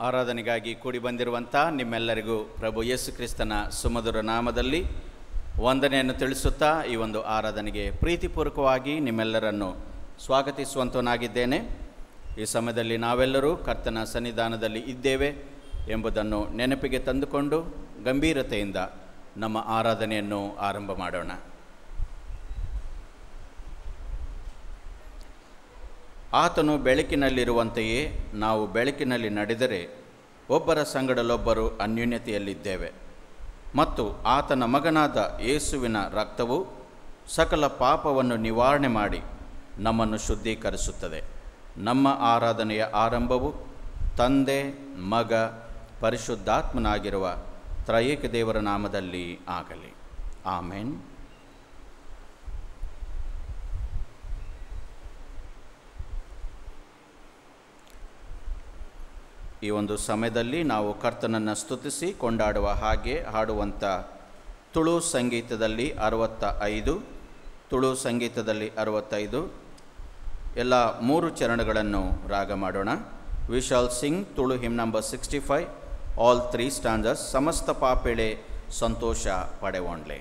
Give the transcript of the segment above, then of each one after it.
ಆರಾಧನೆಗಾಗಿ ಕೂಡಿ ಬಂದಿರುವಂಥ ನಿಮ್ಮೆಲ್ಲರಿಗೂ ಪ್ರಭು ಯೇಸು ಕ್ರಿಸ್ತನ ಸುಮಧುರ ನಾಮದಲ್ಲಿ ವಂದನೆಯನ್ನು ತಿಳಿಸುತ್ತಾ ಈ ಒಂದು ಆರಾಧನೆಗೆ ಪ್ರೀತಿಪೂರ್ವಕವಾಗಿ ನಿಮ್ಮೆಲ್ಲರನ್ನು ಸ್ವಾಗತಿಸುವಂತನಾಗಿದ್ದೇನೆ. ಈ ಸಮಯದಲ್ಲಿ ನಾವೆಲ್ಲರೂ ಕರ್ತನ ಸನ್ನಿಧಾನದಲ್ಲಿ ಇದ್ದೇವೆ ಎಂಬುದನ್ನು ನೆನಪಿಗೆ ತಂದುಕೊಂಡು ಗಂಭೀರತೆಯಿಂದ ನಮ್ಮ ಆರಾಧನೆಯನ್ನು ಆರಂಭ ಮಾಡೋಣ. ಆತನು ಬೆಳಕಿನಲ್ಲಿರುವಂತೆಯೇ ನಾವು ಬೆಳಕಿನಲ್ಲಿ ನಡೆದರೆ ಒಬ್ಬರ ಸಂಗಡಲೊಬ್ಬರು ಅನ್ಯೋನ್ಯತೆಯಲ್ಲಿದ್ದೇವೆ ಮತ್ತು ಆತನ ಮಗನಾದ ಯೇಸುವಿನ ರಕ್ತವು ಸಕಲ ಪಾಪವನ್ನು ನಿವಾರಣೆ ಮಾಡಿ ನಮ್ಮನ್ನು ಶುದ್ಧೀಕರಿಸುತ್ತದೆ. ನಮ್ಮ ಆರಾಧನೆಯ ಆರಂಭವು ತಂದೆ, ಮಗ, ಪರಿಶುದ್ಧಾತ್ಮನಾಗಿರುವ ತ್ರಯೇಕ ದೇವರ ನಾಮದಲ್ಲಿ ಆಗಲಿ. ಆಮೇನ್. ಈ ಒಂದು ಸಮಯದಲ್ಲಿ ನಾವು ಕರ್ತನನ್ನು ಸ್ತುತಿಸಿ ಕೊಂಡಾಡುವ ಹಾಗೆ ಹಾಡುವಂಥ ತುಳು ಸಂಗೀತದಲ್ಲಿ 65, ತುಳು ಸಂಗೀತದಲ್ಲಿ 65 ಎಲ್ಲ 3 ಚರಣಗಳನ್ನು ರಾಗ ಮಾಡೋಣ. We shall Singh Tulu him number 65, all 3 ಸ್ಟಾಂಜಸ್. ಸಮಸ್ತ ಪಾಪೆಳೆ ಸಂತೋಷ ಪಡೆವೊಂಡ್ಲೆ.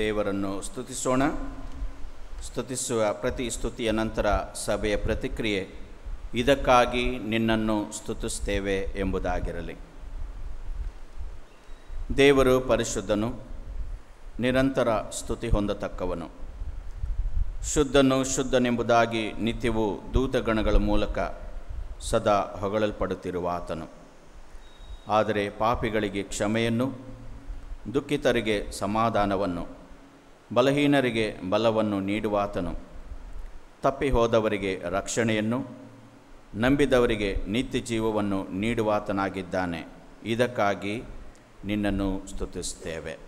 ದೇವರನ್ನು ಸ್ತುತಿಸೋಣ. ಸ್ತುತಿಸುವ ಪ್ರತಿ ಸ್ತುತಿಯ ನಂತರ ಸಭೆಯ ಪ್ರತಿಕ್ರಿಯೆ ಇದಕ್ಕಾಗಿ ನಿನ್ನನ್ನು ಸ್ತುತಿಸ್ತೇವೆ ಎಂಬುದಾಗಿರಲಿ. ದೇವರು ಪರಿಶುದ್ಧನು, ನಿರಂತರ ಸ್ತುತಿ ಹೊಂದತಕ್ಕವನು. ಶುದ್ಧನು ಶುದ್ಧನೆಂಬುದಾಗಿ ನಿತ್ಯವೂ ದೂತಗಣಗಳ ಮೂಲಕ ಸದಾ ಹೊಗಳಲ್ಪಡುತ್ತಿರುವ ಆತನು. ಆದರೆ ಪಾಪಿಗಳಿಗೆ ಕ್ಷಮೆಯನ್ನು, ದುಃಖಿತರಿಗೆ ಸಮಾಧಾನವನ್ನು, ಬಲಹೀನರಿಗೆ ಬಲವನ್ನು ನೀಡುವಾತನು. ತಪ್ಪಿ ಹೋದವರಿಗೆ ರಕ್ಷಣೆಯನ್ನು, ನಂಬಿದವರಿಗೆ ನಿತ್ಯ ಜೀವವನ್ನು ನೀಡುವಾತನಾಗಿದ್ದಾನೆ. ಇದಕ್ಕಾಗಿ ನಿನ್ನನ್ನು ಸ್ತುತಿಸುತ್ತೇವೆ.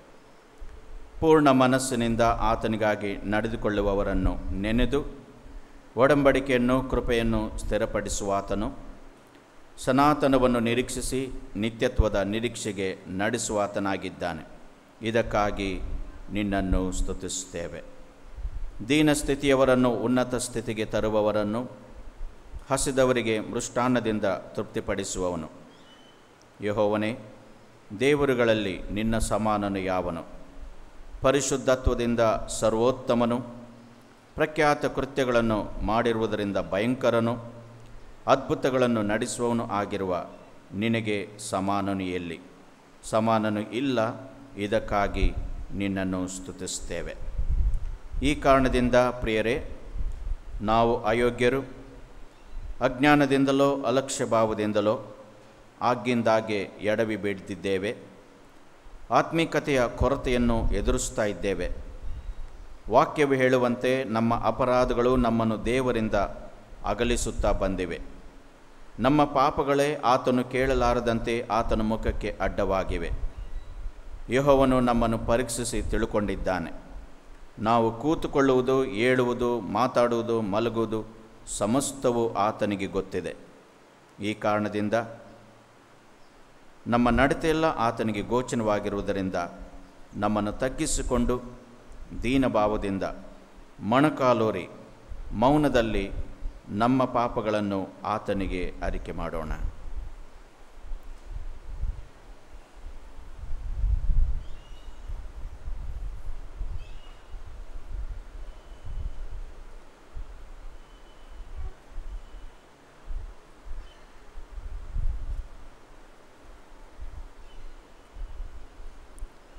ಪೂರ್ಣ ಮನಸ್ಸಿನಿಂದ ಆತನಿಗಾಗಿ ನಡೆದುಕೊಳ್ಳುವವರನ್ನು ನೆನೆದು ಒಡಂಬಡಿಕೆಯನ್ನು, ಕೃಪೆಯನ್ನು ಸ್ಥಿರಪಡಿಸುವಾತನು. ಸನಾತನವನ್ನು ನಿರೀಕ್ಷಿಸಿ ನಿತ್ಯತ್ವದ ನಿರೀಕ್ಷೆಗೆ ನಡೆಸುವಾತನಾಗಿದ್ದಾನೆ. ಇದಕ್ಕಾಗಿ ನಿನ್ನನ್ನು ಸ್ತುತಿಸುತ್ತೇವೆ. ದೀನಸ್ಥಿತಿಯವರನ್ನು ಉನ್ನತ ಸ್ಥಿತಿಗೆ ತರುವವರನ್ನು, ಹಸಿದವರಿಗೆ ಮೃಷ್ಟಾನ್ನದಿಂದ ತೃಪ್ತಿಪಡಿಸುವವನು. ಯೆಹೋವನೇ, ದೇವರುಗಳಲ್ಲಿ ನಿನ್ನ ಸಮಾನನು ಯಾವನು? ಪರಿಶುದ್ಧತ್ವದಿಂದ ಸರ್ವೋತ್ತಮನು, ಪ್ರಖ್ಯಾತ ಕೃತ್ಯಗಳನ್ನು ಮಾಡಿರುವುದರಿಂದ ಭಯಂಕರನು, ಅದ್ಭುತಗಳನ್ನು ನಡೆಸುವವನು ಆಗಿರುವ ನಿನಗೆ ಸಮಾನನು ಎಲ್ಲಿ? ಸಮಾನನು ಇಲ್ಲ. ಇದಕ್ಕಾಗಿ ನಿನ್ನನ್ನು ಸ್ತುತಿಸುತ್ತೇವೆ. ಈ ಕಾರಣದಿಂದ ಪ್ರಿಯರೇ, ನಾವು ಅಯೋಗ್ಯರು, ಅಜ್ಞಾನದಿಂದಲೋ ಅಲಕ್ಷ್ಯ ಭಾವದಿಂದಲೋ ಆಗಿಂದಾಗೆ ಎಡವಿ ಬೀಳ್ತಿದ್ದೇವೆ. ಆತ್ಮೀಕತೆಯ ಕೊರತೆಯನ್ನು ಎದುರಿಸ್ತಾ ಇದ್ದೇವೆ. ವಾಕ್ಯವು ಹೇಳುವಂತೆ ನಮ್ಮ ಅಪರಾಧಗಳು ನಮ್ಮನ್ನು ದೇವರಿಂದ ಅಗಲಿಸುತ್ತಾ ಬಂದಿವೆ. ನಮ್ಮ ಪಾಪಗಳೇ ಆತನು ಕೇಳಲಾರದಂತೆ ಆತನ ಮುಖಕ್ಕೆ ಅಡ್ಡವಾಗಿವೆ. ಯೆಹೋವನು ನಮ್ಮನ್ನು ಪರೀಕ್ಷಿಸಿ ತಿಳುಕೊಂಡಿದ್ದಾನೆ. ನಾವು ಕೂತುಕೊಳ್ಳುವುದು, ಏಳುವುದು, ಮಾತಾಡುವುದು, ಮಲಗುವುದು ಸಮಸ್ತವೂ ಆತನಿಗೆ ಗೊತ್ತಿದೆ. ಈ ಕಾರಣದಿಂದ ನಮ್ಮ ನಡತೆಯೆಲ್ಲ ಆತನಿಗೆ ಗೋಚರವಾಗಿರುವುದರಿಂದ ನಮ್ಮನ್ನು ತಗ್ಗಿಸಿಕೊಂಡು ದೀನಭಾವದಿಂದ ಮೊಣಕಾಲೂರಿ ಮೌನದಲ್ಲಿ ನಮ್ಮ ಪಾಪಗಳನ್ನು ಆತನಿಗೆ ಅರಿಕೆ ಮಾಡೋಣ.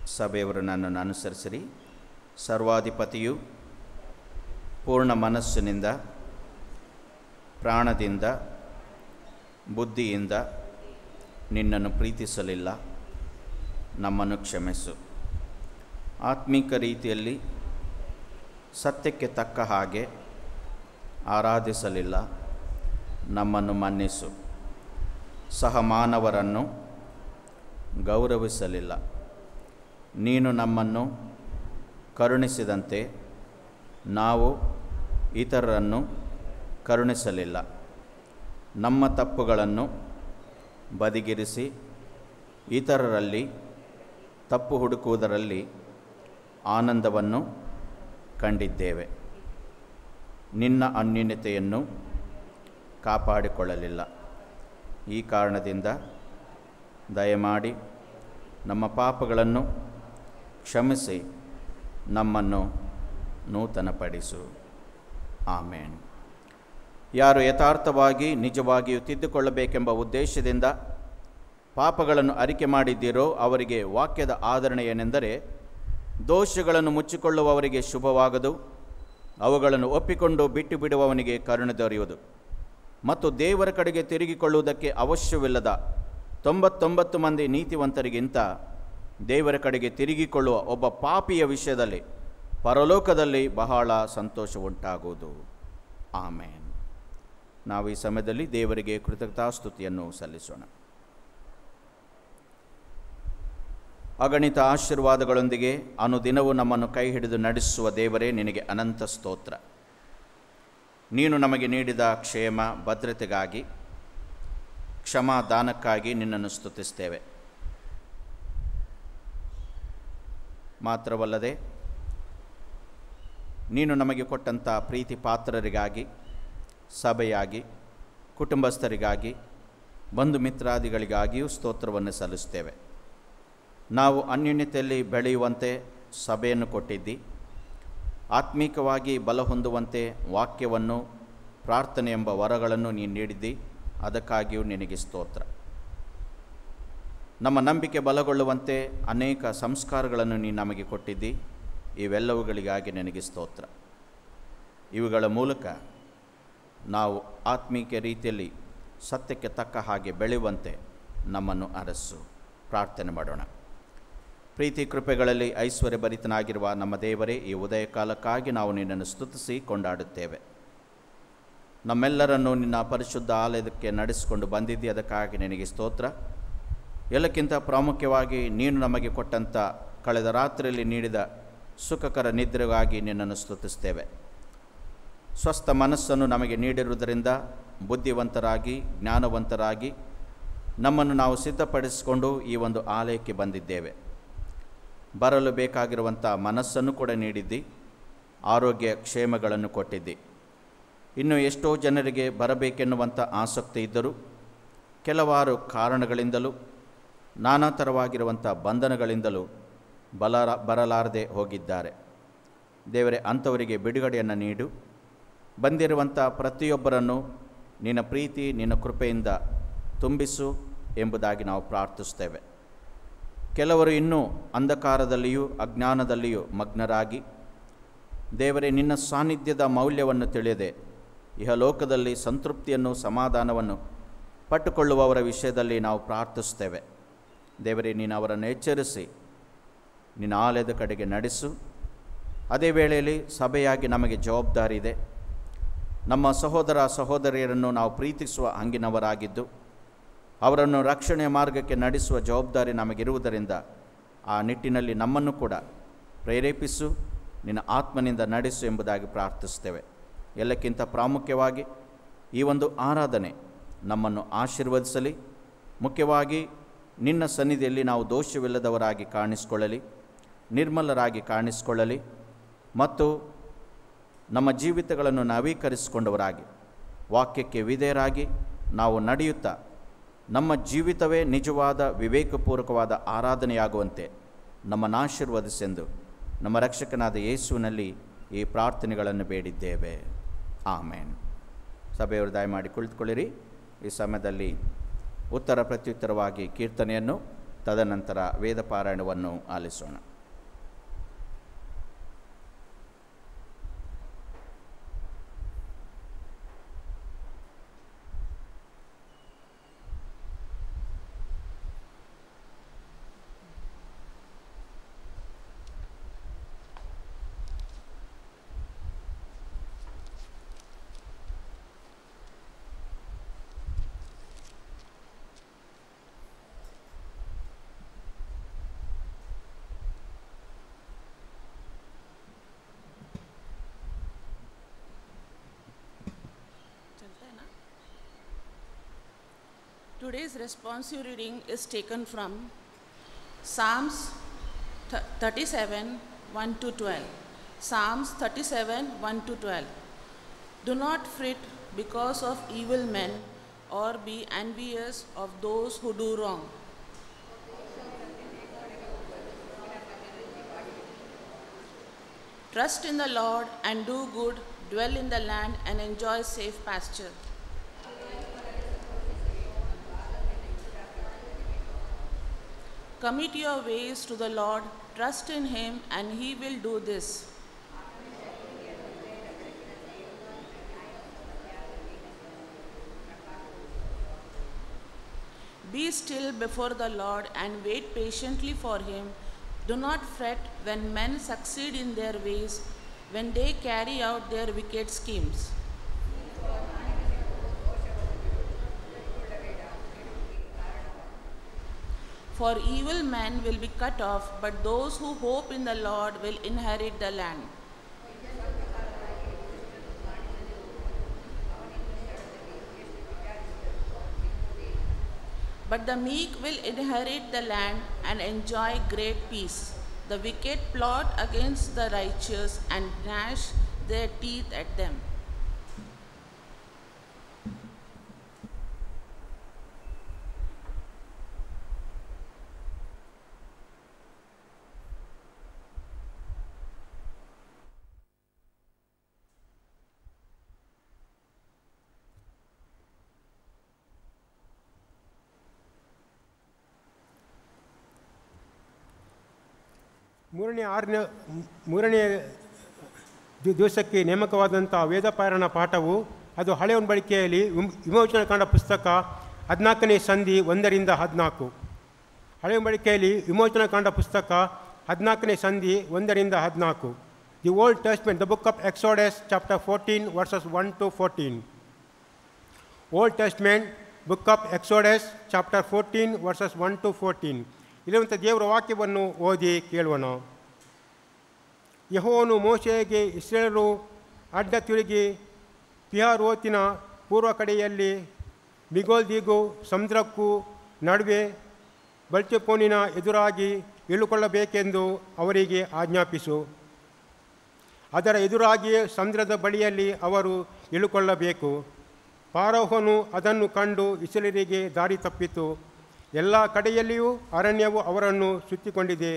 ಸಭೆಯವರು ನನ್ನನ್ನು ಅನುಸರಿಸಿರಿ. ಸರ್ವಾಧಿಪತಿಯು ಪೂರ್ಣ ಮನಸ್ಸಿನಿಂದ, ಪ್ರಾಣದಿಂದ, ಬುದ್ಧಿಯಿಂದ ನಿನ್ನನ್ನು ಪ್ರೀತಿಸಲಿಲ್ಲ. ನಮ್ಮನ್ನು ಕ್ಷಮಿಸು. ಆತ್ಮೀಕ ರೀತಿಯಲ್ಲಿ ಸತ್ಯಕ್ಕೆ ತಕ್ಕ ಹಾಗೆ ಆರಾಧಿಸಲಿಲ್ಲ. ನಮ್ಮನ್ನು ಮನ್ನಿಸು. ಸಹಮಾನವರನ್ನು ಗೌರವಿಸಲಿಲ್ಲ. ನೀನು ನಮ್ಮನ್ನು ಕರುಣಿಸಿದಂತೆ ನಾವು ಇತರರನ್ನು ಕರುಣಿಸಲಿಲ್ಲ. ನಮ್ಮ ತಪ್ಪುಗಳನ್ನು ಬದಿಗಿರಿಸಿ ಇತರರಲ್ಲಿ ತಪ್ಪು ಹುಡುಕುವುದರಲ್ಲಿ ಆನಂದವನ್ನು ಕಂಡಿದ್ದೇವೆ. ನಿನ್ನ ಅನ್ಯೋನ್ಯತೆಯನ್ನು ಕಾಪಾಡಿಕೊಳ್ಳಲಿಲ್ಲ. ಈ ಕಾರಣದಿಂದ ದಯಮಾಡಿ ನಮ್ಮ ಪಾಪಗಳನ್ನು ಕ್ಷಮಿಸಿ ನಮ್ಮನ್ನು ನೂತನಪಡಿಸು. ಆಮೇನ್. ಯಾರು ಯಥಾರ್ಥವಾಗಿ ನಿಜವಾಗಿಯೂ ತಿದ್ದುಕೊಳ್ಳಬೇಕೆಂಬ ಉದ್ದೇಶದಿಂದ ಪಾಪಗಳನ್ನು ಅರಿಕೆ ಮಾಡಿದ್ದೀರೋ ಅವರಿಗೆ ವಾಕ್ಯದ ಆಧರಣೆ ಏನೆಂದರೆ, ದೋಷಗಳನ್ನು ಮುಚ್ಚಿಕೊಳ್ಳುವವರಿಗೆ ಶುಭವಾಗದು, ಅವುಗಳನ್ನು ಒಪ್ಪಿಕೊಂಡು ಬಿಟ್ಟು ಬಿಡುವವನಿಗೆ ಕರುಣೆ ದೊರೆಯುವುದು. ಮತ್ತು ದೇವರ ಕಡೆಗೆ ತಿರುಗಿಕೊಳ್ಳುವುದಕ್ಕೆ ಅವಶ್ಯವಿಲ್ಲದ 99 ಮಂದಿ ನೀತಿವಂತರಿಗಿಂತ ದೇವರ ಕಡೆಗೆ ತಿರುಗಿಕೊಳ್ಳುವ ಒಬ್ಬ ಪಾಪಿಯ ವಿಷಯದಲ್ಲಿ ಪರಲೋಕದಲ್ಲಿ ಬಹಳ ಸಂತೋಷ ಉಂಟಾಗುವುದು. ಆಮೇನ್. ನಾವು ಈ ಸಮಯದಲ್ಲಿ ದೇವರಿಗೆ ಕೃತಜ್ಞತಾಸ್ತುತಿಯನ್ನು ಸಲ್ಲಿಸೋಣ. ಅಗಣಿತ ಆಶೀರ್ವಾದಗಳೊಂದಿಗೆ ಅನುದಿನವೂ ನಮ್ಮನ್ನು ಕೈ ಹಿಡಿದು ನಡೆಸುವ ದೇವರೇ, ನಿನಗೆ ಅನಂತ ಸ್ತೋತ್ರ. ನೀನು ನಮಗೆ ನೀಡಿದ ಕ್ಷೇಮ ಭದ್ರತೆಗಾಗಿ, ಕ್ಷಮಾದಾನಕ್ಕಾಗಿ ನಿನ್ನನ್ನು ಸ್ತುತಿಸ್ತೇವೆ. ಮಾತ್ರವಲ್ಲದೆ ನೀನು ನಮಗೆ ಕೊಟ್ಟಂಥ ಪ್ರೀತಿ ಪಾತ್ರರಿಗಾಗಿ, ಸಭೆಯಾಗಿ, ಕುಟುಂಬಸ್ಥರಿಗಾಗಿ, ಬಂಧು ಮಿತ್ರಾದಿಗಳಿಗಾಗಿಯೂ ಸ್ತೋತ್ರವನ್ನು ಸಲ್ಲಿಸ್ತೇವೆ. ನಾವು ಅನ್ಯೋನ್ಯತೆಯಲ್ಲಿ ಬೆಳೆಯುವಂತೆ ಸಭೆಯನ್ನು ಕೊಟ್ಟಿದ್ದಿ. ಆತ್ಮೀಕವಾಗಿ ಬಲ ಹೊಂದುವಂತೆ ವಾಕ್ಯವನ್ನು, ಪ್ರಾರ್ಥನೆ ಎಂಬ ವರಗಳನ್ನು ನೀನು ನೀಡಿದ್ದಿ. ಅದಕ್ಕಾಗಿಯೂ ನಿನಗೆ ಸ್ತೋತ್ರ. ನಮ್ಮ ನಂಬಿಕೆ ಬಲಗೊಳ್ಳುವಂತೆ ಅನೇಕ ಸಂಸ್ಕಾರಗಳನ್ನು ನೀನು ನಮಗೆ ಕೊಟ್ಟಿದ್ದಿ. ಇವೆಲ್ಲವುಗಳಿಗಾಗಿ ನಿನಗೆ ಸ್ತೋತ್ರ. ಇವುಗಳ ಮೂಲಕ ನಾವು ಆತ್ಮೀಕ ರೀತಿಯಲ್ಲಿ ಸತ್ಯಕ್ಕೆ ತಕ್ಕ ಹಾಗೆ ಬೆಳೆಯುವಂತೆ ನಮ್ಮನ್ನು ಅರಸು. ಪ್ರಾರ್ಥನೆ ಮಾಡೋಣ. ಪ್ರೀತಿ ಕೃಪೆಗಳಲ್ಲಿ ಐಶ್ವರ್ಯಭರಿತನಾಗಿರುವ ನಮ್ಮ ದೇವರೇ, ಈ ಉದಯ ಕಾಲಕ್ಕಾಗಿ ನಾವು ನಿನ್ನನ್ನು ಸ್ತುತಿಸಿ ಕೊಂಡಾಡುತ್ತೇವೆ. ನಮ್ಮೆಲ್ಲರನ್ನು ನಿನ್ನ ಪರಿಶುದ್ಧ ಆಲಯಕ್ಕೆ ನಡೆಸಿಕೊಂಡು ಬಂದಿದ್ದಿ, ಅದಕ್ಕಾಗಿ ನಿನಗೆ ಸ್ತೋತ್ರ. ಎಲ್ಲಕ್ಕಿಂತ ಪ್ರಾಮುಖ್ಯವಾಗಿ ನೀನು ನಮಗೆ ಕೊಟ್ಟಂಥ ಕಳೆದ ರಾತ್ರಿಯಲ್ಲಿ ನೀಡಿದ ಸುಖಕರ ನಿದ್ರೆಗಾಗಿ ನಿನ್ನನ್ನು ಸ್ತುತಿಸ್ತೇವೆ. ಸ್ವಸ್ಥ ಮನಸ್ಸನ್ನು ನಮಗೆ ನೀಡಿರುವುದರಿಂದ ಬುದ್ಧಿವಂತರಾಗಿ ಜ್ಞಾನವಂತರಾಗಿ ನಮ್ಮನ್ನು ನಾವು ಸಿದ್ಧಪಡಿಸಿಕೊಂಡು ಈ ಒಂದು ಆಲಯಕ್ಕೆ ಬಂದಿದ್ದೇವೆ. ಬರಲು ಬೇಕಾಗಿರುವಂಥ ಮನಸ್ಸನ್ನು ಕೂಡ ನೀಡಿದ್ದಿ, ಆರೋಗ್ಯ ಕ್ಷೇಮಗಳನ್ನು ಕೊಟ್ಟಿದ್ದಿ. ಇನ್ನು ಎಷ್ಟೋ ಜನರಿಗೆ ಬರಬೇಕೆನ್ನುವಂಥ ಆಸಕ್ತಿ ಇದ್ದರೂ ಕೆಲವಾರು ಕಾರಣಗಳಿಂದಲೂ ನಾನಾ ಥರವಾಗಿರುವಂಥ ಬಂಧನಗಳಿಂದಲೂ ಬರಲಾರದೆ ಹೋಗಿದ್ದಾರೆ. ದೇವರೇ, ಅಂಥವರಿಗೆ ಬಿಡುಗಡೆಯನ್ನು ನೀಡು. ಬಂದಿರುವಂಥ ಪ್ರತಿಯೊಬ್ಬರನ್ನು ನಿನ್ನ ಪ್ರೀತಿ ನಿನ್ನ ಕೃಪೆಯಿಂದ ತುಂಬಿಸು ಎಂಬುದಾಗಿ ನಾವು ಪ್ರಾರ್ಥಿಸ್ತೇವೆ. ಕೆಲವರು ಇನ್ನೂ ಅಂಧಕಾರದಲ್ಲಿಯೂ ಅಜ್ಞಾನದಲ್ಲಿಯೂ ಮಗ್ನರಾಗಿ ದೇವರೇ ನಿನ್ನ ಸಾನ್ನಿಧ್ಯದ ಮೌಲ್ಯವನ್ನು ತಿಳಿಯದೆ ಇಹಲೋಕದಲ್ಲಿ ಸಂತೃಪ್ತಿಯನ್ನು ಸಮಾಧಾನವನ್ನು ಪಟ್ಟುಕೊಳ್ಳುವವರ ವಿಷಯದಲ್ಲಿ ನಾವು ಪ್ರಾರ್ಥಿಸ್ತೇವೆ. ದೇವರೇ, ನೀನು ಅವರನ್ನು ಎಚ್ಚರಿಸಿ ನಿನ್ನ ಆಲಯದ ಕಡೆಗೆ ನಡೆಸು. ಅದೇ ವೇಳೆಯಲ್ಲಿ ಸಭೆಯಾಗಿ ನಮಗೆ ಜವಾಬ್ದಾರಿ ಇದೆ. ನಮ್ಮ ಸಹೋದರ ಸಹೋದರಿಯರನ್ನು ನಾವು ಪ್ರೀತಿಸುವ ಹಂಗಿನವರಾಗಿದ್ದು ಅವರನ್ನು ರಕ್ಷಣೆಯ ಮಾರ್ಗಕ್ಕೆ ನಡೆಸುವ ಜವಾಬ್ದಾರಿ ನಮಗಿರುವುದರಿಂದ ಆ ನಿಟ್ಟಿನಲ್ಲಿ ನಮ್ಮನ್ನು ಕೂಡ ಪ್ರೇರೇಪಿಸು, ನಿನ್ನ ಆತ್ಮನಿಂದ ನಡೆಸು ಎಂಬುದಾಗಿ ಪ್ರಾರ್ಥಿಸ್ತೇವೆ. ಎಲ್ಲಕ್ಕಿಂತ ಪ್ರಾಮುಖ್ಯವಾಗಿ ಈ ಒಂದು ಆರಾಧನೆ ನಮ್ಮನ್ನು ಆಶೀರ್ವದಿಸಲಿ. ಮುಖ್ಯವಾಗಿ ನಿನ್ನ ಸನ್ನಿಧಿಯಲ್ಲಿ ನಾವು ದೋಷವಿಲ್ಲದವರಾಗಿ ಕಾಣಿಸಿಕೊಳ್ಳಲಿ, ನಿರ್ಮಲರಾಗಿ ಕಾಣಿಸಿಕೊಳ್ಳಲಿ ಮತ್ತು ನಮ್ಮ ಜೀವಿತಗಳನ್ನು ನವೀಕರಿಸಿಕೊಂಡವರಾಗಿ ವಾಕ್ಯಕ್ಕೆ ವಿಧೇಯರಾಗಿ ನಾವು ನಡೆಯುತ್ತಾ ನಮ್ಮ ಜೀವಿತವೇ ನಿಜವಾದ ವಿವೇಕಪೂರ್ವಕವಾದ ಆರಾಧನೆಯಾಗುವಂತೆ ನಮ್ಮನ್ನು ಆಶೀರ್ವದಿಸೆಂದು ನಮ್ಮ ರಕ್ಷಕನಾದ ಯೇಸುವಿನಲ್ಲಿ ಈ ಪ್ರಾರ್ಥನೆಗಳನ್ನು ಬೇಡಿದ್ದೇವೆ. ಆಮೇನ್. ಸಭೆಯವರು ದಯಮಾಡಿ ಕುಳಿತುಕೊಳ್ಳಿರಿ. ಈ ಸಮಯದಲ್ಲಿ ಉತ್ತರ ಪ್ರತ್ಯುತ್ತರವಾಗಿ ಕೀರ್ತನೆಯನ್ನು, ತದನಂತರ ವೇದಪಾರಾಯಣವನ್ನು ಆಲಿಸೋಣ. Today's responsive reading is taken from Psalms 37, 1 to 12. Psalms 37, 1 to 12. Do not fret because of evil men, or be envious of those who do wrong. Trust in the Lord and do good, dwell in the land and enjoy safe pasture. Commit your ways to the Lord, trust in him, and he will do this. Be still before the Lord and wait patiently for him. Do not fret when men succeed in their ways, when they carry out their wicked schemes. For evil men will be cut off, but those who hope in the Lord will inherit the land. But the meek will inherit the land and enjoy great peace. The wicked plot against the righteous and gnash their teeth at them. ಮೂರನೇ ದಿವಸಕ್ಕೆ ನೇಮಕವಾದಂಥ ವೇದಪಾರಾಯಣ ಪಾಠವು ಅದು ಹಳೆಯ ಒಡಂಬಡಿಕೆಯಲ್ಲಿ ವಿಮೋಚನಾಕಾಂಡ ಪುಸ್ತಕ 14ನೇ ಸಂಧಿ 1ರಿಂದ 14. ಹಳೆಯ ಒಡಂಬಡಿಕೆಯಲ್ಲಿ ವಿಮೋಚನಾಕಾಂಡ ಪುಸ್ತಕ 14ನೇ ಸಂಧಿ 1ರಿಂದ 14. The old testament, the book of Exodus chapter 14 versus 1 to 14. Old testament book of Exodus chapter 14 versus 1 to 14. ಇಲ್ಲಿರುವಂಥ ದೇವರ ವಾಕ್ಯವನ್ನು ಓದಿ ಕೇಳೋಣ. ಯೆಹೋವನು ಮೋಶೆಗೆ ಇಸ್ರಾಯೇಲರು ಅಡ್ಡ ತಿರುಗಿ ಪಿಹರೋತಿನ ಪೂರ್ವ ಕಡೆಯಲ್ಲಿ ಮಿಗೋಲ್ದಿಗೂ ಸಮುದ್ರಕ್ಕೂ ನಡುವೆ ಬಲ್ಚೆಫೋನಿನ ಎದುರಾಗಿ ಇಳುಕೊಳ್ಳಬೇಕೆಂದು ಅವರಿಗೆ ಆಜ್ಞಾಪಿಸು. ಅದರ ಎದುರಾಗಿಯೇ ಸಮುದ್ರದ ಬಳಿಯಲ್ಲಿ ಅವರು ಇಳುಕೊಳ್ಳಬೇಕು. ಫರೋಹನು ಅದನ್ನು ಕಂಡು ಇಸ್ರಾಯೇಲರಿಗೆ ದಾರಿ ತಪ್ಪಿತು. ಎಲ್ಲ ಕಡೆಯಲ್ಲಿಯೂ ಅರಣ್ಯವು ಅವರನ್ನು ಸುತ್ತಿಕೊಂಡಿದೆ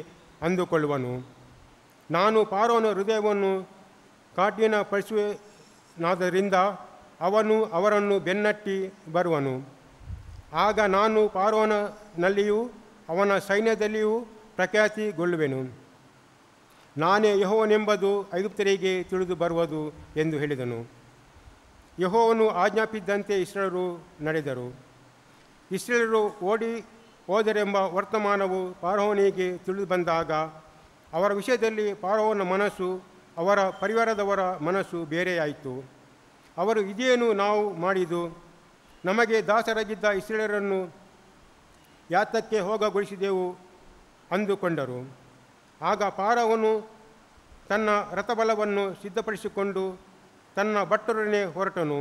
ಅಂದುಕೊಳ್ಳುವನು. ನಾನು ಫರೋಹನ ಹೃದಯವನ್ನು ಕಾಠಿನಪಡಿಸುವೆನಾದ್ದರಿಂದ ಅವನು ಅವರನ್ನು ಬೆನ್ನಟ್ಟಿ ಬರುವನು. ಆಗ ನಾನು ಫರೋಹನಲ್ಲಿಯೂ ಅವನ ಸೈನ್ಯದಲ್ಲಿಯೂ ಪ್ರಖ್ಯಾತಿಗೊಳ್ಳುವೆನು. ನಾನೇ ಯೆಹೋವನೆಂಬುದು ಐಗುಪ್ತರಿಗೆ ತಿಳಿದು ಬರುವುದು ಎಂದು ಹೇಳಿದನು. ಯೆಹೋವನು ಆಜ್ಞಾಪಿಸಿದಂತೆ ಇಸ್ರಾಯೇಲರು ನಡೆದರು. ಇಸ್ರಾಯೇಲರು ಓಡಿ ಹೋದರೆಂಬ ವರ್ತಮಾನವು ಫರೋಹನಿಗೆ ತಿಳಿದು ಬಂದಾಗ ಅವರ ವಿಷಯದಲ್ಲಿ ಫರೋಹನ ಮನಸ್ಸು ಅವರ ಪರಿವಾರದವರ ಮನಸ್ಸು ಬೇರೆಯಾಯಿತು. ಅವರು ಇದೇನು ನಾವು ಮಾಡಿದು, ನಮಗೆ ದಾಸರಾಗಿದ್ದ ಇಸ್ರಾಯೇಲರನ್ನು ಯಾತಕ್ಕೆ ಹೋಗಗೊಳಿಸಿದೆವು ಅಂದುಕೊಂಡರು. ಆಗ ಫರೋಹನು ತನ್ನ ರಥಬಲವನ್ನು ಸಿದ್ಧಪಡಿಸಿಕೊಂಡು ತನ್ನ ಭಟ್ಟರೊಡನೆ ಹೊರಟನು.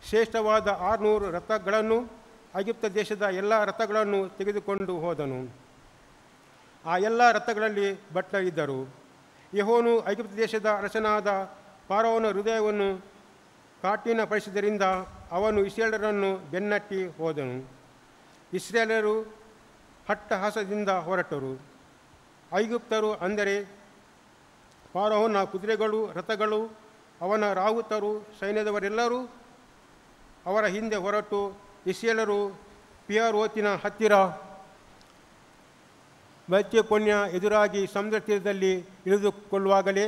ಶ್ರೇಷ್ಠವಾದ 600 ರಥಗಳನ್ನು, ಐಗುಪ್ತ ದೇಶದ ಎಲ್ಲ ರಥಗಳನ್ನು ತೆಗೆದುಕೊಂಡು ಹೋದನು. ಆ ಎಲ್ಲ ರಥಗಳಲ್ಲಿ ಭಟ್ಟರಿದ್ದರು. ಯೆಹೋವನು ಐಗುಪ್ತ ದೇಶದ ಅರಸನಾದ ಫರೋಹನ ಹೃದಯವನ್ನು ಕಾಠಿನಪಡಿಸಿದ್ದರಿಂದ ಅವನು ಇಸ್ರಾಯೇಲರನ್ನು ಬೆನ್ನಟ್ಟಿ ಹೋದನು. ಇಸ್ರಾಯೇಲರು ಹಟ್ಟಹಾಸದಿಂದ ಹೊರಟರು. ಐಗುಪ್ತರು ಅಂದರೆ ಫರೋಹನ ಕುದುರೆಗಳು, ರಥಗಳು, ಅವನ ರಾಹುತರು, ಸೈನ್ಯದವರೆಲ್ಲರೂ ಅವರ ಹಿಂದೆ ಹೊರಟು ಇಸ್ರಾಯೇಲರು ಪಿಹರೋತಿನ ಹತ್ತಿರ ಬಲ್ಚೆಫೋನಿನ ಎದುರಾಗಿ ಸಮುದ್ರ ತೀರದಲ್ಲಿ ಇಳಿದುಕೊಳ್ಳುವಾಗಲೇ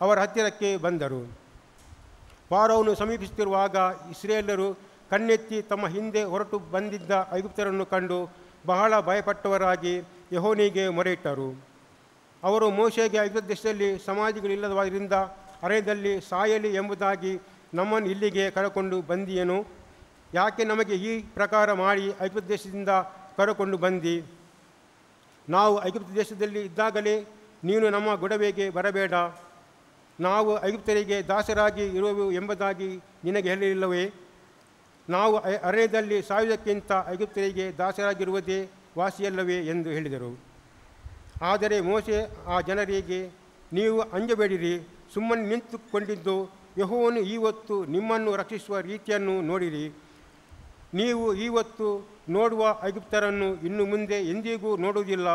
ಅವರ ಹತ್ತಿರಕ್ಕೆ ಬಂದರು. ಫರೋಹನು ಸಮೀಪಿಸುತ್ತಿರುವಾಗ ಇಸ್ರಾಯೇಲರು ಕಣ್ಣೆತ್ತಿ ತಮ್ಮ ಹಿಂದೆ ಹೊರಟು ಬಂದಿದ್ದ ಐಗುಪ್ತರನ್ನು ಕಂಡು ಬಹಳ ಭಯಪಟ್ಟವರಾಗಿ ಯೆಹೋವನಿಗೆ ಮೊರೆಯಿಟ್ಟರು. ಅವರು ಮೋಶೆಗೆ ಐಗುಪ್ತ ದೇಶದಲ್ಲಿ ಸಮಾಧಿಗಳಿಲ್ಲದವಾದ್ದರಿಂದ ಅರಣ್ಯದಲ್ಲಿ ಸಾಯಲಿ ಎಂಬುದಾಗಿ ನಮ್ಮನ್ನು ಇಲ್ಲಿಗೆ ಕರೆಕೊಂಡು ಬಂದಿಯೇನು? ಯಾಕೆ ನಮಗೆ ಈ ಪ್ರಕಾರ ಮಾಡಿ ಐಗುಪ್ತ ದೇಶದಿಂದ ಕರೆಕೊಂಡು ಬಂದಿ? ನಾವು ಐಗುಪ್ತ ದೇಶದಲ್ಲಿ ಇದ್ದಾಗಲೇ ನೀನು ನಮ್ಮ ಗೊಡವೆಗೆ ಬರಬೇಡ, ನಾವು ಐಗುಪ್ತರಿಗೆ ದಾಸರಾಗಿ ಇರುವೆವು ಎಂಬುದಾಗಿ ನಿನಗೆ ಹೇಳಿಲ್ಲವೇ? ನಾವು ಅರಣ್ಯದಲ್ಲಿ ಸಾಯುವುದಕ್ಕಿಂತ ಐಗುಪ್ತರಿಗೆ ದಾಸರಾಗಿರುವುದೇ ವಾಸಿಯಲ್ಲವೇ ಎಂದು ಹೇಳಿದರು. ಆದರೆ ಮೋಶೆ ಆ ಜನರಿಗೆ, ನೀವು ಅಂಜಬೇಡಿರಿ, ಸುಮ್ಮನೆ ನಿಂತುಕೊಂಡಿದ್ದು ಯೆಹೋವನು ಇವತ್ತು ನಿಮ್ಮನ್ನು ರಕ್ಷಿಸುವ ರೀತಿಯನ್ನು ನೋಡಿರಿ. ನೀವು ಇವತ್ತು ನೋಡುವ ಐಗುಪ್ತರನ್ನು ಇನ್ನು ಮುಂದೆ ಎಂದಿಗೂ ನೋಡುವುದಿಲ್ಲ.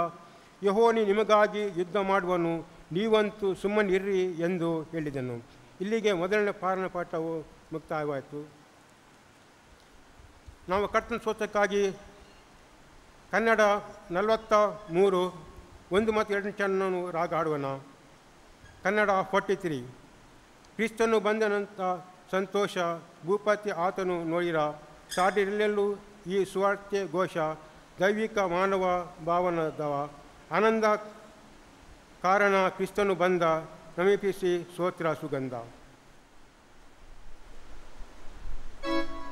ಯೆಹೋವನು ನಿಮಗಾಗಿ ಯುದ್ಧ ಮಾಡುವನು, ನೀವಂತೂ ಸುಮ್ಮನಿರ್ರಿ ಎಂದು ಹೇಳಿದನು. ಇಲ್ಲಿಗೆ ಮೊದಲನೇ ಪಾರಾಯಣ ಪಾಠವು ಮುಕ್ತಾಯವಾಯಿತು. ನಾವು ಕರ್ತನ ಸ್ತೋತ್ರಕ್ಕಾಗಿ ಕನ್ನಡ 43 1 ಮತ್ತು 2 ಚರಣವನ್ನು ರಾಗ ಹಾಡುವನ. ಕನ್ನಡ 43. ಕ್ರಿಸ್ತನು ಬಂದನಂತ ಸಂತೋಷ, ಭೂಪತಿ ಆತನು ನೋಡಿರ, ಸಾಡಿರಲೆಲ್ಲೂ ಈ ಸುವಾರ್ತೆ ಘೋಷ, ದೈವಿಕ ಮಾನವ ಭಾವನದವ, ಆನಂದ ಕಾರಣ ಕ್ರಿಸ್ತನು ಬಂದ, ಸಮೀಪಿಸಿ ಸ್ತೋತ್ರ ಸುಗಂಧ. Oh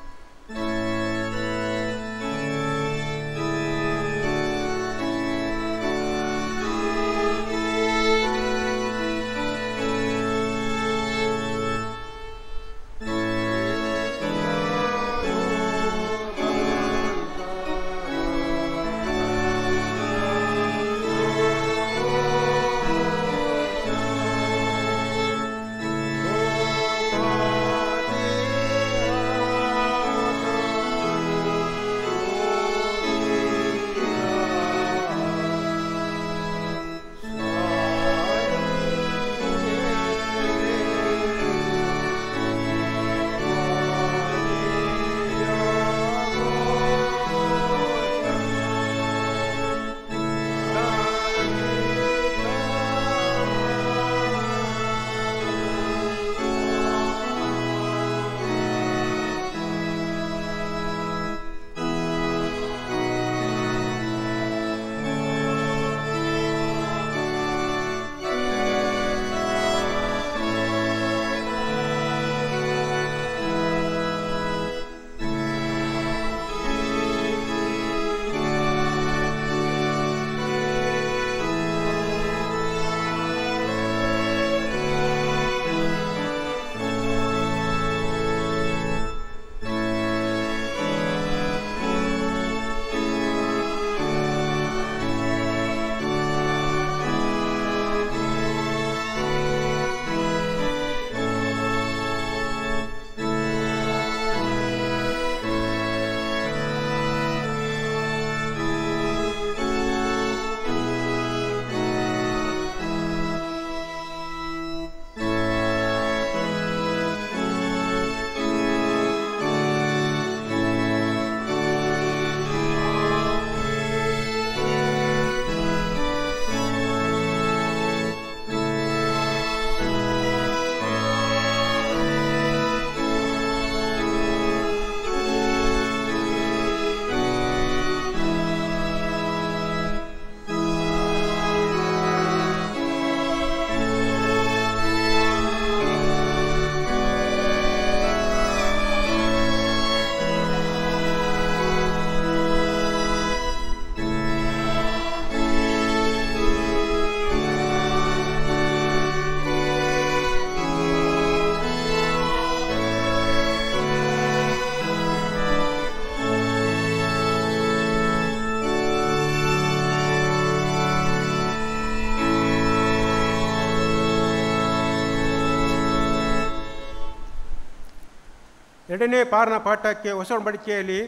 ಎರಡನೇ ಪಾಠಕ್ಕೆ ಹೊಸ ಒಡಂಬಡಿಕೆಯಲ್ಲಿ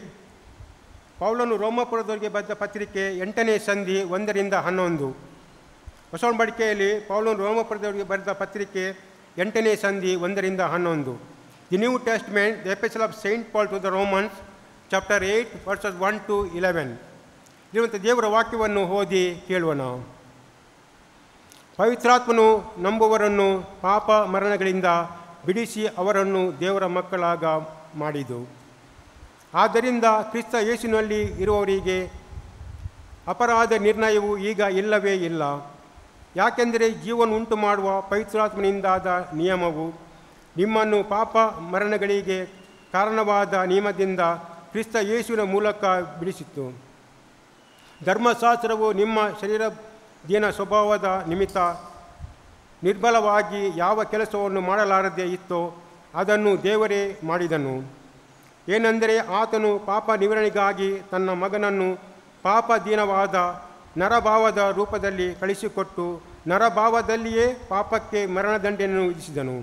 ಪೌಲನು ರೋಮಾಪುರದವರಿಗೆ ಬರೆದ ಪತ್ರಿಕೆ 8ನೇ ಸಂಧಿ 1-11. ಹೊಸ ಒಡಂಬಡಿಕೆಯಲ್ಲಿ ಪೌಲನು ರೋಮಾಪುರದವರಿಗೆ ಬರೆದ ಪತ್ರಿಕೆ 8ನೇ ಸಂಧಿ 1-11. The new testament, the epistle of saint Paul to the Romans, chapter 8 verses 1-11. ಇರುವಂಥ ದೇವರ ವಾಕ್ಯವನ್ನು ಓದಿ ಕೇಳುವಣ. ಪವಿತ್ರಾತ್ಮನು ನಂಬುವವರನ್ನು ಪಾಪ ಮರಣಗಳಿಂದ ಬಿಡಿಸಿ ಅವರನ್ನು ದೇವರ ಮಕ್ಕಳಾಗ ಮಾಡಿದು. ಆದ್ದರಿಂದ ಕ್ರಿಸ್ತ ಯೇಸುವಿನಲ್ಲಿ ಇರುವವರಿಗೆ ಅಪರಾಧ ನಿರ್ಣಯವು ಈಗ ಇಲ್ಲವೇ ಇಲ್ಲ. ಯಾಕೆಂದರೆ ಜೀವನ ಉಂಟು ಮಾಡುವ ಪವಿತ್ರಾತ್ಮನಿಂದಾದ ನಿಯಮವು ನಿಮ್ಮನ್ನು ಪಾಪ ಮರಣಗಳಿಗೆ ಕಾರಣವಾದ ನಿಯಮದಿಂದ ಕ್ರಿಸ್ತ ಯೇಸುವಿನ ಮೂಲಕ ಬಿಡಿಸಿತು. ಧರ್ಮಶಾಸ್ತ್ರವು ನಿಮ್ಮ ಶರೀರದೀನ ಸ್ವಭಾವದ ನಿಮಿತ್ತ ನಿರ್ಬಲವಾಗಿ ಯಾವ ಕೆಲಸವನ್ನು ಮಾಡಲಾರದೆ ಇತ್ತೋ ಅದನ್ನು ದೇವರೇ ಮಾಡಿದನು. ಏನೆಂದರೆ ಆತನು ಪಾಪ ನಿವಾರಣೆಗಾಗಿ ತನ್ನ ಮಗನನ್ನು ಪಾಪದೀನವಾದ ನರಭಾವದ ರೂಪದಲ್ಲಿ ಕಳಿಸಿಕೊಟ್ಟು ನರಭಾವದಲ್ಲಿಯೇ ಪಾಪಕ್ಕೆ ಮರಣದಂಡನೆಯನ್ನು ವಿಧಿಸಿದನು.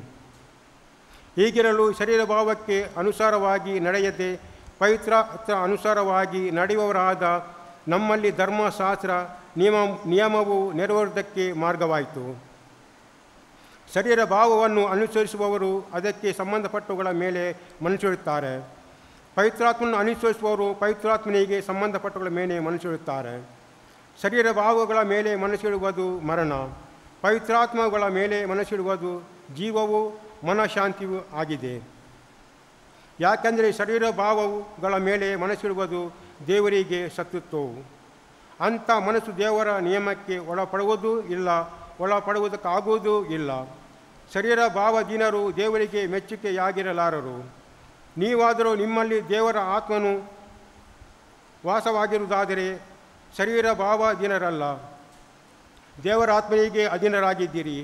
ಹೀಗಿರಲು ಶರೀರಭಾವಕ್ಕೆ ಅನುಸಾರವಾಗಿ ನಡೆಯದೆ ಪವಿತ್ರ ಅನುಸಾರವಾಗಿ ನಡೆಯುವವರಾದ ನಮ್ಮಲ್ಲಿ ಧರ್ಮಶಾಸ್ತ್ರ ನಿಯಮವು ನೆರವೇರುವುದಕ್ಕೆ ಮಾರ್ಗವಾಯಿತು. ಶರೀರ ಭಾವವನ್ನು ಅನುಸರಿಸುವವರು ಅದಕ್ಕೆ ಸಂಬಂಧಪಟ್ಟವುಗಳ ಮೇಲೆ ಮನಸ್ಸಿಡುತ್ತಾರೆ. ಪವಿತ್ರಾತ್ಮನ ಅನುಸರಿಸುವವರು ಪವಿತ್ರಾತ್ಮನಿಗೆ ಸಂಬಂಧಪಟ್ಟವುಗಳ ಮೇಲೆ ಮನಸ್ಸಿಡುತ್ತಾರೆ. ಶರೀರ ಭಾವಗಳ ಮೇಲೆ ಮನಸ್ಸಿಡುವುದು ಮರಣ, ಪವಿತ್ರಾತ್ಮಗಳ ಮೇಲೆ ಮನಸ್ಸಿಡುವುದು ಜೀವವು ಮನಃಶಾಂತಿಯೂ ಆಗಿದೆ. ಯಾಕೆಂದರೆ ಶರೀರ ಭಾವಗಳ ಮೇಲೆ ಮನಸ್ಸಿಡುವುದು ದೇವರಿಗೆ ಶತ್ರುತ್ವವು. ಅಂಥ ಮನಸ್ಸು ದೇವರ ನಿಯಮಕ್ಕೆ ಒಳಪಡುವುದೂ ಇಲ್ಲ, ಒಳಪಡುವುದಕ್ಕಾಗುವುದೂ ಇಲ್ಲ. ಶರೀರ ಭಾವದೀನರು ದೇವರಿಗೆ ಮೆಚ್ಚುಗೆಯಾಗಿರಲಾರರು. ನೀವಾದರೂ ನಿಮ್ಮಲ್ಲಿ ದೇವರ ಆತ್ಮನು ವಾಸವಾಗಿರುವುದಾದರೆ ಶರೀರ ಭಾವದೀನರಲ್ಲ, ದೇವರ ಆತ್ಮನಿಗೆ ಅಧೀನರಾಗಿದ್ದೀರಿ.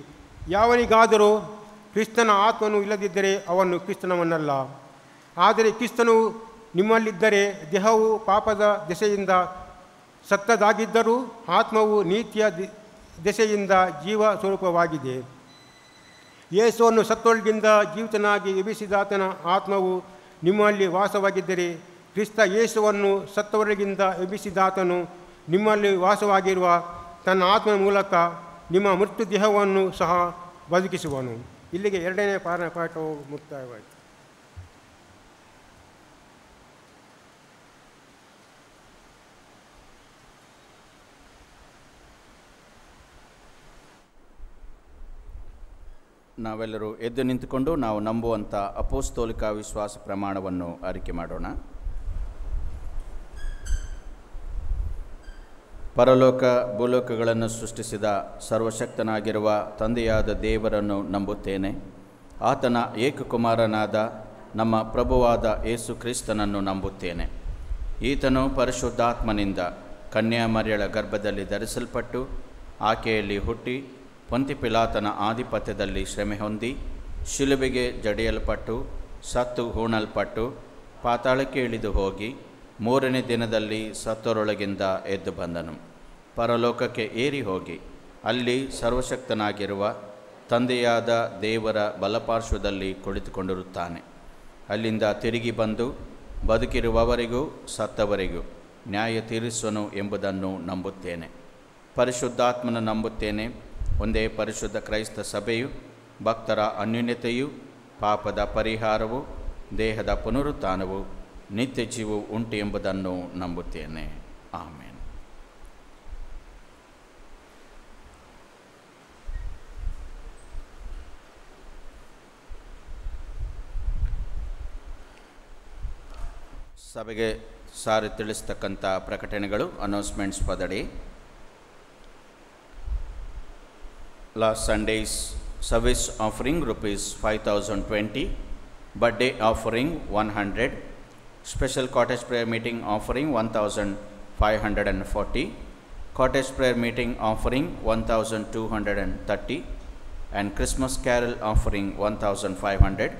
ಯಾವನಿಗಾದರೂ ಕ್ರಿಸ್ತನ ಆತ್ಮನು ಇಲ್ಲದಿದ್ದರೆ ಅವನು ಕ್ರಿಸ್ತನವನ್ನಲ್ಲ. ಆದರೆ ಕ್ರಿಸ್ತನು ನಿಮ್ಮಲ್ಲಿದ್ದರೆ ದೇಹವು ಪಾಪದ ದೆಸೆಯಿಂದ ಸತ್ತದಾಗಿದ್ದರೂ ಆತ್ಮವು ನೀತಿಯ ದೆಸೆಯಿಂದ ಜೀವ ಸ್ವರೂಪವಾಗಿದೆ. ಯೇಸುವನ್ನು ಸತ್ತೊಳಗಿಂದ ಜೀವಿತನಾಗಿ ಎಬ್ಬಿಸಿದಾತನ ಆತ್ಮವು ನಿಮ್ಮಲ್ಲಿ ವಾಸವಾಗಿದ್ದರೆ ಕ್ರಿಸ್ತ ಯೇಸುವನ್ನು ಸತ್ತವರಿಗಿಂದ ಎಬ್ಬಿಸಿದಾತನು ನಿಮ್ಮಲ್ಲಿ ವಾಸವಾಗಿರುವ ತನ್ನ ಆತ್ಮನ ಮೂಲಕ ನಿಮ್ಮ ಮೃತ್ಯು ದೇಹವನ್ನು ಸಹ ಬದುಕಿಸುವನು. ಇಲ್ಲಿಗೆ 2ನೇ ಪಾಠವು ಮುಕ್ತಾಯವಾಯಿತು. ನಾವೆಲ್ಲರೂ ಎದ್ದು ನಿಂತುಕೊಂಡು ನಾವು ನಂಬುವಂಥ ಅಪೋಸ್ತೋಲಿಕ ವಿಶ್ವಾಸ ಪ್ರಮಾಣವನ್ನು ಅರಿಕೆ ಮಾಡೋಣ. ಪರಲೋಕ ಭೂಲೋಕಗಳನ್ನು ಸೃಷ್ಟಿಸಿದ ಸರ್ವಶಕ್ತನಾಗಿರುವ ತಂದೆಯಾದ ದೇವರನ್ನು ನಂಬುತ್ತೇನೆ. ಆತನ ಏಕಕುಮಾರನಾದ ನಮ್ಮ ಪ್ರಭುವಾದ ಯೇಸು ಕ್ರಿಸ್ತನನ್ನು ನಂಬುತ್ತೇನೆ. ಈತನು ಪರಿಶುದ್ಧಾತ್ಮನಿಂದ ಕನ್ಯಾಮರಿಯಳ ಗರ್ಭದಲ್ಲಿ ಧರಿಸಲ್ಪಟ್ಟು ಆಕೆಯಲ್ಲಿ ಹುಟ್ಟಿ ಪೊಂತಿ ಪಿಲಾತನ ಆಧಿಪತ್ಯದಲ್ಲಿ ಶ್ರಮೆ ಹೊಂದಿ ಶಿಲುಬೆಗೆ ಜಡಿಯಲ್ಪಟ್ಟು ಸತ್ತು ಹೂಣಲ್ಪಟ್ಟು ಪಾತಾಳಕ್ಕೆ ಇಳಿದು ಹೋಗಿ 3ನೇ ದಿನದಲ್ಲಿ ಸತ್ತವರೊಳಗಿಂದ ಎದ್ದು ಬಂದನು. ಪರಲೋಕಕ್ಕೆ ಏರಿ ಹೋಗಿ ಅಲ್ಲಿ ಸರ್ವಶಕ್ತನಾಗಿರುವ ತಂದೆಯಾದ ದೇವರ ಬಲಪಾರ್ಶ್ವದಲ್ಲಿ ಕುಳಿತುಕೊಂಡಿರುತ್ತಾನೆ. ಅಲ್ಲಿಂದ ತಿರುಗಿ ಬಂದು ಬದುಕಿರುವವರಿಗೂ ಸತ್ತವರಿಗೂ ನ್ಯಾಯ ತೀರಿಸುವನು ಎಂಬುದನ್ನು ನಂಬುತ್ತೇನೆ. ಪರಿಶುದ್ಧಾತ್ಮನ ನಂಬುತ್ತೇನೆ. ಒಂದೇ ಪರಿಶುದ್ಧ ಕ್ರೈಸ್ತ ಸಭೆಯು, ಭಕ್ತರ ಅನ್ಯೋನ್ಯತೆಯು, ಪಾಪದ ಪರಿಹಾರವು, ದೇಹದ ಪುನರುತ್ಥಾನವು, ನಿತ್ಯ ಜೀವವು ಉಂಟು ಎಂಬುದನ್ನು ನಂಬುತ್ತೇನೆ. ಆಮೇನ್. ಸಭೆಗೆ ಸಾರಿ ತಿಳಿಸ್ತಕ್ಕಂಥ ಪ್ರಕಟಣೆಗಳು, announcements for the day. Last Sunday's service offering rupees 5020, birthday offering 100, special cottage prayer meeting offering 1540, cottage prayer meeting offering 1230, and Christmas carol offering 1500.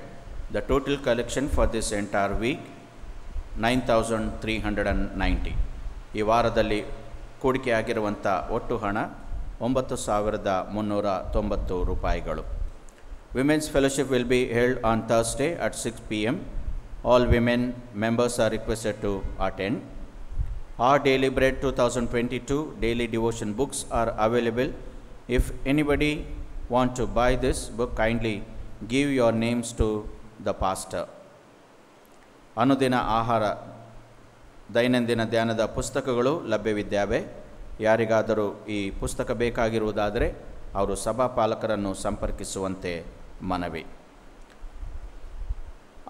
The total collection for this entire week 9390. ಈ ವಾರದಲ್ಲಿ ಕೂಡಿಕೆಯಾಗಿರುವಂಥ ಒಟ್ಟು ಹಣ 9390 ರೂಪಾಯಿಗಳು. Women's fellowship will be held on Thursday at 6 p.m. All women members are requested to attend. Our Daily Bread 2022 daily devotion books are available. If anybody want to buy this book, kindly give your names to the pastor. ಅನುದಿನ ಆಹಾರ ದೈನಂದಿನ ಧ್ಯಾನದ ಪುಸ್ತಕಗಳು ಲಭ್ಯವಿದ್ದಾವೆ. ಯಾರಿಗಾದರೂ ಈ ಪುಸ್ತಕ ಬೇಕಾಗಿರುವುದಾದರೆ ಅವರು ಸಭಾಪಾಲಕರನ್ನು ಸಂಪರ್ಕಿಸುವಂತೆ ಮನವಿ.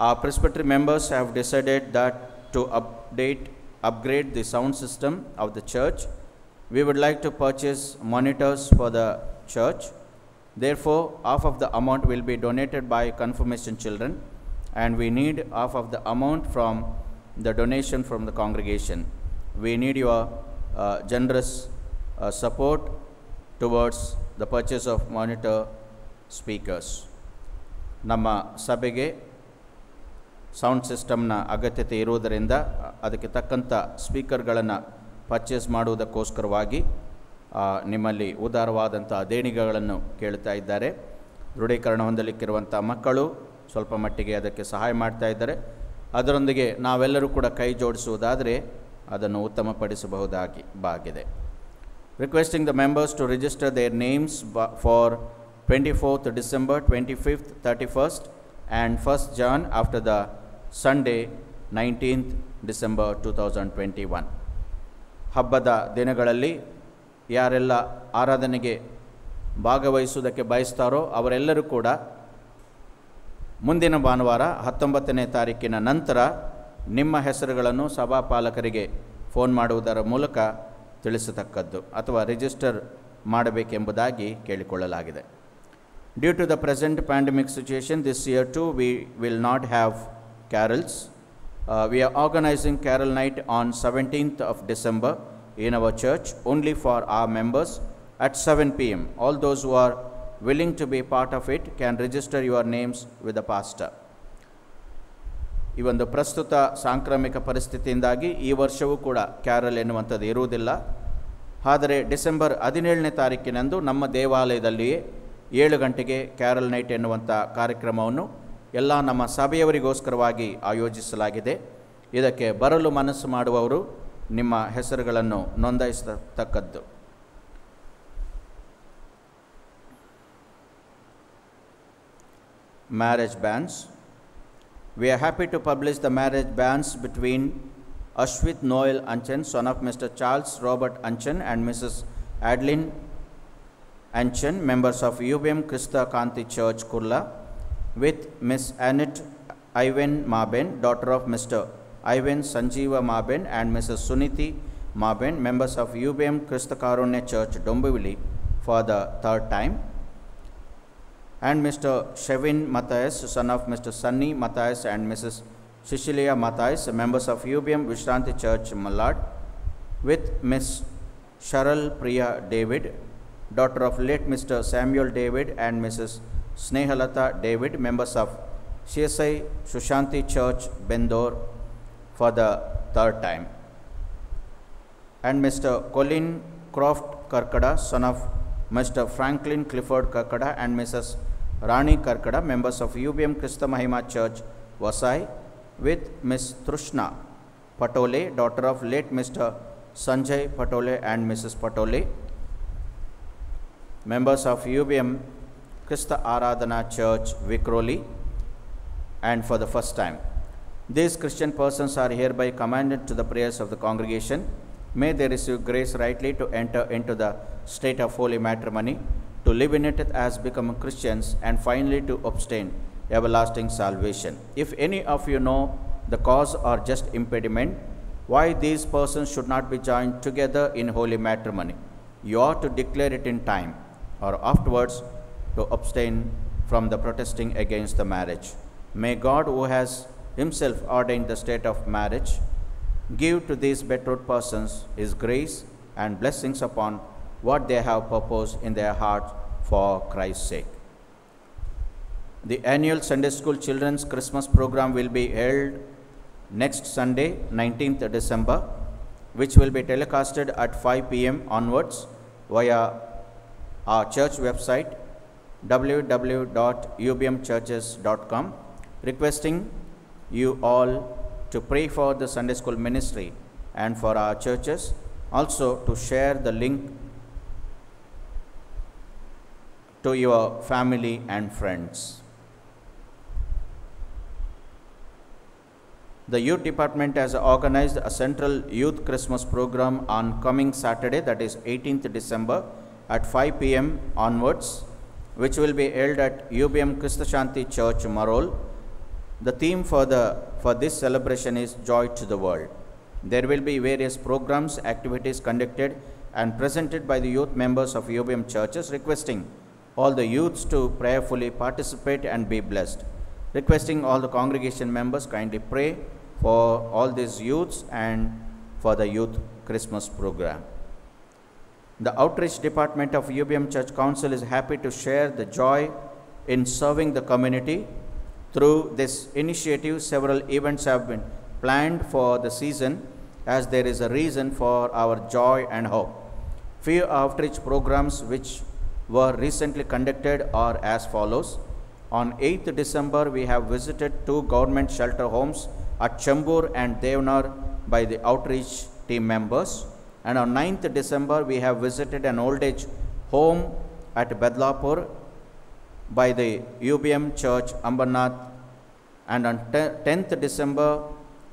Our presbytery members have decided that to upgrade the sound system of the church, we would like to purchase monitors for the church. Therefore, half of the amount will be donated by confirmation children, and we need half of the amount from the donation from the congregation. We need your generous support towards the purchase of monitor speakers. ನಮ್ಮ ಸಭೆಗೆ sound ಸಿಸ್ಟಮ್ನ ಅಗತ್ಯತೆ ಇರುವುದರಿಂದ ಅದಕ್ಕೆ ತಕ್ಕಂಥ ಸ್ಪೀಕರ್ಗಳನ್ನು purchase ಮಾಡುವುದಕ್ಕೋಸ್ಕರವಾಗಿ ನಿಮ್ಮಲ್ಲಿ ಉದಾರವಾದಂಥ ದೇಣಿಗೆಗಳನ್ನು ಕೇಳ್ತಾ ಇದ್ದಾರೆ. ದೃಢೀಕರಣ ಹೊಂದಲಿಕ್ಕಿರುವಂಥ ಮಕ್ಕಳು ಸ್ವಲ್ಪ ಮಟ್ಟಿಗೆ ಅದಕ್ಕೆ ಸಹಾಯ ಮಾಡ್ತಾ ಇದ್ದಾರೆ. ಅದರೊಂದಿಗೆ ನಾವೆಲ್ಲರೂ ಕೂಡ ಕೈ ಜೋಡಿಸುವುದಾದರೆ ಅದನ್ನು ಉತ್ತಮಪಡಿಸಬಹುದಾಗಿದೆ. Requesting the members to register their names for 24th December, 25th, 31st and 1st Jan after the Sunday 19th December 2021. ಹಬ್ಬದ ದಿನಗಳಲ್ಲಿ ಯಾರೆಲ್ಲ ಆರಾಧನೆಗೆ ಭಾಗವಹಿಸುವುದಕ್ಕೆ ಬಯಸ್ತಾರೋ ಅವರೆಲ್ಲರೂ ಕೂಡ ಮುಂದಿನ ಭಾನುವಾರ 19ನೇ ತಾರೀಕಿನ ನಂತರ ನಿಮ್ಮ ಹೆಸರುಗಳನ್ನು ಸಭಾಪಾಲಕರಿಗೆ ಫೋನ್ ಮಾಡುವುದರ ಮೂಲಕ ತಿಳಿಸತಕ್ಕದ್ದು ಅಥವಾ register ಮಾಡಬೇಕೆಂಬುದಾಗಿ ಕೇಳಿಕೊಳ್ಳಲಾಗಿದೆ. Due to the present pandemic situation, this year too we will not have carols. We are organizing carol night on 17th of December in our church only for our members at 7 p.m. All those who are willing to be part of it can register your names with the pastor. ಈ ಒಂದು ಪ್ರಸ್ತುತ ಸಾಂಕ್ರಾಮಿಕ ಪರಿಸ್ಥಿತಿಯಿಂದಾಗಿ ಈ ವರ್ಷವೂ ಕೂಡ Carol ಎನ್ನುವಂಥದ್ದು ಇರುವುದಿಲ್ಲ. ಆದರೆ ಡಿಸೆಂಬರ್ 17ನೇ ತಾರೀಕಿನಂದು ನಮ್ಮ ದೇವಾಲಯದಲ್ಲಿಯೇ 7 ಗಂಟೆಗೆ ಕ್ಯಾರಲ್ ನೈಟ್ ಎನ್ನುವಂಥ ಕಾರ್ಯಕ್ರಮವನ್ನು ಎಲ್ಲ ನಮ್ಮ ಸಭೆಯವರಿಗೋಸ್ಕರವಾಗಿ ಆಯೋಜಿಸಲಾಗಿದೆ. ಇದಕ್ಕೆ ಬರಲು ಮನಸ್ಸು ಮಾಡುವವರು ನಿಮ್ಮ ಹೆಸರುಗಳನ್ನು ನೋಂದಾಯಿಸತಕ್ಕದ್ದು. Marriage bans. We are happy to publish the marriage bans between Ashwit Noel Anchen, son of Mr. Charles Robert Anchen, and Mrs. Adeline Anchen, members of UBM Krista Kanti Church, Kurla, with Miss Annette Ivan Maben, daughter of Mr. Ivan Sanjeeva Maben, and Mrs. Suniti Maben, members of UBM Krista Karunya Church, Dombivli, for the third time. And Mr. Shevin Matthias, son of Mr. Sunny Matthias and Mrs. Cecilia Matthias, members of UBM Vishranti Church, Mallad, with Miss Sharal Priya David, daughter of late Mr. Samuel David and Mrs. Snehalata David, members of CSI Shushanti Church, Bendor, for the third time. And Mr. Colin Croft Karkada, son of Mr. Franklin Clifford Karkada and Mrs. Rani Karkada, members of UBM Krista Mahima Church, Vasai, with Miss Trushna Patole, daughter of late Mr. Sanjay Patole and Mrs. Patole, members of UBM Krista Aradhana Church, Vikroli, and for the first time. These Christian persons are hereby commanded to the prayers of the congregation. May they receive grace rightly to enter into the state of holy matrimony, to live in it as become Christians, and finally to obtain everlasting salvation. If any of you know the cause or just impediment why these persons should not be joined together in holy matrimony, you ought to declare it in time or afterwards to abstain from the protesting against the marriage. May God, who has himself ordained the state of marriage, give to these betrothed persons his grace and blessings upon what they have purposed in their hearts for Christ's sake. The annual Sunday School Children's Christmas program will be held next Sunday, 19th December, which will be telecasted at 5 p.m. onwards via our church website www.ubmchurches.com. Requesting you all to pray for the Sunday school ministry and for our churches, also to share the link to your family and friends. The youth department has organized a central youth Christmas program on coming Saturday, that is 18th December at 5 p.m. onwards, which will be held at UBM Kristashanti Church, Marol. The theme for this celebration is Joy to the World. There will be various programs, activities conducted and presented by the youth members of UBM churches, requesting all the youths to prayerfully participate and be blessed. Requesting all the congregation members kindly pray for all these youths and for the youth Christmas program. The outreach department of UBM Church Council is happy to share the joy in serving the community. Through this initiative, several events have been planned for the season, as there is a reason for our joy and hope. Few outreach programs which were recently conducted are as follows. On 8th December, we have visited 2 government shelter homes at Chembur and Devnar by the outreach team members. And on 9th December, we have visited an old age home at Bedlapur by the UBM Church, Ambernath. And on 10th December,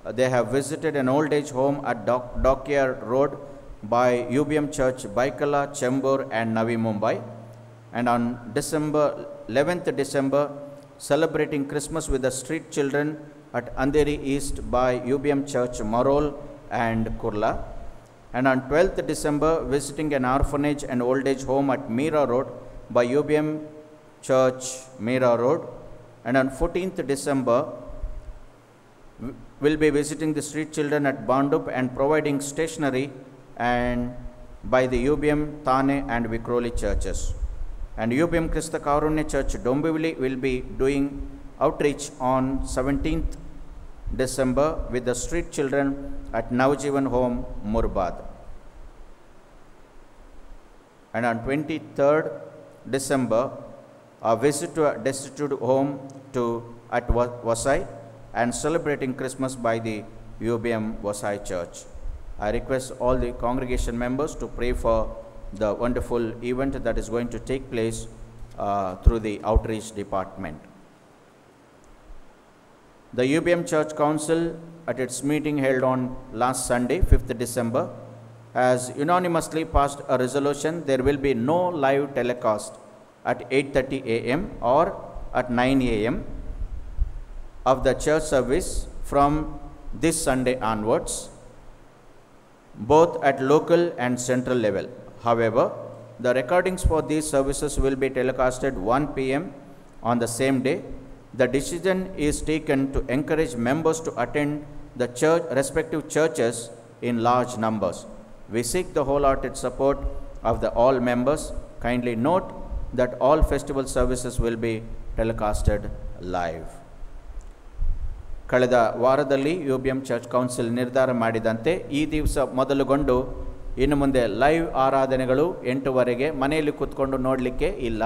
they have visited an old age home at Dockyard Road by UBM Church, Baikala, Chembur and Navi Mumbai. And on 11th December, celebrating Christmas with the street children at Andheri East by UBM Church, Marol and Kurla. And on 12th December, visiting an orphanage and old age home at Meera Road by UBM Church, Meera Road. And on 14th December, will be visiting the street children at Bandup and providing stationery and by the UBM Thane and Vikroli churches. And UBM Krista Karunya Church, Dombivli, will be doing outreach on 17th December with the street children at Navjivan Home, Murbad. And on 23rd December, a visit to a destitute home at Vasai and celebrating Christmas by the UBM Vasai Church. I request all the congregation members to pray for the wonderful event that is going to take place through the outreach department. The UBM Church Council, at its meeting held on last Sunday, 5th December, has unanimously passed a resolution. There will be no live telecast at 8:30 a.m. or at 9 a.m. of the church service from this Sunday onwards, both at local and central level. However, the recordings for these services will be telecasted 1 p.m. on the same day. The decision is taken to encourage members to attend the respective churches in large numbers. We seek the wholehearted support of all members. Kindly note that all festival services will be telecasted live. ಕಳೆದ ವಾರದಲ್ಲಿ UBM church council ನಿರ್ಧಾರ ಮಾಡಿದಂತೆ ಈ ದಿವಸ ಮೊದಲುಗೊಂಡು ಇನ್ನು ಮುಂದೆ live ಆರಾಧನೆಗಳು 8:00 ಮನೆಯಲ್ಲಿ ಕೂತ್ಕೊಂಡು ನೋಡಲಿಕ್ಕೆ ಇಲ್ಲ.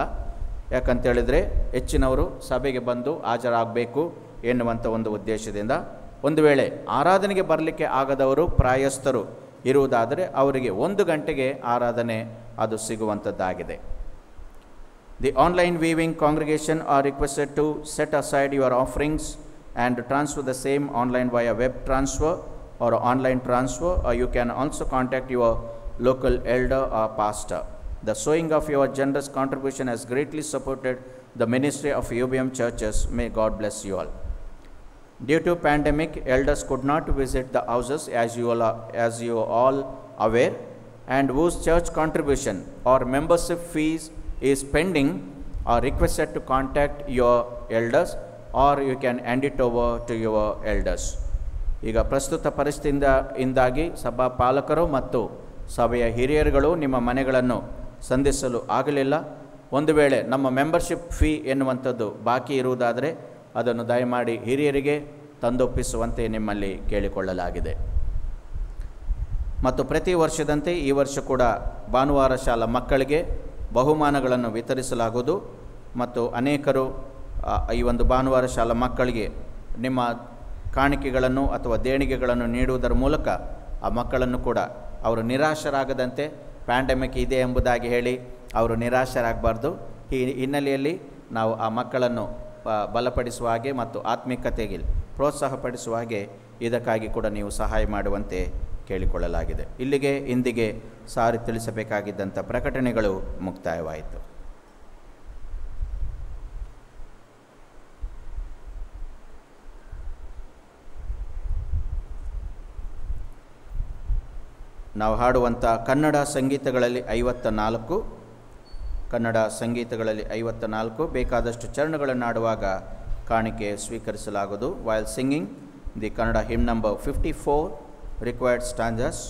ಯಾಕಂತೇಳಿದರೆ ಹೆಚ್ಚಿನವರು ಸಭೆಗೆ ಬಂದು ಹಾಜರಾಗಬೇಕು ಎನ್ನುವಂಥ ಒಂದು ಉದ್ದೇಶದಿಂದ, ಒಂದು ವೇಳೆ ಆರಾಧನೆಗೆ ಬರಲಿಕ್ಕೆ ಆಗದವರು ಪ್ರಾಯಸ್ಥರು ಇರುವುದಾದರೆ ಅವರಿಗೆ 1 ಗಂಟೆಗೆ ಆರಾಧನೆ ಅದು ಸಿಗುವಂಥದ್ದಾಗಿದೆ. The online viewing congregation are requested to set aside your offerings and transfer the same online via web transfer or online transfer, or you can also contact your local elder or pastor. The sowing of your generous contribution has greatly supported the ministry of UBM churches. May God bless you all. Due to pandemic, elders could not visit the houses as you are all aware, and whose church contribution or membership fees is pending are requested to contact your elders, or you can hand it over to your elders. ಈಗ ಪ್ರಸ್ತುತ ಪರಿಸ್ಥಿತಿಯಿಂದಾಗಿ ಸಭಾ ಪಾಲಕರು ಮತ್ತು ಸಭೆಯ ಹಿರಿಯರುಗಳು ನಿಮ್ಮ ಮನೆಗಳನ್ನು ಸಂಧಿಸಲು ಆಗಲಿಲ್ಲ. ಒಂದು ವೇಳೆ ನಮ್ಮ ಮೆಂಬರ್ಶಿಪ್ ಫೀ ಎನ್ನುವಂಥದ್ದು ಬಾಕಿ ಇರುವುದಾದರೆ ಅದನ್ನು ದಯಮಾಡಿ ಹಿರಿಯರಿಗೆ ತಂದೊಪ್ಪಿಸುವಂತೆ ನಿಮ್ಮಲ್ಲಿ ಕೇಳಿಕೊಳ್ಳಲಾಗಿದೆ. ಮತ್ತು ಪ್ರತಿ ವರ್ಷದಂತೆ ಈ ವರ್ಷ ಕೂಡ ಭಾನುವಾರ ಶಾಲಾ ಮಕ್ಕಳಿಗೆ ಬಹುಮಾನಗಳನ್ನು ವಿತರಿಸಲಾಗುವುದು. ಮತ್ತು ಅನೇಕರು ಈ ಒಂದು ಭಾನುವಾರ ಶಾಲಾ ಮಕ್ಕಳಿಗೆ ನಿಮ್ಮ ಕಾಣಿಕೆಗಳನ್ನು ಅಥವಾ ದೇಣಿಗೆಗಳನ್ನು ನೀಡುವುದರ ಮೂಲಕ ಆ ಮಕ್ಕಳನ್ನು ಕೂಡ ಅವರು ನಿರಾಶರಾಗದಂತೆ, ಪ್ಯಾಂಡಮಿಕ್ ಇದೆ ಎಂಬುದಾಗಿ ಹೇಳಿ ಅವರು ನಿರಾಶರಾಗಬಾರ್ದು. ಈ ಹಿನ್ನೆಲೆಯಲ್ಲಿ ನಾವು ಆ ಮಕ್ಕಳನ್ನು ಬಲಪಡಿಸುವ ಹಾಗೆ ಮತ್ತು ಆತ್ಮಿಕತೆಗೆ ಪ್ರೋತ್ಸಾಹಪಡಿಸುವ ಹಾಗೆ ಇದಕ್ಕಾಗಿ ಕೂಡ ನೀವು ಸಹಾಯ ಮಾಡುವಂತೆ ಕೇಳಿಕೊಳ್ಳಲಾಗಿದೆ. ಇಲ್ಲಿಗೆ ಇಂದಿಗೆ ಸಾರಿ ತಿಳಿಸಬೇಕಾಗಿದ್ದಂಥ ಪ್ರಕಟಣೆಗಳು ಮುಕ್ತಾಯವಾಯಿತು. ನಾವು ಹಾಡುವಂಥ ಕನ್ನಡ ಸಂಗೀತಗಳಲ್ಲಿ 54, ಕನ್ನಡ ಸಂಗೀತಗಳಲ್ಲಿ 54 ಬೇಕಾದಷ್ಟು ಚರಣಗಳನ್ನು ಹಾಡುವಾಗ ಕಾಣಿಕೆ ಸ್ವೀಕರಿಸಲಾಗುವುದು. While singing the Kannada hymn number 54, required stanzas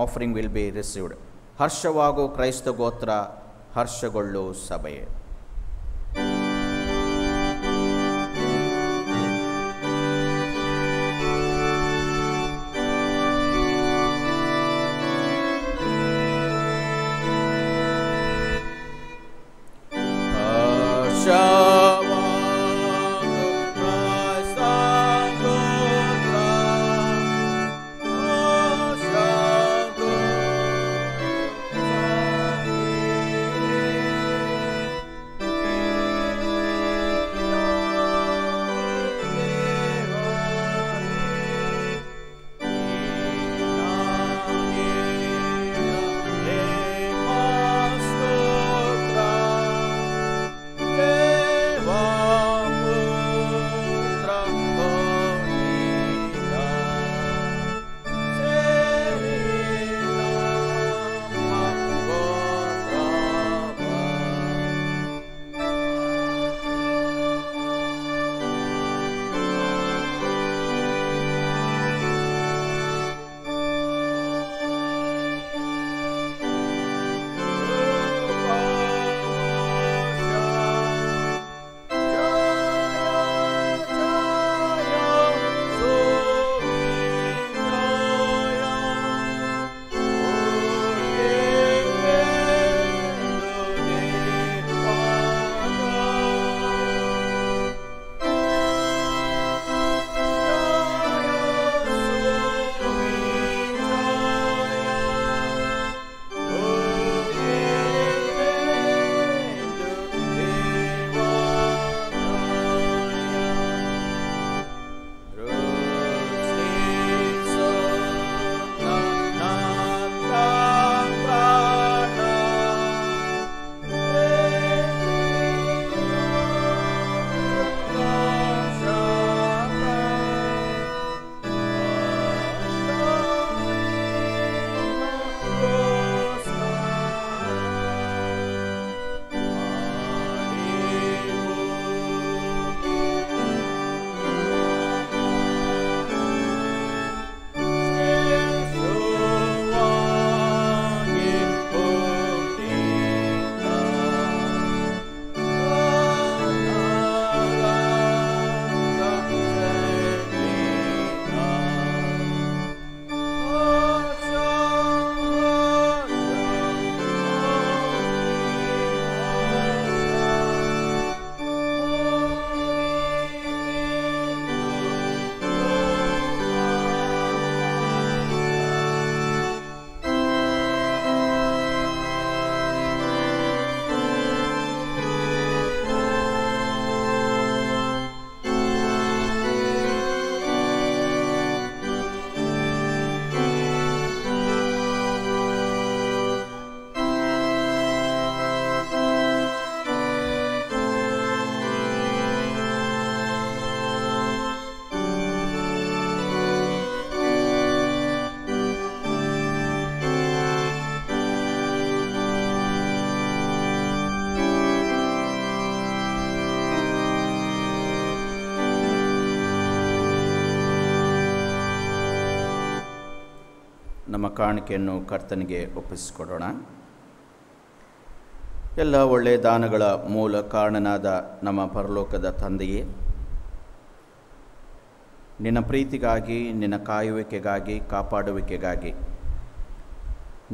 offering will be received. ಹರ್ಷವಾಗು ಕ್ರೈಸ್ತ ಗೋತ್ರ, ಹರ್ಷಗೊಳ್ಳು ಸಭೆಯೇ. ನಮ್ಮ ಕಾಣಿಕೆಯನ್ನು ಕರ್ತನಿಗೆ ಒಪ್ಪಿಸಿಕೊಡೋಣ. ಎಲ್ಲ ಒಳ್ಳೆಯ ದಾನಗಳ ಮೂಲ ಕಾರಣನಾದ ನಮ್ಮ ಪರಲೋಕದ ತಂದೆಯೇ, ನಿನ್ನ ಪ್ರೀತಿಗಾಗಿ, ನಿನ್ನ ಕಾಯುವಿಕೆಗಾಗಿ, ಕಾಪಾಡುವಿಕೆಗಾಗಿ,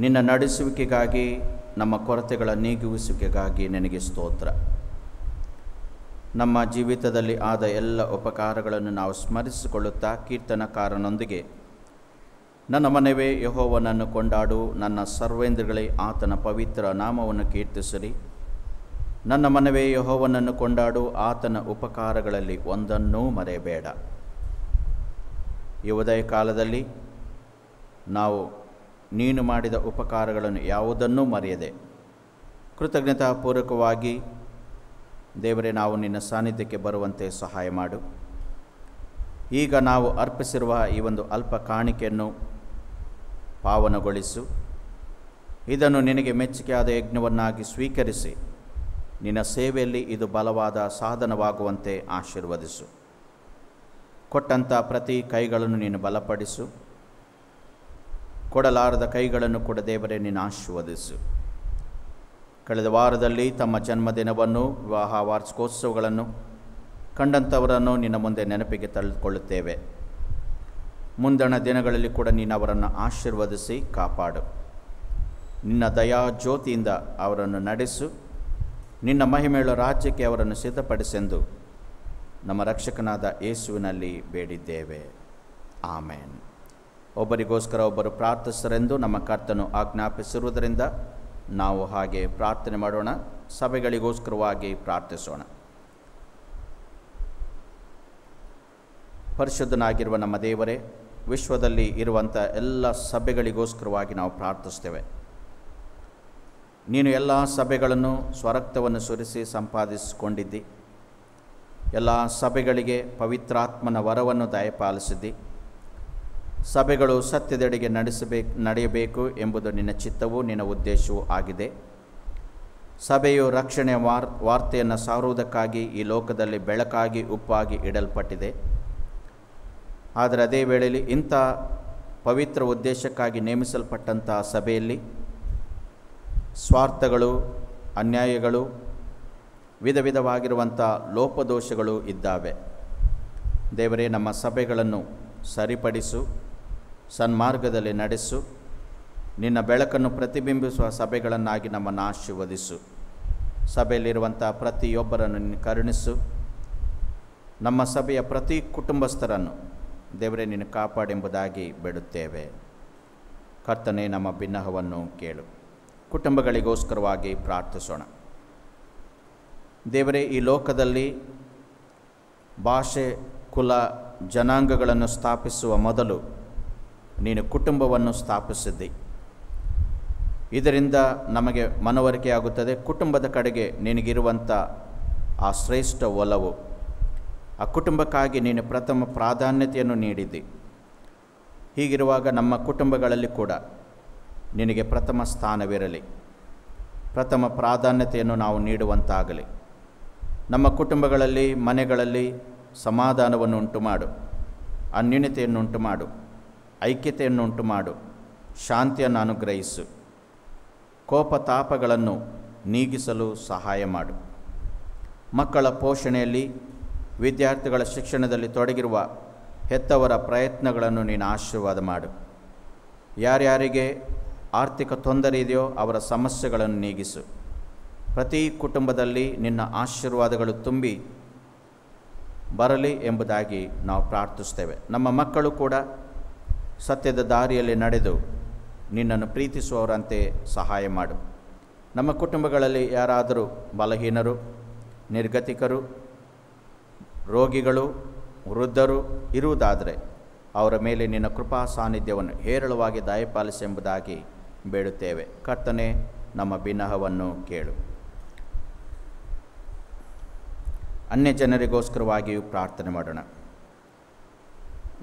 ನಿನ್ನ ನಡೆಸುವಿಕೆಗಾಗಿ, ನಮ್ಮ ಕೊರತೆಗಳ ನೀಗುವಿಸುವಿಕೆಗಾಗಿ ನಿನಗೆ ಸ್ತೋತ್ರ. ನಮ್ಮ ಜೀವಿತದಲ್ಲಿ ಆದ ಎಲ್ಲ ಉಪಕಾರಗಳನ್ನು ನಾವು ಸ್ಮರಿಸಿಕೊಳ್ಳುತ್ತಾ ಕೀರ್ತನಕಾರನೊಂದಿಗೆ ನನ್ನ ಮನವೇ ಯೆಹೋವನನ್ನು ಕೊಂಡಾಡು, ನನ್ನ ಸರ್ವೇಂದ್ರಿಗಳೇ ಆತನ ಪವಿತ್ರ ನಾಮವನ್ನು ಕೀರ್ತಿಸಿರಿ. ನನ್ನ ಮನವೇ ಯೆಹೋವನನ್ನು ಕೊಂಡಾಡು, ಆತನ ಉಪಕಾರಗಳಲ್ಲಿ ಒಂದನ್ನೂ ಮರೆಯಬೇಡ. ಈ ಉದಯ ಕಾಲದಲ್ಲಿ ನಾವು ನೀನು ಮಾಡಿದ ಉಪಕಾರಗಳನ್ನು ಯಾವುದನ್ನೂ ಮರೆಯದೆ ಕೃತಜ್ಞತಾಪೂರ್ವಕವಾಗಿ ದೇವರೇ ನಾವು ನಿನ್ನ ಸಾನ್ನಿಧ್ಯಕ್ಕೆ ಬರುವಂತೆ ಸಹಾಯ ಮಾಡು. ಈಗ ನಾವು ಅರ್ಪಿಸಿರುವ ಈ ಒಂದು ಅಲ್ಪ ಕಾಣಿಕೆಯನ್ನು ಪಾವನಗೊಳಿಸು. ಇದನ್ನು ನಿನಗೆ ಮೆಚ್ಚುಗೆಯಾದ ಯಜ್ಞವನ್ನಾಗಿ ಸ್ವೀಕರಿಸಿ ನಿನ್ನ ಸೇವೆಯಲ್ಲಿ ಇದು ಬಲವಾದ ಸಾಧನವಾಗುವಂತೆ ಆಶೀರ್ವದಿಸು. ಕೊಟ್ಟಂಥ ಪ್ರತಿ ಕೈಗಳನ್ನು ನೀನು ಬಲಪಡಿಸು. ಕೊಡಲಾರದ ಕೈಗಳನ್ನು ಕೂಡ ದೇವರೇ ನೀನು ಆಶೀರ್ವದಿಸು. ಕಳೆದ ವಾರದಲ್ಲಿ ತಮ್ಮ ಜನ್ಮದಿನವನ್ನು, ವಿವಾಹ ವಾರ್ಷಿಕೋತ್ಸವಗಳನ್ನು ಕಂಡಂಥವರನ್ನು ನಿನ್ನ ಮುಂದೆ ನೆನಪಿಗೆ ತೆಗೆದುಕೊಳ್ಳುತ್ತೇವೆ. ಮುಂದಣ ದಿನಗಳಲ್ಲಿ ಕೂಡ ನೀನು ಅವರನ್ನು ಆಶೀರ್ವದಿಸಿ ಕಾಪಾಡು. ನಿನ್ನ ದಯಾ ಜ್ಯೋತಿಯಿಂದ ಅವರನ್ನು ನಡೆಸು. ನಿನ್ನ ಮಹಿಮೆಯುಳ್ಳ ರಾಜ್ಯಕ್ಕೆ ಅವರನ್ನು ಸಿದ್ಧಪಡಿಸೆಂದು ನಮ್ಮ ರಕ್ಷಕನಾದ ಯೇಸುವಿನಲ್ಲಿ ಬೇಡಿದ್ದೇವೆ. ಆಮೇನ್. ಒಬ್ಬರಿಗೋಸ್ಕರ ಒಬ್ಬರು ಪ್ರಾರ್ಥಿಸರೆಂದು ನಮ್ಮ ಕರ್ತನು ಆಜ್ಞಾಪಿಸಿರುವುದರಿಂದ ನಾವು ಹಾಗೆ ಪ್ರಾರ್ಥನೆ ಮಾಡೋಣ. ಸಭೆಗಳಿಗೋಸ್ಕರವಾಗಿ ಪ್ರಾರ್ಥಿಸೋಣ. ಪರಿಶುದ್ಧನಾಗಿರುವ ನಮ್ಮ ದೇವರೇ, ವಿಶ್ವದಲ್ಲಿ ಇರುವಂಥ ಎಲ್ಲ ಸಭೆಗಳಿಗೋಸ್ಕರವಾಗಿ ನಾವು ಪ್ರಾರ್ಥಿಸ್ತೇವೆ. ನೀನು ಎಲ್ಲ ಸಭೆಗಳನ್ನು ಸ್ವರಕ್ತವನ್ನು ಸುರಿಸಿ ಸಂಪಾದಿಸಿಕೊಂಡಿದ್ದಿ. ಎಲ್ಲ ಸಭೆಗಳಿಗೆ ಪವಿತ್ರಾತ್ಮನ ವರವನ್ನು ದಯಪಾಲಿಸಿದ್ದಿ. ಸಭೆಗಳು ಸತ್ಯದೆಡೆಗೆ ನಡೆಯಬೇಕು ಎಂಬುದು ನಿನ್ನ ಚಿತ್ತವೂ ನಿನ್ನ ಉದ್ದೇಶವೂ ಆಗಿದೆ. ಸಭೆಯು ರಕ್ಷಣೆಯ ವಾರ್ತೆಯನ್ನು ಸಾರುವುದಕ್ಕಾಗಿ ಈ ಲೋಕದಲ್ಲಿ ಬೆಳಕಾಗಿ ಉಪ್ಪಾಗಿ ಇಡಲ್ಪಟ್ಟಿದೆ. ಆದರೆ ಅದೇ ವೇಳೆಯಲ್ಲಿ ಇಂಥ ಪವಿತ್ರ ಉದ್ದೇಶಕ್ಕಾಗಿ ನೇಮಿಸಲ್ಪಟ್ಟಂಥ ಸಭೆಯಲ್ಲಿ ಸ್ವಾರ್ಥಗಳು, ಅನ್ಯಾಯಗಳು, ವಿಧ ವಿಧವಾಗಿರುವಂಥ ಲೋಪದೋಷಗಳು ಇದ್ದಾವೆ. ದೇವರೇ, ನಮ್ಮ ಸಭೆಗಳನ್ನು ಸರಿಪಡಿಸು, ಸನ್ಮಾರ್ಗದಲ್ಲಿ ನಡೆಸು. ನಿನ್ನ ಬೆಳಕನ್ನು ಪ್ರತಿಬಿಂಬಿಸುವ ಸಭೆಗಳನ್ನಾಗಿ ನಮ್ಮನ್ನು ಆಶೀರ್ವದಿಸು. ಸಭೆಯಲ್ಲಿರುವಂಥ ಪ್ರತಿಯೊಬ್ಬರನ್ನು ನೀನು ಕರುಣಿಸು. ನಮ್ಮ ಸಭೆಯ ಪ್ರತಿ ಕುಟುಂಬಸ್ಥರನ್ನು ದೇವರೇ ನೀನು ಕಾಪಾಡೆಂಬುದಾಗಿ ಬೇಡುತ್ತೇವೆ. ಕರ್ತನೇ, ನಮ್ಮ ಬಿನ್ನಹವನ್ನು ಕೇಳು. ಕುಟುಂಬಗಳಿಗೋಸ್ಕರವಾಗಿ ಪ್ರಾರ್ಥಿಸೋಣ. ದೇವರೇ, ಈ ಲೋಕದಲ್ಲಿ ಭಾಷೆ, ಕುಲ, ಜನಾಂಗಗಳನ್ನು ಸ್ಥಾಪಿಸುವ ಮೊದಲು ನೀನು ಕುಟುಂಬವನ್ನು ಸ್ಥಾಪಿಸಿದ್ದಿ. ಇದರಿಂದ ನಮಗೆ ಮನವರಿಕೆಯಾಗುತ್ತದೆ ಕುಟುಂಬದ ಕಡೆಗೆ ನಿನಗಿರುವಂಥ ಆ ಶ್ರೇಷ್ಠ ಒಲವು. ಆ ಕುಟುಂಬಕ್ಕಾಗಿ ನೀನು ಪ್ರಥಮ ಪ್ರಾಧಾನ್ಯತೆಯನ್ನು ನೀಡಿದ್ದಿ. ಹೀಗಿರುವಾಗ ನಮ್ಮ ಕುಟುಂಬಗಳಲ್ಲಿ ಕೂಡ ನಿನಗೆ ಪ್ರಥಮ ಸ್ಥಾನವಿರಲಿ. ಪ್ರಥಮ ಪ್ರಾಧಾನ್ಯತೆಯನ್ನು ನಾವು ನೀಡುವಂತಾಗಲಿ. ನಮ್ಮ ಕುಟುಂಬಗಳಲ್ಲಿ, ಮನೆಗಳಲ್ಲಿ ಸಮಾಧಾನವನ್ನು ಉಂಟು ಮಾಡು, ಅನ್ಯೂನ್ಯತೆಯನ್ನು ಉಂಟು ಮಾಡು, ಐಕ್ಯತೆಯನ್ನು ಉಂಟು ಮಾಡು, ಶಾಂತಿಯನ್ನು ಅನುಗ್ರಹಿಸು. ಕೋಪತಾಪಗಳನ್ನು ನೀಗಿಸಲು ಸಹಾಯ ಮಾಡು. ಮಕ್ಕಳ ಪೋಷಣೆಯಲ್ಲಿ, ವಿದ್ಯಾರ್ಥಿಗಳ ಶಿಕ್ಷಣದಲ್ಲಿ ತೊಡಗಿರುವ ಹೆತ್ತವರ ಪ್ರಯತ್ನಗಳನ್ನು ನೀನು ಆಶೀರ್ವಾದ ಮಾಡು. ಯಾರ್ಯಾರಿಗೆ ಆರ್ಥಿಕ ತೊಂದರೆ ಇದೆಯೋ ಅವರ ಸಮಸ್ಯೆಗಳನ್ನು ನೀಗಿಸು. ಪ್ರತಿ ಕುಟುಂಬದಲ್ಲಿ ನಿನ್ನ ಆಶೀರ್ವಾದಗಳು ತುಂಬಿ ಬರಲಿ ಎಂಬುದಾಗಿ ನಾವು ಪ್ರಾರ್ಥಿಸ್ತೇವೆ. ನಮ್ಮ ಮಕ್ಕಳು ಕೂಡ ಸತ್ಯದ ದಾರಿಯಲ್ಲಿ ನಡೆದು ನಿನ್ನನ್ನು ಪ್ರೀತಿಸುವವರಂತೆ ಸಹಾಯ ಮಾಡು. ನಮ್ಮ ಕುಟುಂಬಗಳಲ್ಲಿ ಯಾರಾದರೂ ಬಲಹೀನರು, ನಿರ್ಗತಿಕರು, ರೋಗಿಗಳು, ವೃದ್ಧರು ಇರುವುದಾದರೆ ಅವರ ಮೇಲೆ ನಿನ್ನ ಕೃಪಾ ಸಾನ್ನಿಧ್ಯವನ್ನು ಹೇರಳವಾಗಿ ದಯಪಾಲಿಸೆಂಬುದಾಗಿ ಬೇಡುತ್ತೇವೆ. ಕರ್ತನೇ, ನಮ್ಮ ಬಿನ್ನಹವನ್ನು ಕೇಳು. ಅನ್ಯ ಜನರಿಗೋಸ್ಕರವಾಗಿಯೂ ಪ್ರಾರ್ಥನೆ ಮಾಡೋಣ.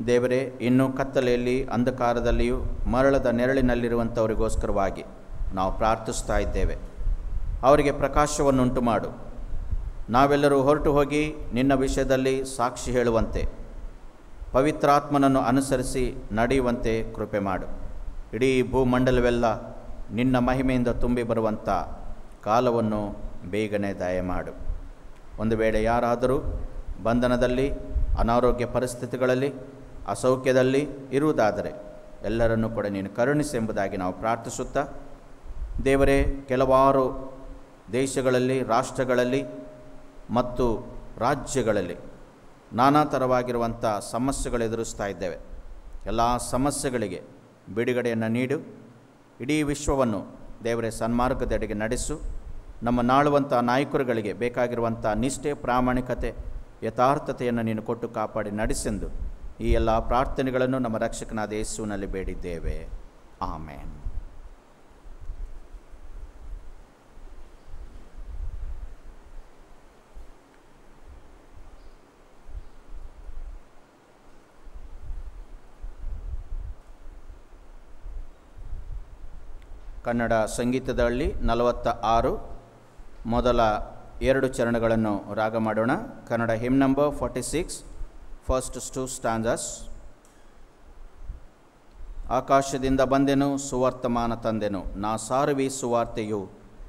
ದೇವರೇ, ಇನ್ನೂ ಕತ್ತಲೆಯಲ್ಲಿ, ಅಂಧಕಾರದಲ್ಲಿಯೂ ಮರಳದ ನೆರಳಿನಲ್ಲಿರುವಂಥವರಿಗೋಸ್ಕರವಾಗಿ ನಾವು ಪ್ರಾರ್ಥಿಸ್ತಾ ಇದ್ದೇವೆ. ಅವರಿಗೆ ಪ್ರಕಾಶವನ್ನುಂಟು ಮಾಡು. ನಾವೆಲ್ಲರೂ ಹೊರಟು ಹೋಗಿ ನಿನ್ನ ವಿಷಯದಲ್ಲಿ ಸಾಕ್ಷಿ ಹೇಳುವಂತೆ, ಪವಿತ್ರಾತ್ಮನನ್ನು ಅನುಸರಿಸಿ ನಡೆಯುವಂತೆ ಕೃಪೆ ಮಾಡು. ಇಡೀ ಭೂಮಂಡಲವೆಲ್ಲ ನಿನ್ನ ಮಹಿಮೆಯಿಂದ ತುಂಬಿ ಬರುವಂಥ ಕಾಲವನ್ನು ಬೇಗನೆ ದಯಮಾಡು. ಒಂದು ವೇಳೆ ಯಾರಾದರೂ ಬಂಧನದಲ್ಲಿ, ಅನಾರೋಗ್ಯ ಪರಿಸ್ಥಿತಿಗಳಲ್ಲಿ, ಅಸೌಖ್ಯದಲ್ಲಿ ಇರುವುದಾದರೆ ಎಲ್ಲರನ್ನೂ ಕೂಡ ನೀನು ಕರುಣಿಸೆಂಬುದಾಗಿ ನಾವು ಪ್ರಾರ್ಥಿಸುತ್ತಾ, ದೇವರೇ, ಕೆಲವಾರು ದೇಶಗಳಲ್ಲಿ, ರಾಷ್ಟ್ರಗಳಲ್ಲಿ ಮತ್ತು ರಾಜ್ಯಗಳಲ್ಲಿ ನಾನಾ ಥರವಾಗಿರುವಂಥ ಸಮಸ್ಯೆಗಳು ಎದುರಿಸ್ತಾ ಇದ್ದೇವೆ. ಎಲ್ಲ ಸಮಸ್ಯೆಗಳಿಗೆ ಬಿಡುಗಡೆಯನ್ನು ನೀಡು. ಇಡೀ ವಿಶ್ವವನ್ನು ದೇವರೇ ಸನ್ಮಾರ್ಗದೆಡೆಗೆ ನಡೆಸು. ನಮ್ಮ ನಾಳುವಂಥ ನಾಯಕರುಗಳಿಗೆ ಬೇಕಾಗಿರುವಂಥ ನಿಷ್ಠೆ, ಪ್ರಾಮಾಣಿಕತೆ, ಯಥಾರ್ಥತೆಯನ್ನು ನೀನು ಕೊಟ್ಟು ಕಾಪಾಡಿ ನಡೆಸೆಂದು ಈ ಎಲ್ಲ ಪ್ರಾರ್ಥನೆಗಳನ್ನು ನಮ್ಮ ರಕ್ಷಕನಾದ ಯೇಸುವಿನಲ್ಲಿ ಬೇಡಿದ್ದೇವೆ. ಆಮೇನ್. ಕನ್ನಡ ಸಂಗೀತದಲ್ಲಿ 46 ಮೊದಲ 2 ಚರಣಗಳನ್ನು ರಾಗ ಮಾಡೋಣ. Kannada hymn number 46, first 2 ಸ್ಟಾಂಜಸ್. ಆಕಾಶದಿಂದ ಬಂದೆನು, ಸುವರ್ತಮಾನ ತಂದೆನು, ನಾ ಸಾರುವಿ ಸುವಾರ್ತೆಯು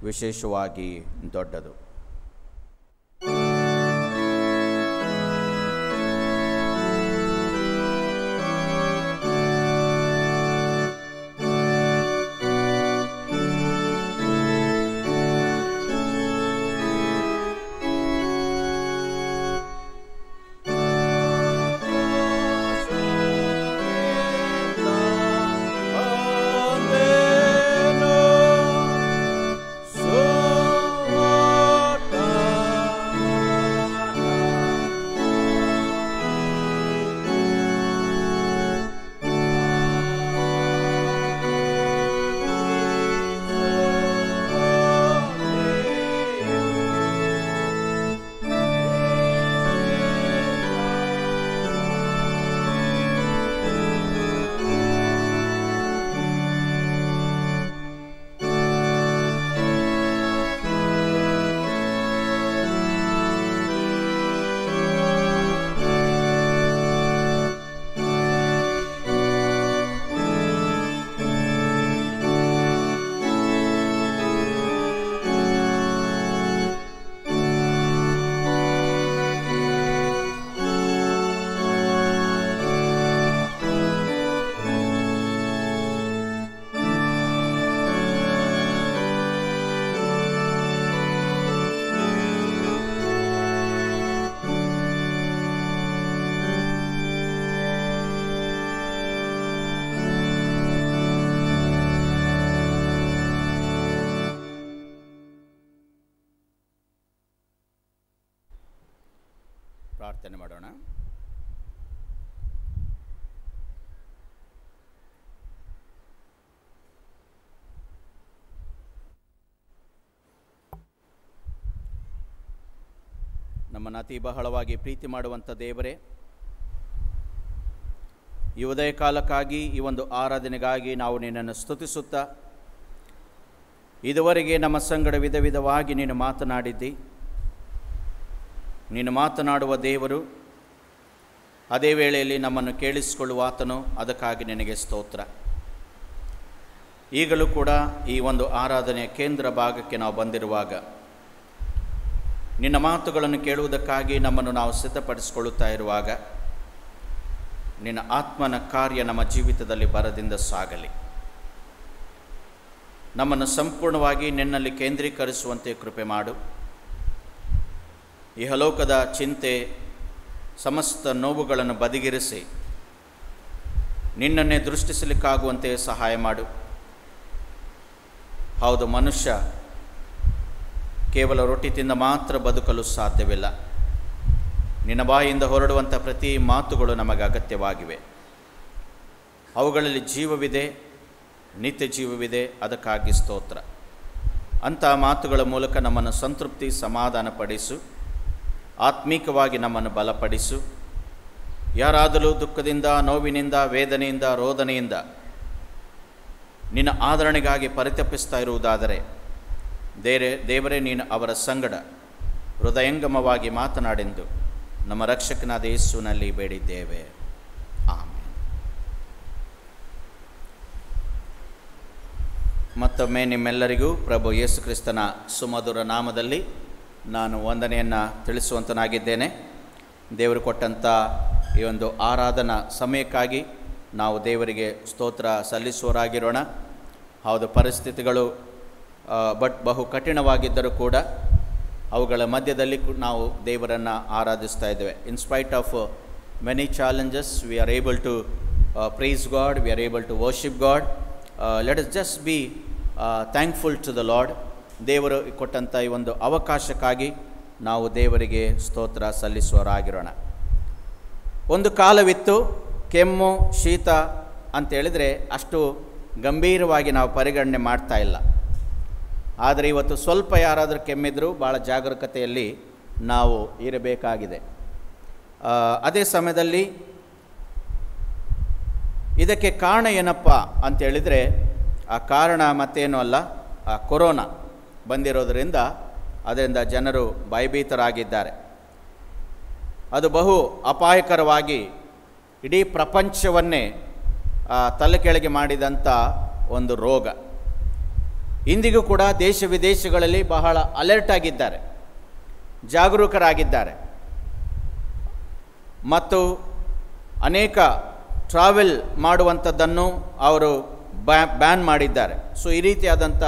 ವಿಶೇಷವಾಗಿ ದೊಡ್ಡದು. ಪ್ರಾರ್ಥನೆ ಮಾಡೋಣ. ನಮ್ಮನ್ನು ಅತಿ ಬಹಳವಾಗಿ ಪ್ರೀತಿ ಮಾಡುವಂಥ ದೇವರೇ, ಈ ಉದಯ ಕಾಲಕ್ಕಾಗಿ, ಈ ಒಂದು ಆರಾಧನೆಗಾಗಿ ನಾವು ನಿನ್ನನ್ನು ಸ್ತುತಿಸುತ್ತಾ, ಇದುವರೆಗೆ ನಮ್ಮ ಸಂಗಡ ವಿಧ ವಿಧವಾಗಿ ನೀನು ಮಾತನಾಡಿದ್ದಿ. ನೀನು ಮಾತನಾಡುವ ದೇವರು, ಅದೇ ವೇಳೆಯಲ್ಲಿ ನಮ್ಮನ್ನು ಕೇಳಿಸಿಕೊಳ್ಳುವ ಆತನು, ಅದಕ್ಕಾಗಿ ನಿನಗೆ ಸ್ತೋತ್ರ. ಈಗಲೂ ಕೂಡ ಈ ಒಂದು ಆರಾಧನೆಯ ಕೇಂದ್ರ ಭಾಗಕ್ಕೆ ನಾವು ಬಂದಿರುವಾಗ ನಿನ್ನ ಮಾತುಗಳನ್ನು ಕೇಳುವುದಕ್ಕಾಗಿ ನಮ್ಮನ್ನು ನಾವು ಸಿದ್ಧಪಡಿಸಿಕೊಳ್ಳುತ್ತಾ ಇರುವಾಗ ನಿನ್ನ ಆತ್ಮನ ಕಾರ್ಯ ನಮ್ಮ ಜೀವಿತದಲ್ಲಿ ಬರದಿಂದ ಸಾಗಲಿ. ನಮ್ಮನ್ನು ಸಂಪೂರ್ಣವಾಗಿ ನಿನ್ನಲ್ಲಿ ಕೇಂದ್ರೀಕರಿಸುವಂತೆ ಕೃಪೆ ಮಾಡು. ಇಹಲೋಕದ ಚಿಂತೆ, ಸಮಸ್ತ ನೋವುಗಳನ್ನು ಬದಿಗಿರಿಸಿ ನಿನ್ನನ್ನೇ ದೃಷ್ಟಿಸಲಿಕ್ಕಾಗುವಂತೆ ಸಹಾಯ ಮಾಡು. ಹೌದು, ಮನುಷ್ಯ ಕೇವಲ ರೊಟ್ಟಿ ತಿಂದ ಮಾತ್ರ ಬದುಕಲು ಸಾಧ್ಯವಿಲ್ಲ. ನಿನ್ನ ಬಾಯಿಂದ ಹೊರಡುವಂಥ ಪ್ರತಿ ಮಾತುಗಳು ನಮಗೆ ಅಗತ್ಯವಾಗಿವೆ. ಅವುಗಳಲ್ಲಿ ಜೀವವಿದೆ, ನಿತ್ಯ ಜೀವವಿದೆ. ಅದಕ್ಕಾಗಿ ಸ್ತೋತ್ರ. ಅಂಥ ಮಾತುಗಳ ಮೂಲಕ ನಮ್ಮನ್ನು ಸಂತೃಪ್ತಿ, ಸಮಾಧಾನಪಡಿಸು. ಆತ್ಮೀಕವಾಗಿ ನಮ್ಮನ್ನು ಬಲಪಡಿಸು. ಯಾರಾದರೂ ದುಃಖದಿಂದ, ನೋವಿನಿಂದ, ವೇದನೆಯಿಂದ, ರೋದನೆಯಿಂದ ನಿನ್ನ ಆದರಣೆಗಾಗಿ ಪರಿತಪಿಸ್ತಾ ಇರುವುದಾದರೆ ದೇವರೇ, ನೀನು ಅವರ ಸಂಗಡ ಹೃದಯಂಗಮವಾಗಿ ಮಾತನಾಡೆಂದು ನಮ್ಮ ರಕ್ಷಕನಾದ ಯೇಸುವಿನಲ್ಲಿ ಬೇಡಿದ್ದೇವೆ. ಆಮೆನ್. ಮತ್ತೊಮ್ಮೆ ನಿಮ್ಮೆಲ್ಲರಿಗೂ ಪ್ರಭು ಯೇಸು ಕ್ರಿಸ್ತನ ಸುಮಧುರ ನಾಮದಲ್ಲಿ ನಾನು ವಂದನೆಯನ್ನು ತಿಳಿಸುವಂತನಾಗಿದ್ದೇನೆ. ದೇವರು ಕೊಟ್ಟಂಥ ಈ ಒಂದು ಆರಾಧನಾ ಸಮಯಕ್ಕಾಗಿ ನಾವು ದೇವರಿಗೆ ಸ್ತೋತ್ರ ಸಲ್ಲಿಸುವರಾಗಿರೋಣ. ಹೌದು, ಪರಿಸ್ಥಿತಿಗಳು ಬಹು ಕಠಿಣವಾಗಿದ್ದರೂ ಕೂಡ ಅವುಗಳ ಮಧ್ಯದಲ್ಲಿ ನಾವು ದೇವರನ್ನು ಆರಾಧಿಸ್ತಾ ಇದ್ದೇವೆ. In spite of many challenges we are able to praise God, we are able to worship God. Let us just be thankful to the Lord. ದೇವರು ಕೊಟ್ಟಂಥ ಈ ಒಂದು ಅವಕಾಶಕ್ಕಾಗಿ ನಾವು ದೇವರಿಗೆ ಸ್ತೋತ್ರ ಸಲ್ಲಿಸುವರಾಗಿರೋಣ. ಒಂದು ಕಾಲವಿತ್ತು ಕೆಮ್ಮು ಶೀತ ಅಂತೇಳಿದರೆ ಅಷ್ಟು ಗಂಭೀರವಾಗಿ ನಾವು ಪರಿಗಣನೆ ಮಾಡ್ತಾ ಇಲ್ಲ. ಆದರೆ ಇವತ್ತು ಸ್ವಲ್ಪ ಯಾರಾದರೂ ಕೆಮ್ಮಿದ್ರೂ ಭಾಳ ಜಾಗರೂಕತೆಯಲ್ಲಿ ನಾವು ಇರಬೇಕಾಗಿದೆ. ಅದೇ ಸಮಯದಲ್ಲಿ ಇದಕ್ಕೆ ಕಾರಣ ಏನಪ್ಪ ಅಂತೇಳಿದರೆ ಆ ಕಾರಣ ಮತ್ತೇನೂ ಅಲ್ಲ, ಆ ಕೊರೋನಾ ಬಂದಿರೋದರಿಂದ ಅದರಿಂದ ಜನರು ಭಯಭೀತರಾಗಿದ್ದಾರೆ. ಅದು ಬಹು ಅಪಾಯಕರವಾಗಿ ಇಡೀ ಪ್ರಪಂಚವನ್ನೇ ತಲೆ ಕೆಳಗೆ ಮಾಡಿದಂಥ ಒಂದು ರೋಗ. ಇಂದಿಗೂ ಕೂಡ ದೇಶ ವಿದೇಶಗಳಲ್ಲಿ ಬಹಳ ಅಲರ್ಟ್ ಆಗಿದ್ದಾರೆ, ಜಾಗರೂಕರಾಗಿದ್ದಾರೆ ಮತ್ತು ಅನೇಕ ಟ್ರಾವೆಲ್ ಮಾಡುವಂಥದ್ದನ್ನು ಅವರು ಬ್ಯಾನ್ ಮಾಡಿದ್ದಾರೆ. ಸೊ ಈ ರೀತಿಯಾದಂಥ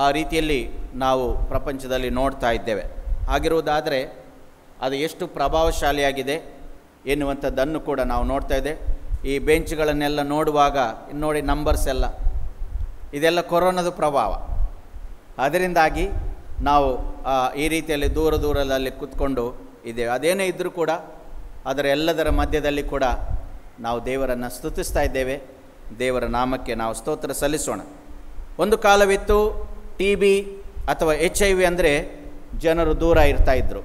ಆ ರೀತಿಯಲ್ಲಿ ನಾವು ಪ್ರಪಂಚದಲ್ಲಿ ನೋಡ್ತಾ ಇದ್ದೇವೆ. ಹಾಗಿರುವುದಾದರೆ ಅದು ಎಷ್ಟು ಪ್ರಭಾವಶಾಲಿಯಾಗಿದೆ ಎನ್ನುವಂಥದ್ದನ್ನು ಕೂಡ ನಾವು ನೋಡ್ತಾ ಇದ್ದೇವೆ. ಈ ಬೆಂಚ್ಗಳನ್ನೆಲ್ಲ ನೋಡುವಾಗ ನೋಡಿ, ನಂಬರ್ಸ್ ಎಲ್ಲ ಇದೆಲ್ಲ ಕೊರೋನಾದ ಪ್ರಭಾವ. ಅದರಿಂದಾಗಿ ನಾವು ಈ ರೀತಿಯಲ್ಲಿ ದೂರದಲ್ಲಿ ಕೂತ್ಕೊಂಡು ಇದ್ದೇವೆ. ಅದೇನೇ ಇದ್ದರೂ ಕೂಡ ಅದರ ಎಲ್ಲದರ ಮಧ್ಯದಲ್ಲಿ ಕೂಡ ನಾವು ದೇವರನ್ನು ಸ್ತುತಿಸ್ತಾ ಇದ್ದೇವೆ. ದೇವರ ನಾಮಕ್ಕೆ ನಾವು ಸ್ತೋತ್ರ ಸಲ್ಲಿಸೋಣ. ಒಂದು ಕಾಲವಿತ್ತು TB ಅಥವಾ HIV ಅಂದರೆ ಜನರು ದೂರ ಇರ್ತಾಯಿದ್ರು.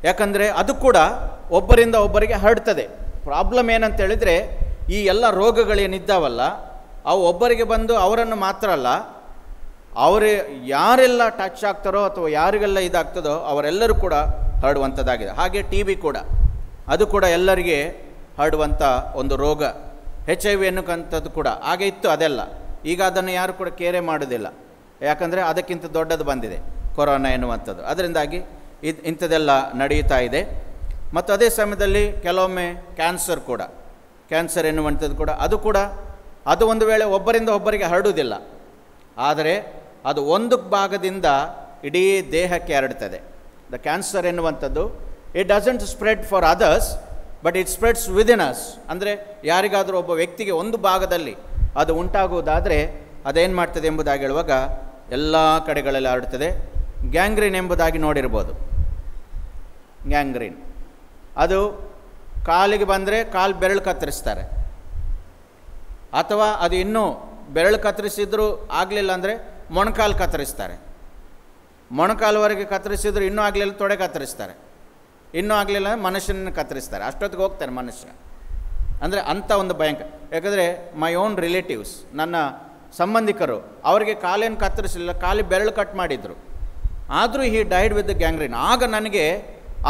ಯಾಕಂದರೆ ಅದು ಕೂಡ ಒಬ್ಬರಿಂದ ಒಬ್ಬರಿಗೆ ಹರಡ್ತದೆ. ಪ್ರಾಬ್ಲಮ್ ಏನಂತೇಳಿದರೆ ಈ ಎಲ್ಲ ರೋಗಗಳೇನಿದ್ದಾವಲ್ಲ ಅವು ಒಬ್ಬರಿಗೆ ಬಂದು ಅವರನ್ನು ಮಾತ್ರ ಅಲ್ಲ, ಅವರು ಯಾರೆಲ್ಲ ಟಚ್ ಆಗ್ತಾರೋ ಅಥವಾ ಯಾರಿಗೆಲ್ಲ ಇದಾಗ್ತದೋ ಅವರೆಲ್ಲರೂ ಕೂಡ ಹರಡುವಂಥದ್ದಾಗಿದೆ. ಹಾಗೆ TB ಕೂಡ ಅದು ಕೂಡ ಎಲ್ಲರಿಗೆ ಹರಡುವಂಥ ಒಂದು ರೋಗ. HIV ಎನ್ನುವಂಥದ್ದು ಕೂಡ ಹಾಗೆ ಇತ್ತು, ಅದೆಲ್ಲ ಈಗ ಅದನ್ನು ಯಾರು ಕೂಡ ಕೇರೆ ಮಾಡೋದಿಲ್ಲ. ಯಾಕಂದರೆ ಅದಕ್ಕಿಂತ ದೊಡ್ಡದು ಬಂದಿದೆ ಕೊರೋನಾ ಎನ್ನುವಂಥದ್ದು. ಅದರಿಂದಾಗಿ ಇಂಥದ್ದೆಲ್ಲ ನಡೆಯುತ್ತಾ ಇದೆ. ಮತ್ತು ಅದೇ ಸಮಯದಲ್ಲಿ ಕೆಲವೊಮ್ಮೆ ಕ್ಯಾನ್ಸರ್ ಎನ್ನುವಂಥದ್ದು ಕೂಡ ಅದು ಒಂದು ವೇಳೆ ಒಬ್ಬರಿಂದ ಒಬ್ಬರಿಗೆ ಹರಡುವುದಿಲ್ಲ, ಆದರೆ ಅದು ಒಂದು ಭಾಗದಿಂದ ಇಡೀ ದೇಹಕ್ಕೆ ಹರಡ್ತದೆ. ದ ಕ್ಯಾನ್ಸರ್ ಎನ್ನುವಂಥದ್ದು it doesn't spread for others but it spreads within us. ಅಂದರೆ ಯಾರಿಗಾದರೂ ಒಬ್ಬ ವ್ಯಕ್ತಿಗೆ ಒಂದು ಭಾಗದಲ್ಲಿ ಅದು ಉಂಟಾಗುವುದಾದರೆ ಅದೇನು ಮಾಡ್ತದೆ ಎಂಬುದಾಗಿ ಹೇಳುವಾಗ ಎಲ್ಲ ಕಡೆಗಳಲ್ಲಿ ಹರಡುತ್ತದೆ. ಗ್ಯಾಂಗ್ರೀನ್ ಎಂಬುದಾಗಿ ನೋಡಿರ್ಬೋದು. ಗ್ಯಾಂಗ್ರೀನ್ ಅದು ಕಾಲಿಗೆ ಬಂದರೆ ಕಾಲು ಬೆರಳು ಕತ್ತರಿಸ್ತಾರೆ, ಅಥವಾ ಅದು ಇನ್ನೂ ಬೆರಳು ಕತ್ತರಿಸಿದ್ರೂ ಆಗಲಿಲ್ಲ ಅಂದರೆ ಮೊಣಕಾಲು ಕತ್ತರಿಸ್ತಾರೆ. ಮೊಣಕಾಲುವರೆಗೆ ಕತ್ತರಿಸಿದ್ರು ಇನ್ನೂ ಆಗಲಿಲ್ಲ ತೊಡೆ ಕತ್ತರಿಸ್ತಾರೆ, ಇನ್ನೂ ಆಗಲಿಲ್ಲ ಮನುಷ್ಯನನ್ನು ಕತ್ತರಿಸ್ತಾರೆ. ಅಷ್ಟೊತ್ತಿಗೆ ಹೋಗ್ತಾರೆ ಮನುಷ್ಯ. ಅಂದರೆ ಅಂಥ ಒಂದು ಭಯಂಕರ. ಯಾಕಂದರೆ ಮೈ ಓನ್ ರಿಲೇಟಿವ್ಸ್, ನನ್ನ ಸಂಬಂಧಿಕರು, ಅವರಿಗೆ ಕಾಲೇನು ಕತ್ತರಿಸಲಿಲ್ಲ, ಖಾಲಿ ಬೆರಳು ಕಟ್ ಮಾಡಿದರು, ಆದರೂ he died with the gangrene. ಆಗ ನನಗೆ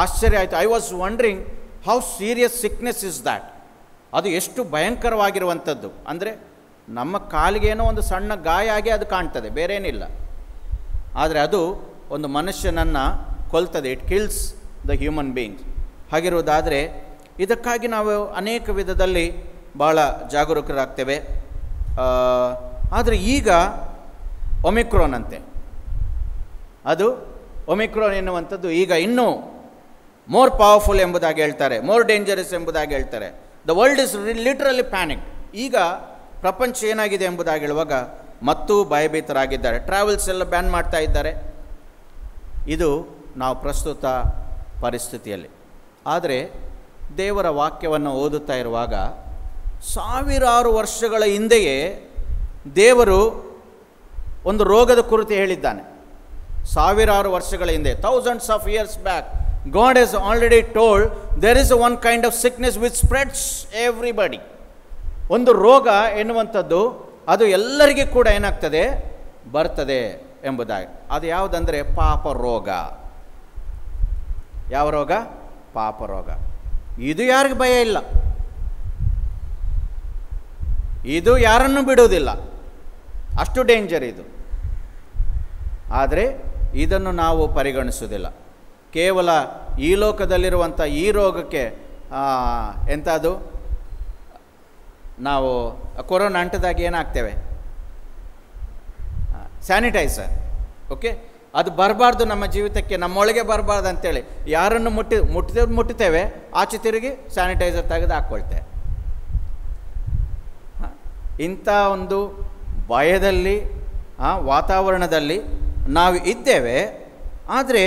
ಆಶ್ಚರ್ಯ ಆಯಿತು. I was wondering how serious sickness is that. ಅದು ಎಷ್ಟು ಭಯಂಕರವಾಗಿರುವಂಥದ್ದು. ಅಂದರೆ ನಮ್ಮ ಕಾಲಿಗೆ ಏನೋ ಒಂದು ಸಣ್ಣ ಗಾಯ ಆಗಿ ಅದು ಕಾಣ್ತದೆ, ಬೇರೇನಿಲ್ಲ, ಆದರೆ ಅದು ಒಂದು ಮನುಷ್ಯನನ್ನು ಕೊಲ್ತದೆ. It kills the human beings. ಹಾಗಿರುವುದಾದರೆ ಇದಕ್ಕಾಗಿ ನಾವು ಅನೇಕ ವಿಧದಲ್ಲಿ ಭಾಳ ಜಾಗರೂಕರಾಗ್ತೇವೆ. ಆದರೆ ಈಗ ಒಮಿಕ್ರಾನ್ ಅಂತೆ, ಅದು ಒಮಿಕ್ರಾನ್ ಎನ್ನುವಂಥದ್ದು ಈಗ ಇನ್ನೂ ಮೋರ್ ಪವರ್ಫುಲ್ ಎಂಬುದಾಗಿ ಹೇಳ್ತಾರೆ, ಮೋರ್ ಡೇಂಜರಸ್ ಎಂಬುದಾಗಿ ಹೇಳ್ತಾರೆ. The world is literally panic. ಈಗ ಪ್ರಪಂಚ ಏನಾಗಿದೆ ಎಂಬುದಾಗಿ ಹೇಳುವಾಗ ಮತ್ತೂ ಭಯಭೀತರಾಗಿದ್ದಾರೆ. ಟ್ರಾವೆಲ್ಸ್ ಎಲ್ಲ ಬ್ಯಾನ್ ಮಾಡ್ತಾ ಇದ್ದಾರೆ. ಇದು ನಾವು ಪ್ರಸ್ತುತ ಪರಿಸ್ಥಿತಿಯಲ್ಲಿ. ಆದರೆ ದೇವರ ವಾಕ್ಯವನ್ನು ಓದುತ್ತಾ ಇರುವಾಗ ಸಾವಿರಾರು ವರ್ಷಗಳ ಹಿಂದೆಯೇ ದೇವರು ಒಂದು ರೋಗದ ಕುರಿತು ಹೇಳಿದ್ದಾನೆ. ಸಾವಿರಾರು ವರ್ಷಗಳ ಹಿಂದೆ, thousands of years back, God has already told there is one kind of sickness which spreads everybody. ಒಂದು ರೋಗ ಎನ್ನುವಂಥದ್ದು ಅದು ಎಲ್ಲರಿಗೂ ಕೂಡ ಏನಾಗ್ತದೆ, ಬರ್ತದೆ ಎಂಬುದಾಗಿ. ಅದು ಯಾವುದಂದರೆ ಪಾಪ ರೋಗ. ಯಾವ ರೋಗ? ಪಾಪ ರೋಗ. ಇದು ಯಾರಿಗೂ ಭಯ ಇಲ್ಲ, ಇದು ಯಾರನ್ನು ಬಿಡುವುದಿಲ್ಲ, ಅಷ್ಟು ಡೇಂಜರ್ ಇದು. ಆದರೆ ಇದನ್ನು ನಾವು ಪರಿಗಣಿಸುವುದಿಲ್ಲ. ಕೇವಲ ಈ ಲೋಕದಲ್ಲಿರುವಂಥ ಈ ರೋಗಕ್ಕೆ ಎಂಥದ್ದು, ನಾವು ಕೊರೋನಾ ಅಂಟದಾಗಿ ಏನಾಗ್ತೇವೆ, ಸ್ಯಾನಿಟೈಸರ್. ಓಕೆ, ಅದು ಬರಬಾರ್ದು ನಮ್ಮ ಜೀವಿತಕ್ಕೆ, ನಮ್ಮೊಳಗೆ ಬರಬಾರ್ದು ಅಂತೇಳಿ ಯಾರನ್ನು ಮುಟ್ಟುತ್ತೇವೆ, ಆಚೆ ತಿರುಗಿ ಸ್ಯಾನಿಟೈಸರ್ ತೆಗೆದು ಹಾಕ್ಕೊಳ್ತೇವೆ. ಇಂಥ ಒಂದು ಭಯದಲ್ಲಿ ವಾತಾವರಣದಲ್ಲಿ ನಾವು ಇದ್ದೇವೆ. ಆದರೆ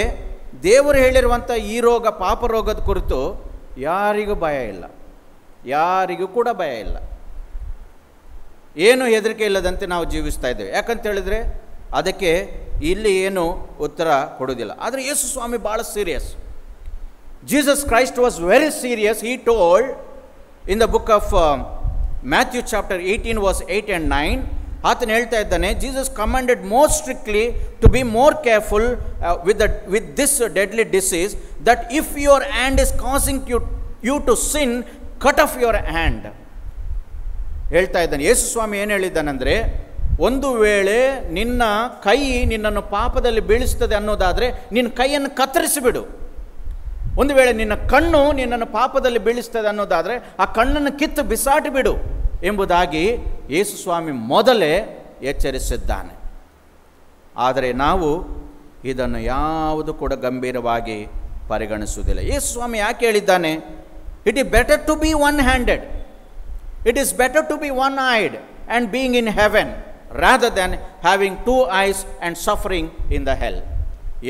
ದೇವರು ಹೇಳಿರುವಂಥ ಈ ರೋಗ, ಪಾಪ ರೋಗದ ಕುರಿತು ಯಾರಿಗೂ ಭಯ ಇಲ್ಲ, ಯಾರಿಗೂ ಕೂಡ ಭಯ ಇಲ್ಲ. ಏನು ಹೆದರಿಕೆ ಇಲ್ಲದಂತೆ ನಾವು ಜೀವಿಸ್ತಾ ಇದ್ದೇವೆ. ಯಾಕಂತ ಹೇಳಿದರೆ ಅದಕ್ಕೆ ಇಲ್ಲಿ ಏನು ಉತ್ತರ ಕೊಡೋದಿಲ್ಲ. ಆದರೆ ಯೇಸು ಸ್ವಾಮಿ ಭಾಳ serious. Jesus Christ was very serious. He told in the book of Matthew chapter 18 verse 8 and 9. ಆತನು ಹೇಳ್ತಾ ಇದ್ದಾನೆ, Jesus commanded more strictly to be more careful with this deadly disease, that if your hand is causing you to sin, cut off your hand. ಹೇಳ್ತಾ ಇದ್ದಾನೆ ಯೇಸು ಸ್ವಾಮಿ. ಏನು ಹೇಳಿದ್ದಾನೆಂದರೆ, ಒಂದು ವೇಳೆ ನಿನ್ನ ಕೈ ನಿನ್ನನ್ನು ಪಾಪದಲ್ಲಿ ಬೀಳಿಸ್ತದೆ ಅನ್ನೋದಾದರೆ ನಿನ್ನ ಕೈಯನ್ನು ಕತ್ತರಿಸಿಬಿಡು. ಒಂದು ವೇಳೆ ನಿನ್ನ ಕಣ್ಣು ನಿನ್ನನ್ನು ಪಾಪದಲ್ಲಿ ಬೀಳಿಸ್ತದೆ ಅನ್ನೋದಾದರೆ ಆ ಕಣ್ಣನ್ನು ಕಿತ್ತು ಬಿಸಾಟಿ ಬಿಡು ಎಂಬುದಾಗಿ ಯೇಸು ಸ್ವಾಮಿ ಮೊದಲೇ ಎಚ್ಚರಿಸಿದ್ದಾನೆ. ಆದರೆ ನಾವು ಇದನ್ನು ಯಾವುದು ಕೂಡ ಗಂಭೀರವಾಗಿ ಪರಿಗಣಿಸುವುದಿಲ್ಲ. ಯೇಸು ಸ್ವಾಮಿ ಯಾಕೆ ಹೇಳಿದ್ದಾನೆ, it is better to be one handed, it is better to be one eyed and being in heaven rather than having two eyes and suffering in the hell.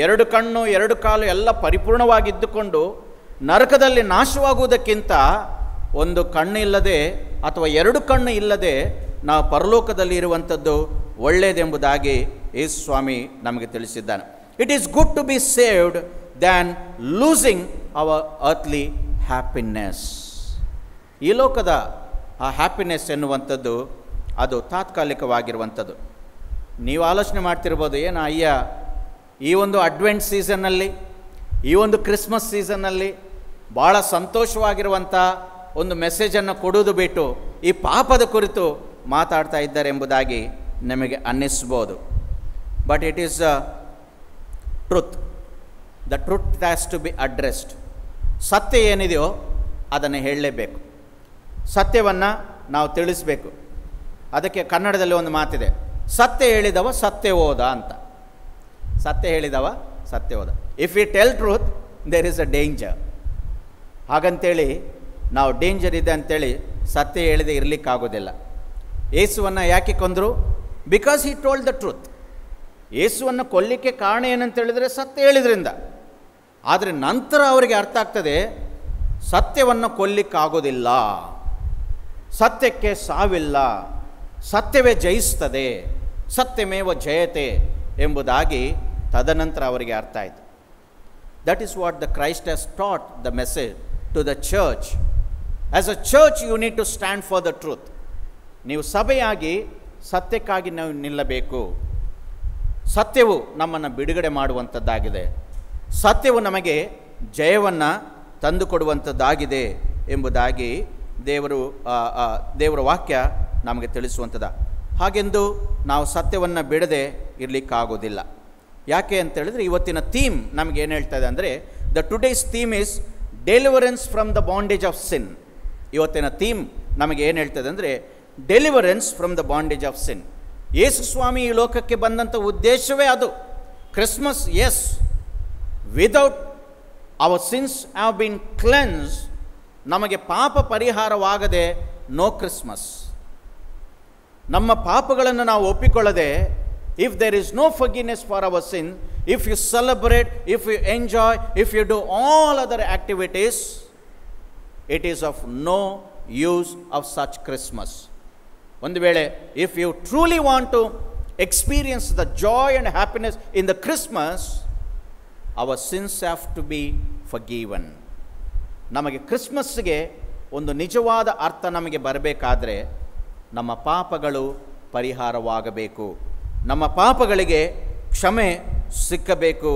ಎರಡು ಕಣ್ಣು ಎರಡು ಕಾಲು ಎಲ್ಲ ಪರಿಪೂರ್ಣವಾಗಿದ್ದುಕೊಂಡು ನರಕದಲ್ಲಿ ನಾಶವಾಗುವುದಕ್ಕಿಂತ ಒಂದು ಕಣ್ಣು ಇಲ್ಲದೆ ಅಥವಾ ಎರಡು ಕಣ್ಣು ಇಲ್ಲದೆ ನಾವು ಪರಲೋಕದಲ್ಲಿ ಇರುವಂಥದ್ದು ಒಳ್ಳೆಯದೆಂಬುದಾಗಿ ಯೇಸು ಸ್ವಾಮಿ ನಮಗೆ ತಿಳಿಸಿದ್ದಾನೆ. It is good to be saved than losing our earthly happiness. ಈ ಲೋಕದ ಆ ಹ್ಯಾಪಿನೆಸ್ ಎನ್ನುವಂಥದ್ದು ಅದು ತಾತ್ಕಾಲಿಕವಾಗಿರುವಂಥದ್ದು. ನೀವು ಆಲೋಚನೆ ಮಾಡ್ತಿರ್ಬೋದು, ಏನು ಅಯ್ಯ ಈ ಒಂದು ಅಡ್ವೆಂಟ್ ಸೀಸನ್ನಲ್ಲಿ, ಈ ಒಂದು ಕ್ರಿಸ್ಮಸ್ ಸೀಸನ್ನಲ್ಲಿ ಭಾಳ ಸಂತೋಷವಾಗಿರುವಂಥ ಒಂದು ಮೆಸೇಜನ್ನು ಕೊಡುವುದು ಬಿಟ್ಟು ಈ ಪಾಪದ ಕುರಿತು ಮಾತಾಡ್ತಾ ಇದ್ದಾರೆ ಎಂಬುದಾಗಿ ನಮಗೆ ಅನ್ನಿಸ್ಬೋದು. But it is truth. The truth has to be addressed. ಸತ್ಯ ಏನಿದೆಯೋ ಅದನ್ನು ಹೇಳಲೇಬೇಕು, ಸತ್ಯವನ್ನು ನಾವು ತಿಳಿಸಬೇಕು. ಅದಕ್ಕೆ ಕನ್ನಡದಲ್ಲಿ ಒಂದು ಮಾತಿದೆ, ಸತ್ಯ ಹೇಳಿದವ ಸತ್ಯ ಹೋದ ಅಂತ. ಸತ್ಯ ಹೇಳಿದವ ಸತ್ಯ ಹೋದ. If you tell truth there is a danger. ಹಾಗಂತೇಳಿ ನಾವು ಡೇಂಜರ್ ಇದೆ ಅಂಥೇಳಿ ಸತ್ಯ ಹೇಳಿದೆ ಇರಲಿಕ್ಕಾಗೋದಿಲ್ಲ. ಯೇಸುವನ್ನು ಯಾಕೆ ಕೊಂದರು? Because he told the truth. ಯೇಸುವನ್ನು ಕೊಲ್ಲಿಕ್ಕೆ ಕಾರಣ ಏನಂತೇಳಿದರೆ ಸತ್ಯ ಹೇಳಿದ್ರಿಂದ. ಆದರೆ ನಂತರ ಅವರಿಗೆ ಅರ್ಥ ಆಗ್ತದೆ, ಸತ್ಯವನ್ನು ಕೊಲ್ಲಿಕ್ಕಾಗೋದಿಲ್ಲ, ಸತ್ಯಕ್ಕೆ ಸಾವಿಲ್ಲ, ಸತ್ಯವೇ ಜಯಿಸ್ತದೆ, ಸತ್ಯಮೇವ ಜಯತೆ ಎಂಬುದಾಗಿ ತದನಂತರ ಅವರಿಗೆ ಅರ್ಥ ಆಯಿತು. That is what the Christ has taught the message to the church. As a church you need to stand for the truth. ನೀವು ಸಭೆಯಾಗಿ ಸತ್ಯಕ್ಕಾಗಿ ನಾವು ನಿಲ್ಲಬೇಕು. ಸತ್ಯವು ನಮ್ಮನ್ನು ಬಿಡುಗಡೆ ಮಾಡುವಂಥದ್ದಾಗಿದೆ, ಸತ್ಯವು ನಮಗೆ ಜಯವನ್ನು ತಂದುಕೊಡುವಂಥದ್ದಾಗಿದೆ ಎಂಬುದಾಗಿ ದೇವರ ವಾಕ್ಯ ನಮಗೆ ತಿಳಿಸುವಂಥದ್ದು. ಹಾಗೆಂದು ನಾವು ಸತ್ಯವನ್ನು ಬಿಡದೆ ಇರಲಿಕ್ಕಾಗೋದಿಲ್ಲ. ಯಾಕೆ ಅಂತೇಳಿದರೆ ಇವತ್ತಿನ ಥೀಮ್ ನಮಗೆ ಏನು ಹೇಳ್ತಾ ಇದೆ ಅಂದರೆ, the today's theme is deliverance from the bondage of sin. ಇವತ್ತಿನ ಥೀಮ್ ನಮಗೆ ಏನು ಹೇಳ್ತದೆ ಅಂದರೆ, deliverance from the bondage of sin. Yesu Swami ಈ ಲೋಕಕ್ಕೆ ಬಂದಂಥ ಉದ್ದೇಶವೇ ಅದು. Christmas, yes, without our sins have been cleanse, ನಮಗೆ ಪಾಪ ಪರಿಹಾರವಾಗದೆ ನೋ ಕ್ರಿಸ್ಮಸ್. ನಮ್ಮ ಪಾಪಗಳನ್ನು ನಾವು ಒಪ್ಪಿಕೊಳ್ಳದೆ, if there is no forgiveness for our sin, if you celebrate, if you enjoy, if you do all other activities, it is of no use of such Christmas. ಒಂದು ವೇಳೆ if you truly want to experience the joy and happiness in the Christmas, our sins have to be forgiven. ನಮಗೆ ಕ್ರಿಸ್ಮಸ್ಗೆ ಒಂದು ನಿಜವಾದ ಅರ್ಥ ನಮಗೆ ಬರಬೇಕಾದ್ರೆ ನಮ್ಮ ಪಾಪಗಳು ಪರಿಹಾರವಾಗಬೇಕು, ನಮ್ಮ ಪಾಪಗಳಿಗೆ ಕ್ಷಮೆ ಸಿಕ್ಕಬೇಕು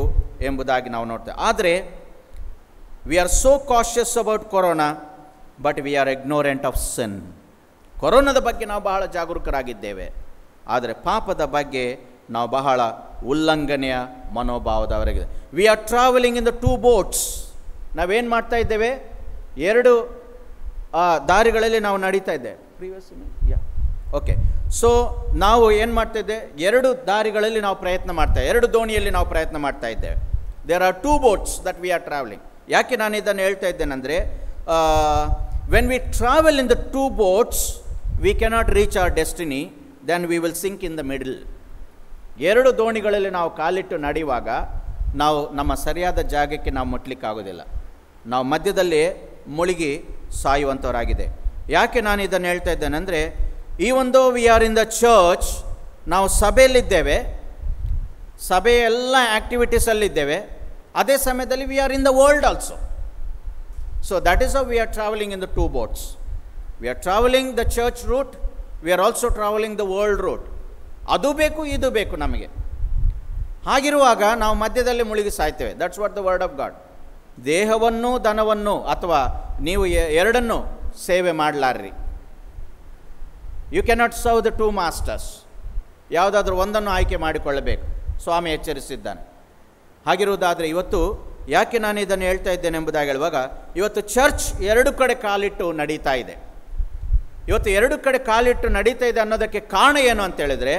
ಎಂಬುದಾಗಿ ನಾವು ನೋಡ್ತೇವೆ. ಆದರೆ we are so cautious about corona, but we are ignorant of sin. ಕೊರೋನಾದ ಬಗ್ಗೆ ನಾವು ಬಹಳ ಜಾಗರೂಕರಾಗಿದ್ದೇವೆ, ಆದರೆ ಪಾಪದ ಬಗ್ಗೆ ನಾವು ಬಹಳ ಉಲ್ಲಂಘನೆಯ ಮನೋಭಾವದವರೆಗಿದೆ. We are travelling in the two boats. ನಾವೇನು ಮಾಡ್ತಾ ಇದ್ದೇವೆ? ಎರಡು ದಾರಿಗಳಲ್ಲಿ ನಾವು ನಡೀತಾ ಇದ್ದೇವೆ. ಓಕೆ, ಸೊ ನಾವು ಏನು ಮಾಡ್ತಾಯಿದ್ದೆ, ಎರಡು ದಾರಿಗಳಲ್ಲಿ ನಾವು ಪ್ರಯತ್ನ ಮಾಡ್ತಾ, ಎರಡು ದೋಣಿಯಲ್ಲಿ ನಾವು ಪ್ರಯತ್ನ ಮಾಡ್ತಾ ಇದ್ದೇವೆ. There are 2 boats that we are travelling. ಯಾಕೆ ನಾನು ಇದನ್ನು ಹೇಳ್ತಾ ಇದ್ದೇನೆಂದರೆ, when we travel in the 2 boats we cannot reach our destiny, then we will sink in the middle. ಎರಡು ದೋಣಿಗಳಲ್ಲಿ ನಾವು ಕಾಲಿಟ್ಟು ನಡೆಯುವಾಗ ನಾವು ನಮ್ಮ ಸರಿಯಾದ ಜಾಗಕ್ಕೆ ನಾವು ಮುಟ್ಲಿಕ್ಕಾಗೋದಿಲ್ಲ. ನಾವು ಮಧ್ಯದಲ್ಲಿ ಮುಳುಗಿ ಸಾಯುವಂಥವರಾಗಿದೆ. ಯಾಕೆ ನಾನು ಇದನ್ನು ಹೇಳ್ತಾ ಇದ್ದೇನೆಂದರೆ, ಈ ಒಂದು we are in the church, ನಾವು ಸಭೆಯಲ್ಲಿದ್ದೇವೆ, ಸಭೆಯ ಎಲ್ಲ ಆ್ಯಕ್ಟಿವಿಟೀಸಲ್ಲಿದ್ದೇವೆ, ಅದೇ ಸಮಯದಲ್ಲಿ we are in the world also. So that is how we are travelling in the 2 boats. We are travelling the church route, we are also travelling the world route. ಅದು ಬೇಕು ಇದು ಬೇಕು ನಮಗೆ. ಹಾಗಿರುವಾಗ ನಾವು ಮಧ್ಯದಲ್ಲಿ ಮುಳುಗಿ ಸಾಯ್ತೇವೆ. That's what the word of God. ದೇಹವನ್ನು ಧನವನ್ನು ಅಥವಾ ನೀವು ಎರಡನ್ನು ಸೇವೆ ಮಾಡಲಾರ್ರಿ. You cannot serve the 2 masters. ಯಾವುದಾದ್ರೂ ಒಂದನ್ನು ಆಯ್ಕೆ ಮಾಡಿಕೊಳ್ಳಬೇಕು, ಸ್ವಾಮಿ ಎಚ್ಚರಿಸಿದ್ದಾನೆ. ಹಾಗಿರುವುದಾದರೆ ಇವತ್ತು ಯಾಕೆ ನಾನು ಇದನ್ನು ಹೇಳ್ತಾ ಇದ್ದೇನೆ ಎಂಬುದಾಗಿ ಹೇಳುವಾಗ, ಇವತ್ತು ಚರ್ಚ್ ಎರಡು ಕಡೆ ಕಾಲಿಟ್ಟು ನಡೀತಾ ಇದೆ. ಇವತ್ತು ಎರಡು ಕಡೆ ಕಾಲಿಟ್ಟು ನಡೀತಾ ಇದೆ ಅನ್ನೋದಕ್ಕೆ ಕಾರಣ ಏನು ಅಂತ ಹೇಳಿದರೆ,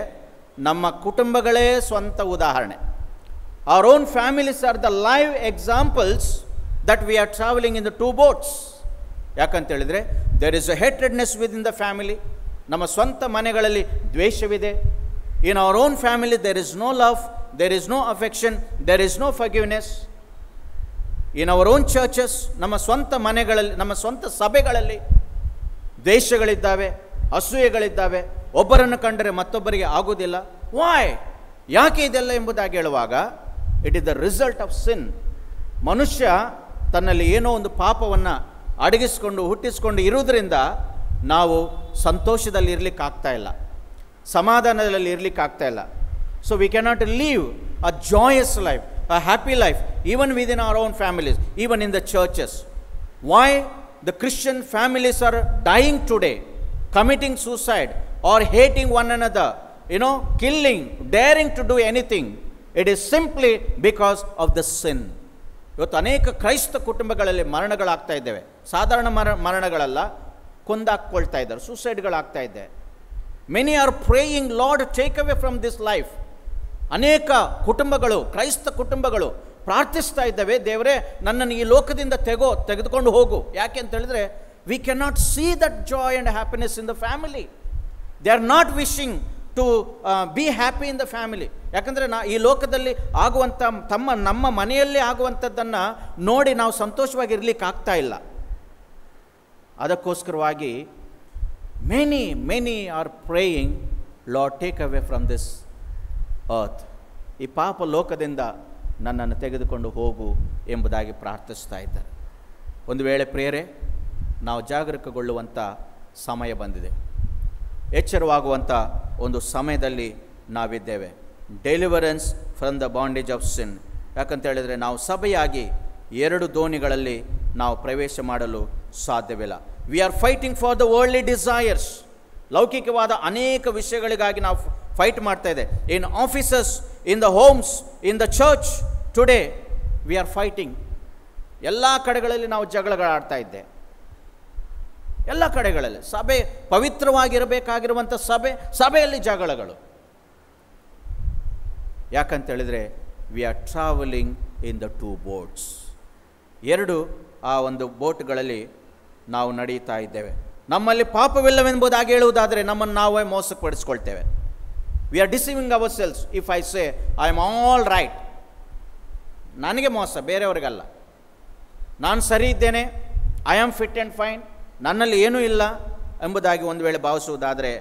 ನಮ್ಮ ಕುಟುಂಬಗಳೇ ಸ್ವಂತ ಉದಾಹರಣೆ. Our own families are the live examples that we are travelling in the 2 boats. ಯಾಕಂತೇಳಿದರೆ, there is a hatredness within the family. ನಮ್ಮ ಸ್ವಂತ ಮನೆಗಳಲ್ಲಿ ದ್ವೇಷವಿದೆ. In our own family there is no love, there is no affection, there is no forgiveness. In our own churches, ನಮ್ಮ ಸ್ವಂತ ಮನೆಗಳಲ್ಲಿ, ನಮ್ಮ ಸ್ವಂತ ಸಭೆಗಳಲ್ಲಿ ದ್ವೇಷಗಳಿದ್ದಾವೆ, ಅಸೂಯೆಗಳಿದ್ದಾವೆ. ಒಬ್ಬರನ್ನು ಕಂಡರೆ ಮತ್ತೊಬ್ಬರಿಗೆ ಆಗುವುದಿಲ್ಲ. ವಾಯ್? ಯಾಕೆ ಇದೆಲ್ಲ ಎಂಬುದಾಗಿ ಹೇಳುವಾಗ, it is the result of ಸಿನ್. ಮನುಷ್ಯ ತನ್ನಲ್ಲಿ ಏನೋ ಒಂದು ಪಾಪವನ್ನು ಅಡಗಿಸ್ಕೊಂಡು ಹುಟ್ಟಿಸ್ಕೊಂಡು ಇರುವುದರಿಂದ ನಾವು ಸಂತೋಷದಲ್ಲಿ ಇರಲಿಕ್ಕಾಗ್ತಾ ಇಲ್ಲ, ಸಮಾಧಾನದಲ್ಲಿ ಇರಲಿಕ್ಕಾಗ್ತಾ ಇಲ್ಲ. So we cannot live a joyous life, a happy life, even with in our own families, even in the churches. Why the Christian families are dying today, committing suicide or hating one another, killing, daring to do anything? It is simply because of the sin. ಇವತ್ತು ಅನೇಕ ಕ್ರೈಸ್ತ ಕುಟುಂಬಗಳಲ್ಲಿ ಮರಣಗಳಾಗ್ತಾ ಇದ್ದೇವೆ. ಸಾಧಾರಣ ಮರಣಗಳಲ್ಲ, ಕೊಂದಾಕ್ಕೊಳ್ತಾ ಇದ್ದಾರೆ, ಸೂಸೈಡ್ಗಳಾಗ್ತಾ ಇದೆ. Many are praying, lord take away from this life. ಅನೇಕ ಕುಟುಂಬಗಳು, ಕ್ರೈಸ್ತ ಕುಟುಂಬಗಳು ಪ್ರಾರ್ಥಿಸ್ತಾ ಇದ್ದಾವೆ, ದೇವರೇ ನನ್ನನ್ನು ಈ ಲೋಕದಿಂದ ತೆಗೆದುಕೊಂಡು ಹೋಗು. ಯಾಕೆ ಅಂತ ಹೇಳಿದ್ರೆ, we cannot see that joy and happiness in the family. They are not wishing to be happy in the family. ಯಾಕಂದರೆ ಈ ಲೋಕದಲ್ಲಿ ಆಗುವಂಥ ನಮ್ಮ ಮನೆಯಲ್ಲಿ ಆಗುವಂಥದ್ದನ್ನು ನೋಡಿ ನಾವು ಸಂತೋಷವಾಗಿರ್ಲಿಕ್ಕೆ ಆಗ್ತಾ ಇಲ್ಲ. ಅದಕ್ಕೋಸ್ಕರವಾಗಿ many are praying, lord take away from this earth. ಈ ಪಾಪ ಲೋಕದಿಂದ ನನ್ನನ್ನು ತೆಗೆದುಕೊಂಡು ಹೋಗು ಎಂಬುದಾಗಿ ಪ್ರಾರ್ಥಿಸ್ತಾ ಇದ್ದಾರೆ. ಒಂದು ವೇಳೆ ಪ್ರಿಯರೇ, ನಾವು ಜಾಗರೂಕಗೊಳ್ಳುವಂಥ ಸಮಯ ಬಂದಿದೆ. ಎಚ್ಚರವಾಗುವಂಥ ಒಂದು ಸಮಯದಲ್ಲಿ ನಾವಿದ್ದೇವೆ. Deliverance from the bondage of ಸಿನ್. ಯಾಕಂತ ಹೇಳಿದರೆ, ನಾವು ಸಭೆಯಾಗಿ ಎರಡು ದೋಣಿಗಳಲ್ಲಿ ನಾವು ಪ್ರವೇಶ ಮಾಡಲು ಸಾಧ್ಯವಿಲ್ಲ. We are fighting for the worldly desires. ಲೌಕಿಕವಾದ ಅನೇಕ ವಿಷಯಗಳಿಗಾಗಿ ನಾವು ಫೈಟ್ ಮಾಡ್ತಾ ಇದೆ. In offices, in the homes, in the church, today we are fighting. ಎಲ್ಲ ಕಡೆಗಳಲ್ಲಿ ನಾವು ಜಗಳಗಳಾಡ್ತಾ ಇದ್ದೆ. ಎಲ್ಲ ಕಡೆಗಳಲ್ಲಿ ಸಭೆ ಪವಿತ್ರವಾಗಿರಬೇಕಾಗಿರುವಂಥ ಸಭೆಯಲ್ಲಿ ಜಗಳಗಳು. ಯಾಕಂತೇಳಿದರೆ, V are travelling in the 2 boats. ಎರಡು ಆ ಒಂದು ಬೋಟ್ಗಳಲ್ಲಿ ನಾವು ನಡೀತಾ ಇದ್ದೇವೆ. ನಮ್ಮಲ್ಲಿ ಪಾಪವಿಲ್ಲವೆಂಬುದಾಗಿ ಹೇಳುವುದಾದರೆ ನಮ್ಮನ್ನು ನಾವೇ ಮೋಸಕ್ಕೆ ಪಡಿಸ್ಕೊಳ್ತೇವೆ. We are deceiving ourselves. If I say I am all right, ನನಗೆ ಮೋಸ, ಬೇರೆಯವ್ರಿಗಲ್ಲ. ನಾನು ಸರಿ ಇದ್ದೇನೆ, I am fit and fine, ನನ್ನಲ್ಲಿ ಏನೂ ಇಲ್ಲ ಎಂಬುದಾಗಿ ಒಂದು ವೇಳೆ ಭಾವಿಸುವುದಾದರೆ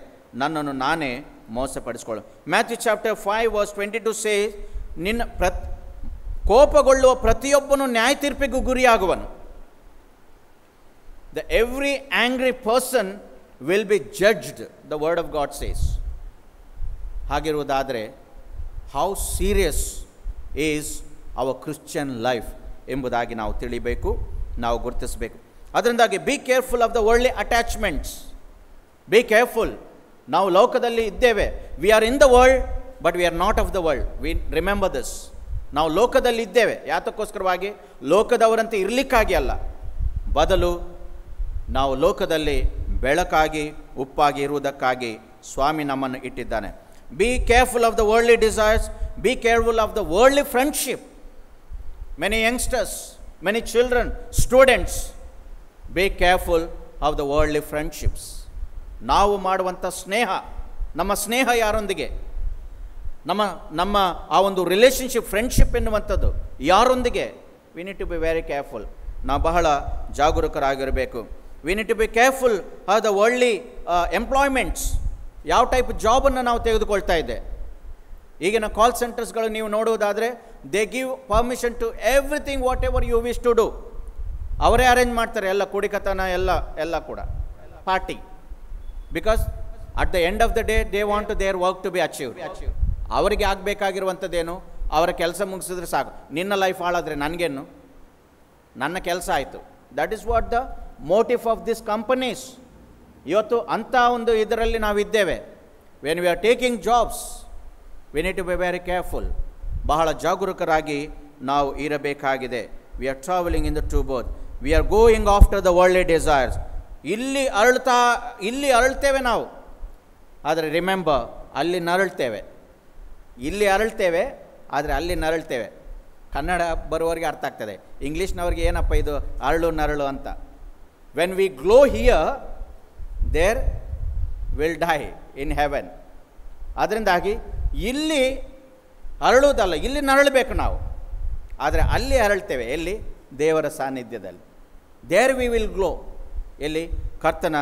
ನನ್ನನ್ನು ನಾನೇ ಮೋಸಪಡಿಸ್ಕೊಳ್ಳು. ಮ್ಯಾಥ್ಯೂ ಚಾಪ್ಟರ್ 5:22 ಸೇ, ಕೋಪಗೊಳ್ಳುವ ಪ್ರತಿಯೊಬ್ಬನು ನ್ಯಾಯ ತೀರ್ಪಿಗೂ ಗುರಿಯಾಗುವನು. The every angry person will be judged, the word of God says. ಹಾಗಿರುವುದಾದರೆ how serious is our Christian life ಎಂಬುದಾಗಿ ನಾವು ತಿಳಿಬೇಕು, ನಾವು ಗುರುತಿಸಬೇಕು. ಅದರಿಂದಾಗಿ be careful of the worldly attachments. Be careful. ನಾವು ಲೋಕದಲ್ಲಿ ಇದ್ದೇವೆ. We are in the world but we are not of the world. We remember this. ನಾವು ಲೋಕದಲ್ಲಿ ಇದ್ದೇವೆ. ಯಾತಕ್ಕೋಸ್ಕರವಾಗಿ? ಲೋಕದವರಂತೆ ಇರಲಿಕ್ಕಾಗಿ ಅಲ್ಲ, ಬದಲು ನಾವು ಲೋಕದಲ್ಲಿ ಬೆಳಕಾಗಿ ಉಪ್ಪಾಗಿ ಇರುವುದಕ್ಕಾಗಿ ಸ್ವಾಮಿ ನಮ್ಮನ್ನು ಇಟ್ಟಿದ್ದಾನೆ. B careful of the worldly desires, B careful of the worldly friendship. Many youngsters, many children, students, B careful of the worldly friendships. ನಾವು ಮಾಡುವಂಥ ಸ್ನೇಹ, ನಮ್ಮ ಸ್ನೇಹ ಯಾರೊಂದಿಗೆ, ನಮ್ಮ ಆ ಒಂದು ರಿಲೇಷನ್ಶಿಪ್, ಫ್ರೆಂಡ್ಶಿಪ್ ಎನ್ನುವಂಥದ್ದು ಯಾರೊಂದಿಗೆ, we need to be very careful. ನಾವು ಬಹಳ ಜಾಗರೂಕರಾಗಿರಬೇಕು. We need to be careful of the worldly employments. ಯಾವ ಟೈಪ್ ಜಾಬನ್ನು ನಾವು ತೆಗೆದುಕೊಳ್ತಾ ಇದ್ದೆ. ಈಗಿನ ಕಾಲ್ ಸೆಂಟರ್ಸ್ಗಳು ನೀವು ನೋಡುವುದಾದರೆ, they give permission to everything whatever you wish to do. ಅವರೇ ಅರೇಂಜ್ ಮಾಡ್ತಾರೆ ಎಲ್ಲ, ಕುಡಿಕತನ ಎಲ್ಲ ಕೂಡ party. Because at the end of the day they want to their work to be achieve. ಅವರಿಗೆ ಆಗಬೇಕಾಗಿರುವಂಥದ್ದೇನು, ಅವರ ಕೆಲಸ ಮುಗಿಸಿದ್ರೆ ಸಾಕು. ನಿನ್ನ ಲೈಫ್ ಹಾಳಾದರೆ ನನಗೇನು, ನನ್ನ ಕೆಲಸ ಆಯಿತು. That is what the motive of this companies. ಇವತ್ತು ಅಂಥ ಒಂದು ಇದರಲ್ಲಿ ನಾವಿದ್ದೇವೆ. When we are taking jobs, we need to be very careful. ಬಹಳ ಜಾಗರೂಕರಾಗಿ ನಾವು ಇರಬೇಕಾಗಿದೆ. We are travelling in the two boats. We are going after the worldly desires. ಇಲ್ಲಿ ಅರಳ್ತೇವೆ ನಾವು, ಆದರೆ ರಿಮೆಂಬರ್, ಅಲ್ಲಿ ನರಳ್ತೇವೆ. ಇಲ್ಲಿ ಅರಳ್ತೇವೆ, ಆದರೆ ಅಲ್ಲಿ ನರಳ್ತೇವೆ. ಕನ್ನಡ ಬರುವವರಿಗೆ ಅರ್ಥ ಆಗ್ತದೆ, ಇಂಗ್ಲೀಷ್ನವ್ರಿಗೆ ಏನಪ್ಪ ಇದು ಅರಳು ನರಳು ಅಂತ. When we glow here, there will die in heaven. ಅದರಿಂದಾಗಿ ಇಲ್ಲಿ ಅರಳುವುದಲ್ಲ, ಇಲ್ಲಿ ನರಳಬೇಕು ನಾವು. ಆದರೆ ಅಲ್ಲಿ ಅರಳ್ತೇವೆ, ಎಲ್ಲಿ? ದೇವರ ಸಾನ್ನಿಧ್ಯದಲ್ಲಿ. There we will glow. ಎಲ್ಲಿ? ಕರ್ತನ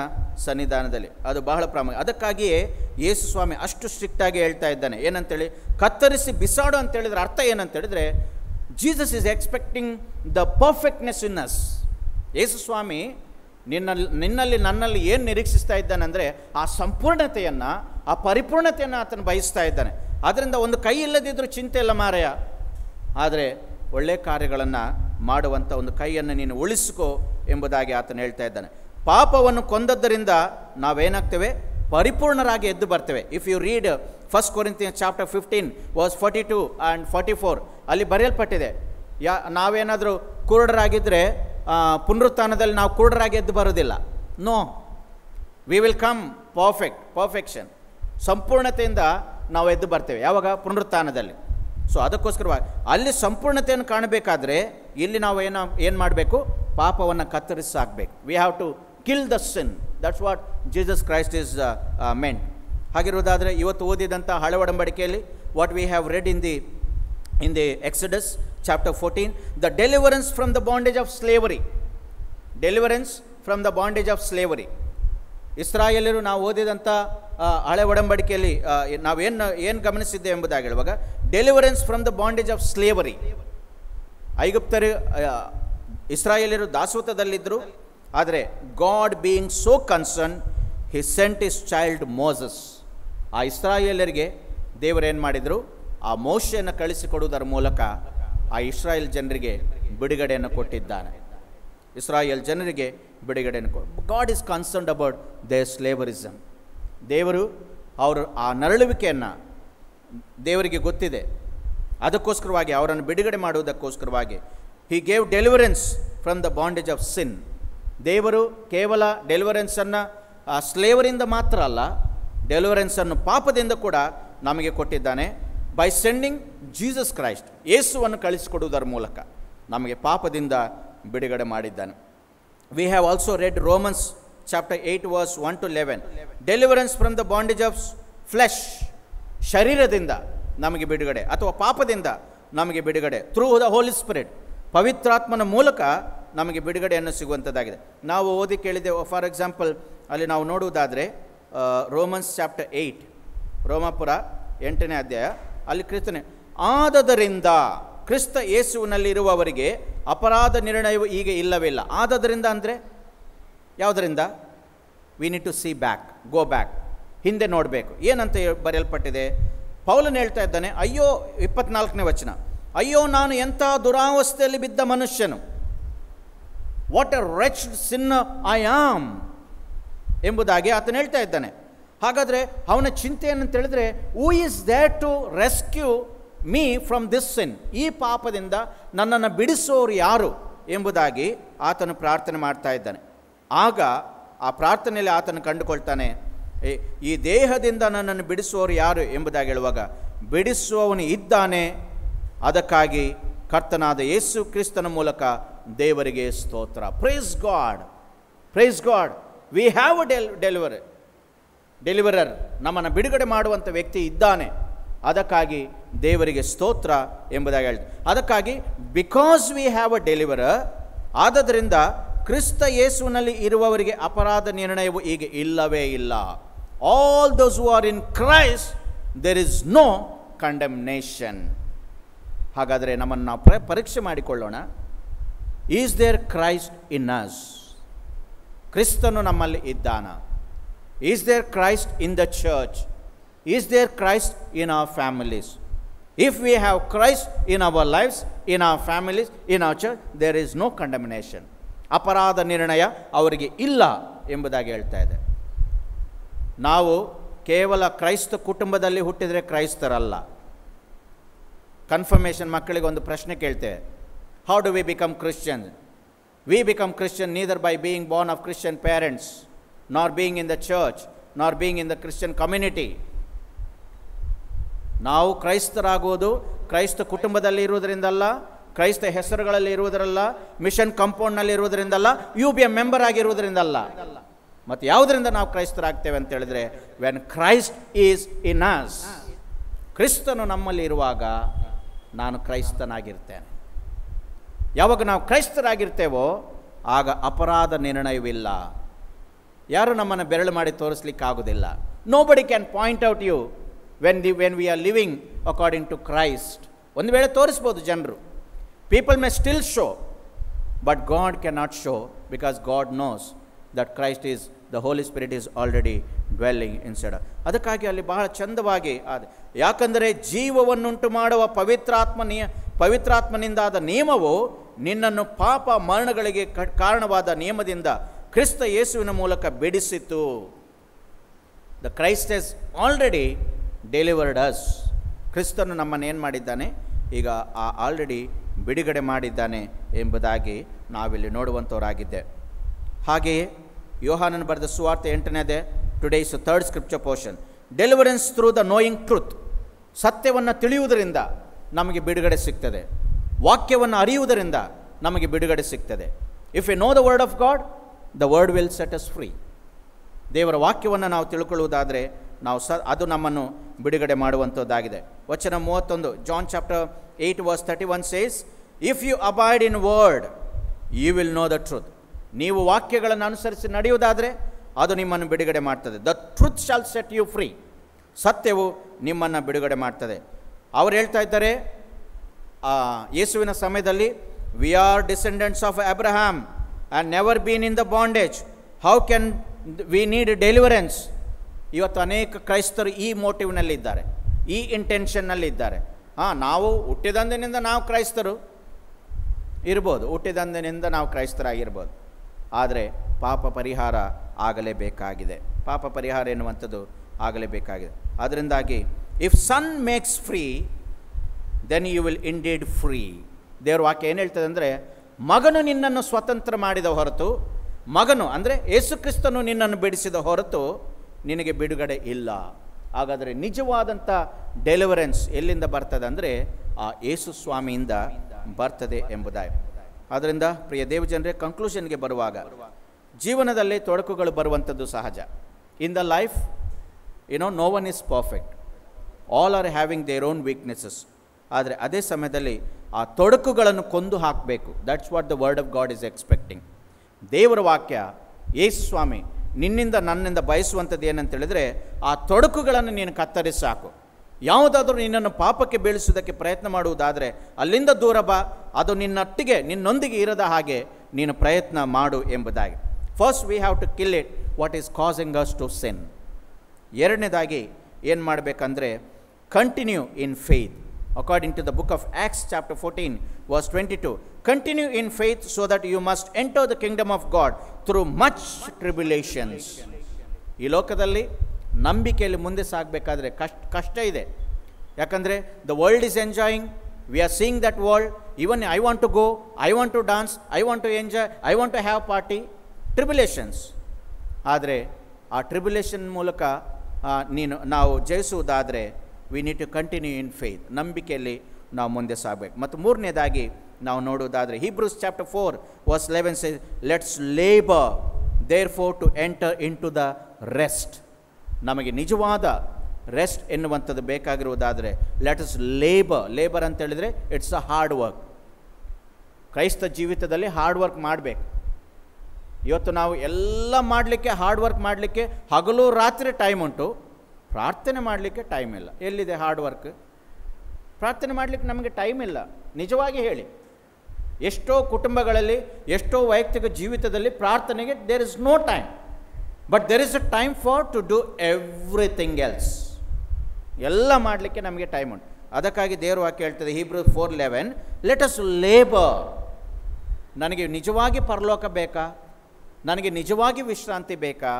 ಸನ್ನಿಧಾನದಲ್ಲಿ. ಅದು ಬಹಳ ಪ್ರಾಮುಖ್ಯ. ಅದಕ್ಕಾಗಿಯೇ ಯೇಸು ಸ್ವಾಮಿ ಅಷ್ಟು ಸ್ಟ್ರಿಕ್ಟಾಗಿ ಹೇಳ್ತಾ ಇದ್ದಾನೆ. ಏನಂತೇಳಿ? ಕತ್ತರಿಸಿ ಬಿಸಾಡು ಅಂತೇಳಿದ್ರೆ ಅರ್ಥ ಏನಂತೇಳಿದರೆ, Jesus is expecting the perfectness in us. Yesu Swami ನಿನ್ನಲ್ಲಿ ನನ್ನಲ್ಲಿ ಏನು ನಿರೀಕ್ಷಿಸ್ತಾ ಇದ್ದಾನೆ ಅಂದರೆ, ಆ ಸಂಪೂರ್ಣತೆಯನ್ನು, ಆ ಪರಿಪೂರ್ಣತೆಯನ್ನು ಆತನು ಬಯಸ್ತಾ ಇದ್ದಾನೆ. ಆದ್ದರಿಂದ ಒಂದು ಕೈ ಇಲ್ಲದಿದ್ದರೂ ಚಿಂತೆ ಇಲ್ಲ ಮಾರಾಯ, ಆದರೆ ಒಳ್ಳೆಯ ಕಾರ್ಯಗಳನ್ನು ಮಾಡುವಂಥ ಒಂದು ಕೈಯನ್ನು ನೀನು ಉಳಿಸಿಕೋ ಎಂಬುದಾಗಿ ಆತನು ಹೇಳ್ತಾ ಇದ್ದಾನೆ. ಪಾಪವನ್ನು ಕೊಂದದ್ದರಿಂದ ನಾವೇನಾಗ್ತೇವೆ? ಪರಿಪೂರ್ಣರಾಗಿ ಎದ್ದು ಬರ್ತೇವೆ. If you read 1 Corinthians chapter 15 verse 42 and 44, ಅಲ್ಲಿ ಬರೆಯಲ್ಪಟ್ಟಿದೆ, ನಾವೇನಾದರೂ ಕುರುಡರಾಗಿದ್ದರೆ ಪುನರುತ್ಥಾನದಲ್ಲಿ ನಾವು ಕುರುಡರಾಗಿ ಎದ್ದು ಬರೋದಿಲ್ಲ. No, we will come perfection. ಸಂಪೂರ್ಣತೆಯಿಂದ ನಾವು ಎದ್ದು ಬರ್ತೇವೆ. ಯಾವಾಗ? ಪುನರುತ್ಥಾನದಲ್ಲಿ. ಸೊ ಅದಕ್ಕೋಸ್ಕರವಾಗಿ ಅಲ್ಲಿ ಸಂಪೂರ್ಣತೆಯನ್ನು ಕಾಣಬೇಕಾದ್ರೆ ಇಲ್ಲಿ ನಾವು ಏನು ಮಾಡಬೇಕು? ಪಾಪವನ್ನು ಕತ್ತರಿಸಾಕಬೇಕು. We have to kill the sin. That's what Jesus Christ is meant. ಹಾಗಿರುವುದಾದರೆ ಇವತ್ತು ಓದಿದಂಥ ಹಳೆ ಒಡಂಬಡಿಕೆಯಲ್ಲಿ what we have read in the Exodus chapter 14, the deliverance from the bondage of slavery. Deliverance from the bondage of slavery. ಇಸ್ರಾಯೇಲರು ನಾವು ಓದಿದಂಥ ಹಳೆ ಒಡಂಬಡಿಕೆಯಲ್ಲಿ ನಾವೇನು ಗಮನಿಸಿದ್ದೇವೆ ಎಂಬುದಾಗಿ ಹೇಳುವಾಗ, deliverance from the bondage of slavery. ಐಗುಪ್ತರು, ಇಸ್ರಾಯೇಲರು ದಾಸೋತದಲ್ಲಿದ್ದರು. ಆದರೆ God being so concern, he sent is child Moses. ಆ ಇಸ್ರಾಯೇಲರಿಗೆ ದೇವರೇನು ಮಾಡಿದರು? ಆ ಮೋಶೆಯನ್ನು ಕಳಿಸಿಕೊಡುವುದರ ಮೂಲಕ ಆ ಇಸ್ರಾಯೇಲ್ ಜನರಿಗೆ ಬಿಡುಗಡೆಯನ್ನು ಕೊಟ್ಟಿದ್ದಾನೆ. ಇಸ್ರಾಯೇಲ್ ಜನರಿಗೆ ಬಿಡುಗಡೆಯನ್ನು God is concerned about their slaverism. ದೇವರು ಆ ನರಳುವಿಕೆಯನ್ನು ದೇವರಿಗೆ ಗೊತ್ತಿದೆ. ಅದಕ್ಕೋಸ್ಕರವಾಗಿ ಅವರನ್ನು ಬಿಡುಗಡೆ ಮಾಡುವುದಕ್ಕೋಸ್ಕರವಾಗಿ he gave deliverance from the bondage of sin. ದೇವರು ಕೇವಲ ಡೆಲಿವರೆನ್ಸನ್ನು ಸ್ಲೇವರಿಂದ ಮಾತ್ರ ಅಲ್ಲ, ಡೆಲಿವರೆನ್ಸನ್ನು ಪಾಪದಿಂದ ಕೂಡ ನಮಗೆ ಕೊಟ್ಟಿದ್ದಾನೆ. ಬೈ ಸೆಂಡಿಂಗ್ ಜೀಸಸ್ ಕ್ರೈಸ್ಟ್, ಯೇಸುವನ್ನು ಕಳಿಸಿಕೊಡುವುದರ ಮೂಲಕ ನಮಗೆ ಪಾಪದಿಂದ ಬಿಡುಗಡೆ ಮಾಡಿದ್ದಾನೆ. We have also red Romans chapter 8 verse 1 to 11. Deliverance from the bondage of flesh. ಶರೀರದಿಂದ ನಮಗೆ ಬಿಡುಗಡೆ ಅಥವಾ ಪಾಪದಿಂದ ನಮಗೆ ಬಿಡುಗಡೆ ಥ್ರೂ ದ ಹೋಲಿ ಸ್ಪಿರಿಟ್. ಪವಿತ್ರಾತ್ಮನ ಮೂಲಕ ನಮಗೆ ಬಿಡುಗಡೆಯನ್ನು ಸಿಗುವಂಥದ್ದಾಗಿದೆ. ನಾವು ಓದಿ ಕೇಳಿದ್ದೇವೆ. ಫಾರ್ ಎಕ್ಸಾಂಪಲ್ ಅಲ್ಲಿ ನಾವು ನೋಡುವುದಾದರೆ ರೋಮನ್ಸ್ ಚಾಪ್ಟರ್ 8, ರೋಮಾಪುರ 8ನೇ ಅಧ್ಯಾಯ, ಅಲ್ಲಿ ಕ್ರಿಸ್ತನೇ, ಆದದರಿಂದ ಕ್ರಿಸ್ತ ಯೇಸುವಿನಲ್ಲಿರುವವರಿಗೆ ಅಪರಾಧ ನಿರ್ಣಯವು ಈಗ ಇಲ್ಲವಿಲ್ಲ. ಆದದರಿಂದ ಅಂದರೆ ಯಾವುದರಿಂದ? We need to see back, go back, ಹಿಂದೆ ನೋಡಬೇಕು. ಏನಂತ ಬರೆಯಲ್ಪಟ್ಟಿದೆ? ಪೌಲನು ಹೇಳ್ತಾ ಇದ್ದಾನೆ, ಅಯ್ಯೋ, 24ನೇ ವಚನ, ಅಯ್ಯೋ ನಾನು ಎಂಥ ದುರಾವಸ್ಥೆಯಲ್ಲಿ ಬಿದ್ದ ಮನುಷ್ಯನು, what a wretched sinner I am ಎಂಬುದಾಗಿ ಆತನು ಹೇಳ್ತಾ ಇದ್ದಾನೆ. ಹಾಗಾದರೆ ಅವನ ಚಿಂತೆ ಏನಂತ ಹೇಳಿದ್ರೆ, who is there to rescue me from this sin? ಈ ಪಾಪದಿಂದ ನನ್ನನ್ನು ಬಿಡಿಸೋರು ಯಾರು ಎಂಬುದಾಗಿ ಆತನು ಪ್ರಾರ್ಥನೆ ಮಾಡ್ತಾ ಇದ್ದಾನೆ. ಆಗ ಆ ಪ್ರಾರ್ಥನೆಯಲ್ಲಿ ಆತನು ಕಂಡುಕೊಳ್ತಾನೆ, ಈ ದೇಹದಿಂದ ನನ್ನನ್ನು ಬಿಡಿಸುವವರು ಯಾರು ಎಂಬುದಾಗಿ ಹೇಳುವಾಗ ಬಿಡಿಸುವವನು ಇದ್ದಾನೆ. ಅದಕ್ಕಾಗಿ ಕರ್ತನಾದ ಯೇಸು ಕ್ರಿಸ್ತನ ಮೂಲಕ ದೇವರಿಗೆ ಸ್ತೋತ್ರ. Praise God, praise God. We have a deliverer. ನಮ್ಮನ್ನು ಬಿಡುಗಡೆ ಮಾಡುವಂಥ ವ್ಯಕ್ತಿ ಇದ್ದಾನೆ. ಅದಕ್ಕಾಗಿ ದೇವರಿಗೆ ಸ್ತೋತ್ರ ಎಂಬುದಾಗಿ ಹೇಳ್ತಾರೆ. ಅದಕ್ಕಾಗಿ because we have a deliverer, ಆದ್ದರಿಂದ ಕ್ರಿಸ್ತ ಯೇಸುವಿನಲ್ಲಿ ಇರುವವರಿಗೆ ಅಪರಾಧ ನಿರ್ಣಯವು ಈಗ ಇಲ್ಲವೇ ಇಲ್ಲ. All those who are in Christ there is no condemnation. ಹಾಗಾದರೆ ನಮ್ಮನ್ನು ನಾವು ಪರೀಕ್ಷೆ ಮಾಡಿಕೊಳ್ಳೋಣ. Is there Christ in us? ಕ್ರಿಸ್ತನು ನಮ್ಮಲ್ಲಿ ಇದ್ದಾನ? Is there Christ in the church? Is there Christ in our families? If we have Christ in our lives, in our families, in our church, there is no ಕಂಡೆಮ್ನೇಷನ್. ಅಪರಾಧ ನಿರ್ಣಯ ಅವರಿಗೆ ಇಲ್ಲ ಎಂಬುದಾಗಿ ಹೇಳ್ತಾ ಇದೆ. ನಾವು ಕೇವಲ ಕ್ರೈಸ್ತ ಕುಟುಂಬದಲ್ಲಿ ಹುಟ್ಟಿದರೆ ಕ್ರೈಸ್ತರಲ್ಲ. ಕನ್ಫರ್ಮೇಷನ್ ಮಕ್ಕಳಿಗೆ ಒಂದು ಪ್ರಶ್ನೆ ಕೇಳ್ತೇವೆ, how do we become Christian? We become Christian neither by being born of Christian parents, nor being in the church, nor being in the Christian community. ನಾವು ಕ್ರೈಸ್ತರಾಗುವುದು ಕ್ರೈಸ್ತ ಕುಟುಂಬದಲ್ಲಿ ಇರುವುದರಿಂದಲ್ಲ, ಕ್ರೈಸ್ತ ಹೆಸರುಗಳಲ್ಲಿ ಇರುವುದರಲ್ಲ, ಮಿಷನ್ ಕಾಂಪೌಂಡ್ನಲ್ಲಿ ಇರುವುದರಿಂದಲ್ಲ, ಯು ಬಿ ಎ ಮೆಂಬರ್ ಆಗಿರುವುದರಿಂದಲ್ಲ. ಮತ್ತು ಯಾವುದರಿಂದ ನಾವು ಕ್ರೈಸ್ತರಾಗ್ತೇವೆ ಅಂತ ಹೇಳಿದ್ರೆ, when Christ is in us. ಕ್ರಿಸ್ತನು ನಮ್ಮಲ್ಲಿ ಇರುವಾಗ ನಾನು ಕ್ರೈಸ್ತನಾಗಿರ್ತೇನೆ. ಯಾವಾಗ ನಾವು ಕ್ರೈಸ್ತರಾಗಿರ್ತೇವೋ ಆಗ ಅಪರಾಧ ನಿರ್ಣಯವಿಲ್ಲ. ಯಾರು ನಮ್ಮನ್ನು ಬೆರಳು ಮಾಡಿ ತೋರಿಸ್ಲಿಕ್ಕಾಗೋದಿಲ್ಲ. Nobody can point out you when we are living according to Christ. ಒಂದು ವೇಳೆ ತೋರಿಸ್ಬೋದು ಜನರು, people may still show, but God can not show, because God knows that Christ is the Holy Spirit is already dwelling inside. ಅದಕ್ಕಾಗಿ ಅಲ್ಲಿ ಬಹಳ ಚಂದವಾಗಿ ಯಾಕಂದರೆ ಜೀವವನ್ನುಂಟು ಮಾಡುವ ಪವಿತ್ರಾತ್ಮನಿಂದಾದ ನಿಯಮವು ನಿನ್ನನ್ನು ಪಾಪ ಮರಣಗಳಿಗೆ ಕಾರಣವಾದ ನಿಯಮದಿಂದ ಕ್ರಿಸ್ತ ಯೇಸುವಿನ ಮೂಲಕ ಬಿಡಿಸಿತು. The Christ has already delivered us. ಕ್ರಿಸ್ತನು ನಮ್ಮನ್ನು ಏನು ಮಾಡಿದ್ದಾನೆ? ಈಗ ಆಲ್ರೆಡಿ ಬಿಡುಗಡೆ ಮಾಡಿದ್ದಾನೆ ಎಂಬುದಾಗಿ ನಾವಿಲ್ಲಿ ನೋಡುವಂಥವರಾಗಿದ್ದೆ. ಹಾಗೆಯೇ ಯೋಹಾನನು ಬರೆದ ಸುವಾರ್ತೆ 8ನೇದೇ, today is third scripture portion. Deliverance through the knowing truth. ಸತ್ಯವನ್ನು ತಿಳಿಯುವುದರಿಂದ ನಮಗೆ ಬಿಡುಗಡೆ ಸಿಗ್ತದೆ. ವಾಕ್ಯವನ್ನು ಅರಿಯುವುದರಿಂದ ನಮಗೆ ಬಿಡುಗಡೆ ಸಿಗ್ತದೆ. If you know the word of God, the word will set us free. ದೇವರ ವಾಕ್ಯವನ್ನು ನಾವು ತಿಳ್ಕೊಳ್ಳುವುದಾದರೆ ಅದು ನಮ್ಮನ್ನು ಬಿಡುಗಡೆ ಮಾಡುವಂಥದ್ದಾಗಿದೆ. ವಚನ 31, John chapter 8 verse 31 says, if you abide in word you will know the truth. ನೀವು ವಾಕ್ಯಗಳನ್ನು ಅನುಸರಿಸಿ ನಡೆಯುವುದಾದರೆ ಅದು ನಿಮ್ಮನ್ನು ಬಿಡುಗಡೆ ಮಾಡ್ತದೆ. The truth shall set you free. ಸತ್ಯವು ನಿಮ್ಮನ್ನು ಬಿಡುಗಡೆ ಮಾಡ್ತದೆ. ಅವರು ಹೇಳ್ತಾ ಇದ್ದಾರೆ ಯೇಸುವಿನ ಸಮಯದಲ್ಲಿ, we are descendants of Abraham and never been in the bondage, how can we need deliverance. ಇವತ್ತು ಅನೇಕ ಕ್ರೈಸ್ತರು ಈ ಮೋಟಿವ್ನಲ್ಲಿದ್ದಾರೆ, ಈ ಇಂಟೆನ್ಷನ್ನಲ್ಲಿದ್ದಾರೆ. ನಾವು ಹುಟ್ಟಿದಂದಿನಿಂದ ನಾವು ಕ್ರೈಸ್ತರು ಇರ್ಬೋದು, ಹುಟ್ಟಿದಂದಿನಿಂದ ನಾವು ಕ್ರೈಸ್ತರಾಗಿರ್ಬೋದು, ಆದರೆ ಪಾಪ ಪರಿಹಾರ ಆಗಲೇಬೇಕಾಗಿದೆ. ಪಾಪ ಪರಿಹಾರ ಎನ್ನುವಂಥದ್ದು ಆಗಲೇಬೇಕಾಗಿದೆ. ಅದರಿಂದಾಗಿ if son makes free then you will indeed free. ದೇವ್ರ ವಾಕ್ಯ ಏನು ಹೇಳ್ತದೆ ಅಂದರೆ, ಮಗನು ನಿನ್ನನ್ನು ಸ್ವತಂತ್ರ ಮಾಡಿದ ಹೊರತು, ಮಗನು ಅಂದರೆ ಯೇಸು ಕ್ರಿಸ್ತನು ನಿನ್ನನ್ನು ಬಿಡಿಸಿದ ಹೊರತು ನಿನಗೆ ಬಿಡುಗಡೆ ಇಲ್ಲ. ಹಾಗಾದರೆ ನಿಜವಾದಂಥ ಡೆಲಿವರೆನ್ಸ್ ಎಲ್ಲಿಂದ ಬರ್ತದೆ ಅಂದರೆ ಆ ಯೇಸು ಸ್ವಾಮಿಯಿಂದ ಬರ್ತದೆ ಎಂಬುದಾಗಿ. ಆದ್ದರಿಂದ ಪ್ರಿಯ ದೇವಜನರೇ, ಕನ್ಕ್ಲೂಷನ್ಗೆ ಬರುವಾಗ ಜೀವನದಲ್ಲಿ ತೊಡಕುಗಳು ಬರುವಂಥದ್ದು ಸಹಜ. In the life no one is perfect, all are having their own weaknesses. ಆದರೆ ಅದೇ ಸಮಯದಲ್ಲಿ ಆ ತೊಡಕುಗಳನ್ನು ಕೊಂದು ಹಾಕಬೇಕು. That's what the word of God is expecting. ದೇವರ ವಾಕ್ಯ, ಯೇಸು ಸ್ವಾಮಿ ನಿನ್ನಿಂದ ನನ್ನಿಂದ ಬಯಸುವಂಥದ್ದು ಏನಂತ ಹೇಳಿದರೆ, ಆ ತೊಡಕುಗಳನ್ನು ನೀನು ಕತ್ತರಿಸಿ ಸಾಕು. ಯಾವುದಾದ್ರೂ ನಿನ್ನನ್ನು ಪಾಪಕ್ಕೆ ಬೀಳಿಸುವುದಕ್ಕೆ ಪ್ರಯತ್ನ ಮಾಡುವುದಾದರೆ ಅಲ್ಲಿಂದ ದೂರ ಬಾ. ಅದು ನಿನ್ನೊಂದಿಗೆ ಇರದ ಹಾಗೆ ನೀನು ಪ್ರಯತ್ನ ಮಾಡು ಎಂಬುದಾಗಿ. First we have to kill it what is causing us to sin. ಎರಡನೇದಾಗಿ ಏನು ಮಾಡಬೇಕಂದ್ರೆ, continue in faith. According to the book of Acts chapter 14 verse 22, continue in faith so that you must enter the kingdom of God through much tribulations. ಈ ಲೋಕದಲ್ಲಿ ನಂಬಿಕೆಯಲ್ಲಿ ಮುಂದೆ ಸಾಗಬೇಕಾದ್ರೆ ಕಷ್ಟ ಇದೆ. ಯಾಕಂದರೆ the world is enjoying, we are seeing that world. Even I want to go, I want to dance, I want to enjoy, I want to have party, tribulations. ಆದರೆ ಆ tribulation ಮೂಲಕ ನಾವು ಜಯಿಸುವುದಾದರೆ we need to continue in faith, ನಂಬಿಕೆಯಲ್ಲಿ ನಾವು ಮುಂದೆ ಸಾಗಬೇಕು. ಮತ್ತು ಮೂರನೇದಾಗಿ ನಾವು ನೋಡುವುದಾದರೆ Hebrews chapter 4 verse 11 says, let's labor therefore to enter into the rest. ನಮಗೆ ನಿಜವಾದ ರೆಸ್ಟ್ ಎನ್ನುವಂಥದ್ದು ಬೇಕಾಗಿರುವುದಾದರೆ ಲೆಟ್ ಅಸ್ ಲೇಬರ್ ಅಂತ ಹೇಳಿದರೆ ಇಟ್ಸ್ ಅ ಹಾರ್ಡ್ ವರ್ಕ್. ಕ್ರೈಸ್ತ ಜೀವಿತದಲ್ಲಿ ಹಾರ್ಡ್ ವರ್ಕ್ ಮಾಡಬೇಕು. ಇವತ್ತು ನಾವು ಎಲ್ಲ ಮಾಡಲಿಕ್ಕೆ, ಹಾರ್ಡ್ ವರ್ಕ್ ಮಾಡಲಿಕ್ಕೆ ಹಗಲು ರಾತ್ರಿ ಟೈಮ್ ಉಂಟು, ಪ್ರಾರ್ಥನೆ ಮಾಡಲಿಕ್ಕೆ ಟೈಮ್ ಇಲ್ಲ. ಎಲ್ಲಿದೆ ಹಾರ್ಡ್ ವರ್ಕ್? ಪ್ರಾರ್ಥನೆ ಮಾಡಲಿಕ್ಕೆ ನಮಗೆ ಟೈಮ್ ಇಲ್ಲ. ನಿಜವಾಗಿ ಹೇಳಿ, ಎಷ್ಟೋ ಕುಟುಂಬಗಳಲ್ಲಿ, ಎಷ್ಟೋ ವೈಯಕ್ತಿಕ ಜೀವಿತದಲ್ಲಿ ಪ್ರಾರ್ಥನೆಗೆ there is no time, but there is a time for to do everything else. ಎಲ್ಲ ಮಾಡಲಿಕ್ಕೆ ನಮಗೆ ಟೈಮ್ ಉಂಟು. ಅದಕ್ಕಾಗಿ ದೇವರು ವಾಕ್ಯ ಹೇಳ್ತದೆ Hebrews 4:11, ಲೆಟ್ ಅಸ್ ಲೇಬರ್. ನನಗೆ ನಿಜವಾಗಿ ಪರಲೋಕ ಬೇಕಾ? ನನಗೆ ನಿಜವಾಗಿ ವಿಶ್ರಾಂತಿ ಬೇಕಾ?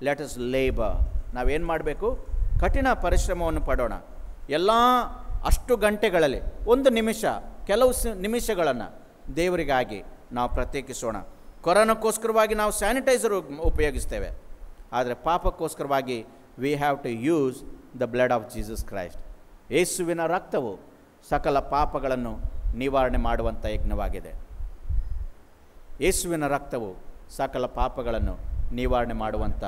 Let us labour. ನಾವೇನು ಮಾಡಬೇಕು? ಕಠಿಣ ಪರಿಶ್ರಮವನ್ನು ಪಡೋಣ. ಎಲ್ಲ ಅಷ್ಟು ಗಂಟೆಗಳಲ್ಲಿ ಒಂದು ನಿಮಿಷ, ಕೆಲವು ನಿಮಿಷಗಳನ್ನು ದೇವರಿಗಾಗಿ ನಾವು ಪ್ರತ್ಯೇಕಿಸೋಣ. ಕೊರೋನಾಕ್ಕೋಸ್ಕರವಾಗಿ ನಾವು ಸ್ಯಾನಿಟೈಸರ್ ಉಪಯೋಗಿಸ್ತೇವೆ, ಆದರೆ ಪಾಪಕ್ಕೋಸ್ಕರವಾಗಿ we have to use the blood of Jesus Christ. ಯೇಸುವಿನ ರಕ್ತವು ಸಕಲ ಪಾಪಗಳನ್ನು ನಿವಾರಣೆ ಮಾಡುವಂಥ ಯಜ್ಞವಾಗಿದೆ. ಯೇಸುವಿನ ರಕ್ತವು ಸಕಲ ಪಾಪಗಳನ್ನು ನಿವಾರಣೆ ಮಾಡುವಂಥ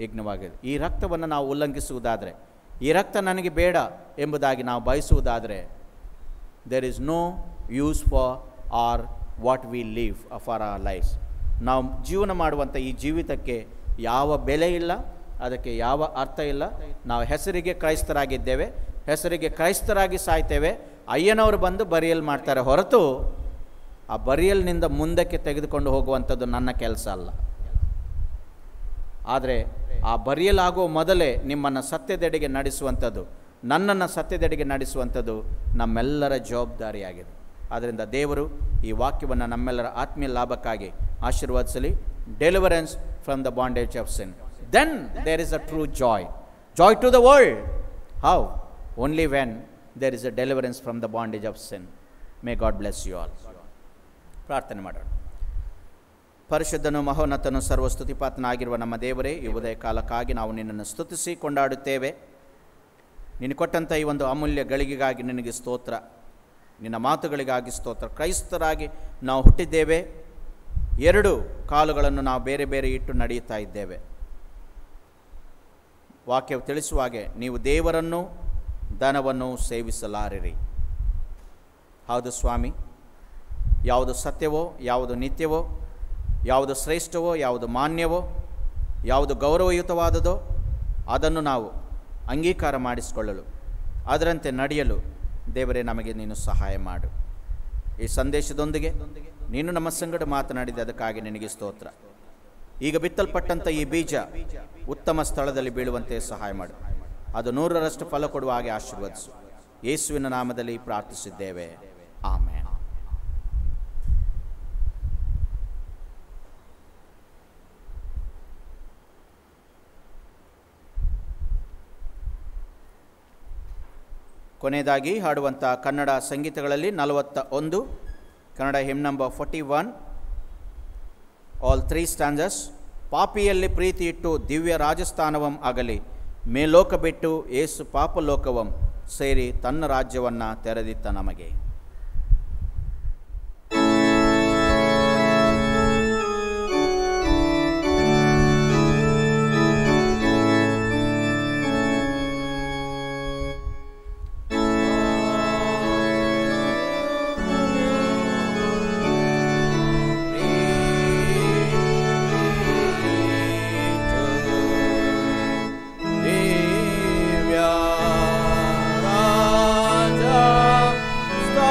ಯಜ್ಞವಾಗಿದೆ. ಈ ರಕ್ತವನ್ನು ನಾವು ಉಲ್ಲಂಘಿಸುವುದಾದರೆ, ಈ ರಕ್ತ ನನಗೆ ಬೇಡ ಎಂಬುದಾಗಿ ನಾವು ಬಯಸುವುದಾದರೆ, there is no use for our what we live for our lives. ನಾವು ಜೀವನ ಮಾಡುವಂಥ ಈ ಜೀವಿತಕ್ಕೆ ಯಾವ ಬೆಲೆ ಇಲ್ಲ, ಅದಕ್ಕೆ ಯಾವ ಅರ್ಥ ಇಲ್ಲ. ನಾವು ಹೆಸರಿಗೆ ಕ್ರೈಸ್ತರಾಗಿದ್ದೇವೆ, ಹೆಸರಿಗೆ ಕ್ರೈಸ್ತರಾಗಿ ಸಾಯ್ತೇವೆ. ಅಯ್ಯನವರು ಬಂದು ಬರಿಯಲ್ ಮಾಡ್ತಾರೆ ಹೊರತು ಆ ಬರಿಯಲ್ನಿಂದ ಮುಂದಕ್ಕೆ ತೆಗೆದುಕೊಂಡು ಹೋಗುವಂಥದ್ದು ನನ್ನ ಕೆಲಸ ಅಲ್ಲ. ಆದರೆ ಆ ಬರಿಯಲಾಗುವ ಮೊದಲೇ ನಿಮ್ಮನ್ನು ಸತ್ಯದೆಡೆಗೆ ನಡೆಸುವಂಥದ್ದು, ನನ್ನನ್ನು ಸತ್ಯದೆಡೆಗೆ ನಡೆಸುವಂಥದ್ದು ನಮ್ಮೆಲ್ಲರ ಜವಾಬ್ದಾರಿಯಾಗಿದೆ. ಆದ್ದರಿಂದ ದೇವರು ಈ ವಾಕ್ಯವನ್ನು ನಮ್ಮೆಲ್ಲರ ಆತ್ಮೀಯ ಲಾಭಕ್ಕಾಗಿ ಆಶೀರ್ವದಿಸಲಿ. Deliverance from the bondage of sin. Then there is a true joy to the world. How? Only when there is a deliverance from the bondage of sin. May God bless you all. ಪ್ರಾರ್ಥನೆ ಮಾಡೋಣ. ಪರಿಶುದ್ಧನು ಮಹೋನ್ನತನು ಸರ್ವಸ್ತುತಿಪಾತನಾಗಿರುವ ನಮ್ಮ ದೇವರೇ, ಈ ಉದಯ ಕಾಲಕ್ಕಾಗಿ ನಾವು ನಿನ್ನನ್ನು ಸ್ತುತಿಸಿ ಕೊಂಡಾಡುತ್ತೇವೆ. ನೀನು ಕೊಟ್ಟಂಥ ಈ ಒಂದು ಅಮೂಲ್ಯ ಗಳಿಗೆಗಾಗಿ ನಿನಗೆ ಸ್ತೋತ್ರ, ನಿನ್ನ ಮಾತುಗಳಿಗಾಗಿ ಸ್ತೋತ್ರ. ಕ್ರೈಸ್ತರಾಗಿ ನಾವು ಹುಟ್ಟಿದ್ದೇವೆ, ಎರಡು ಕಾಲುಗಳನ್ನು ನಾವು ಬೇರೆ ಬೇರೆ ಇಟ್ಟು ನಡೆಯುತ್ತಾ ಇದ್ದೇವೆ. ವಾಕ್ಯವು ತಿಳಿಸುವ ಹಾಗೆ ನೀವು ದೇವರನ್ನು ಧನವನ್ನು ಸೇವಿಸಲಾರಿರಿ. ಹೌದು ಸ್ವಾಮಿ, ಯಾವುದು ಸತ್ಯವೋ, ಯಾವುದು ನಿತ್ಯವೋ, ಯಾವುದು ಶ್ರೇಷ್ಠವೋ, ಯಾವುದು ಮಾನ್ಯವೋ, ಯಾವುದು ಗೌರವಯುತವಾದದೋ ಅದನ್ನು ನಾವು ಅಂಗೀಕಾರ ಮಾಡಿಸಿಕೊಳ್ಳಲು, ಅದರಂತೆ ನಡೆಯಲು ದೇವರೇ ನಮಗೆ ನೀನು ಸಹಾಯ ಮಾಡು. ಈ ಸಂದೇಶದೊಂದಿಗೆ ನೀನು ನಮ್ಮ ಸಂಗಡ ಮಾತನಾಡಿದೆ, ಅದಕ್ಕಾಗಿ ನಿನಗೆ ಸ್ತೋತ್ರ. ಈಗ ಬಿತ್ತಲ್ಪಟ್ಟಂಥ ಈ ಬೀಜ ಉತ್ತಮ ಸ್ಥಳದಲ್ಲಿ ಬೀಳುವಂತೆ ಸಹಾಯ ಮಾಡು. ಅದು 100ರಷ್ಟು ಫಲ ಕೊಡುವ ಹಾಗೆ ಆಶೀರ್ವದಿಸು. ಯೇಸುವಿನ ನಾಮದಲ್ಲಿ ಪ್ರಾರ್ಥಿಸಿದ್ದೇವೆ, ಆಮೆನ್. ಕೊನೆಯದಾಗಿ ಹಾಡುವಂಥ ಕನ್ನಡ ಸಂಗೀತಗಳಲ್ಲಿ 41, Kannada hymn number 41, all 3 stanzas. ಪಾಪಿಯಲ್ಲಿ ಪ್ರೀತಿ ಇಟ್ಟು ದಿವ್ಯ ರಾಜಸ್ಥಾನವಂ ಆಗಲಿ, ಮೇಲೋಕ ಬಿಟ್ಟು ಏಸು ಪಾಪಲೋಕವಂ ಸೇರಿ ತನ್ನ ರಾಜ್ಯವನ್ನು ತೆರೆದಿತ್ತ ನಮಗೆ. Stop.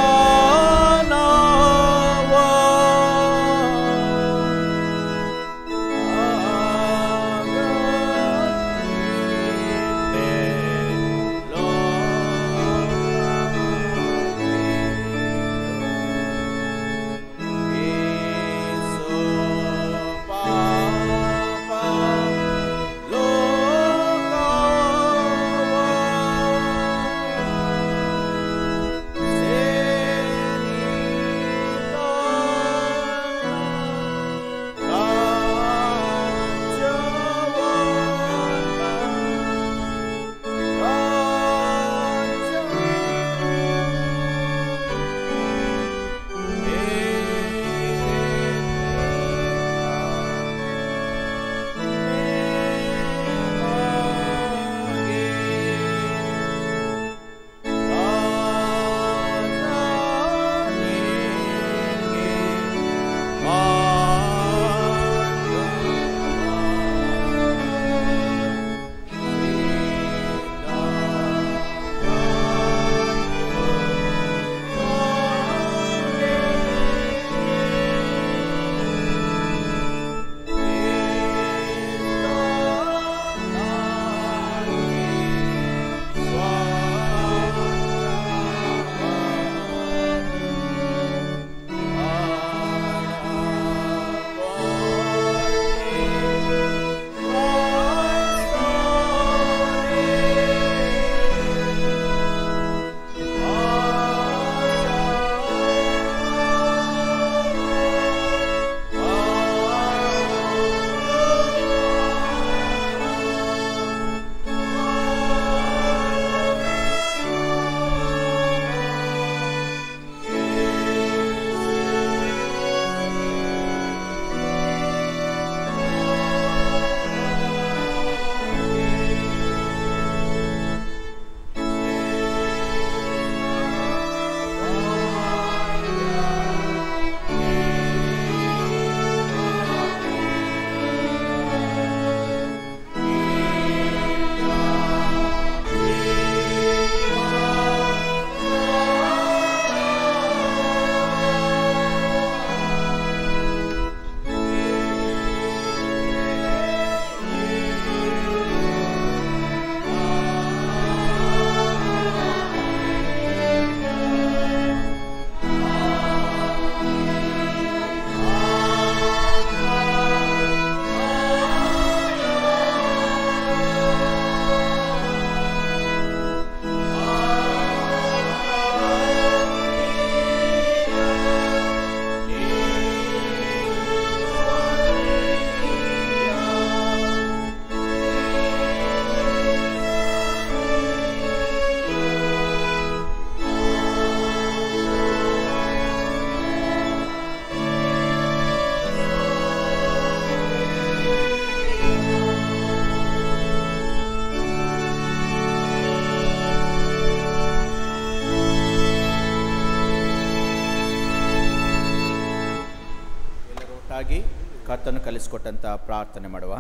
ಮೊದಲನೇದಾಗಿ ಕರ್ತನು ಕಲಿಸಿಕೊಟ್ಟಂಥ ಪ್ರಾರ್ಥನೆ ಮಾಡುವ.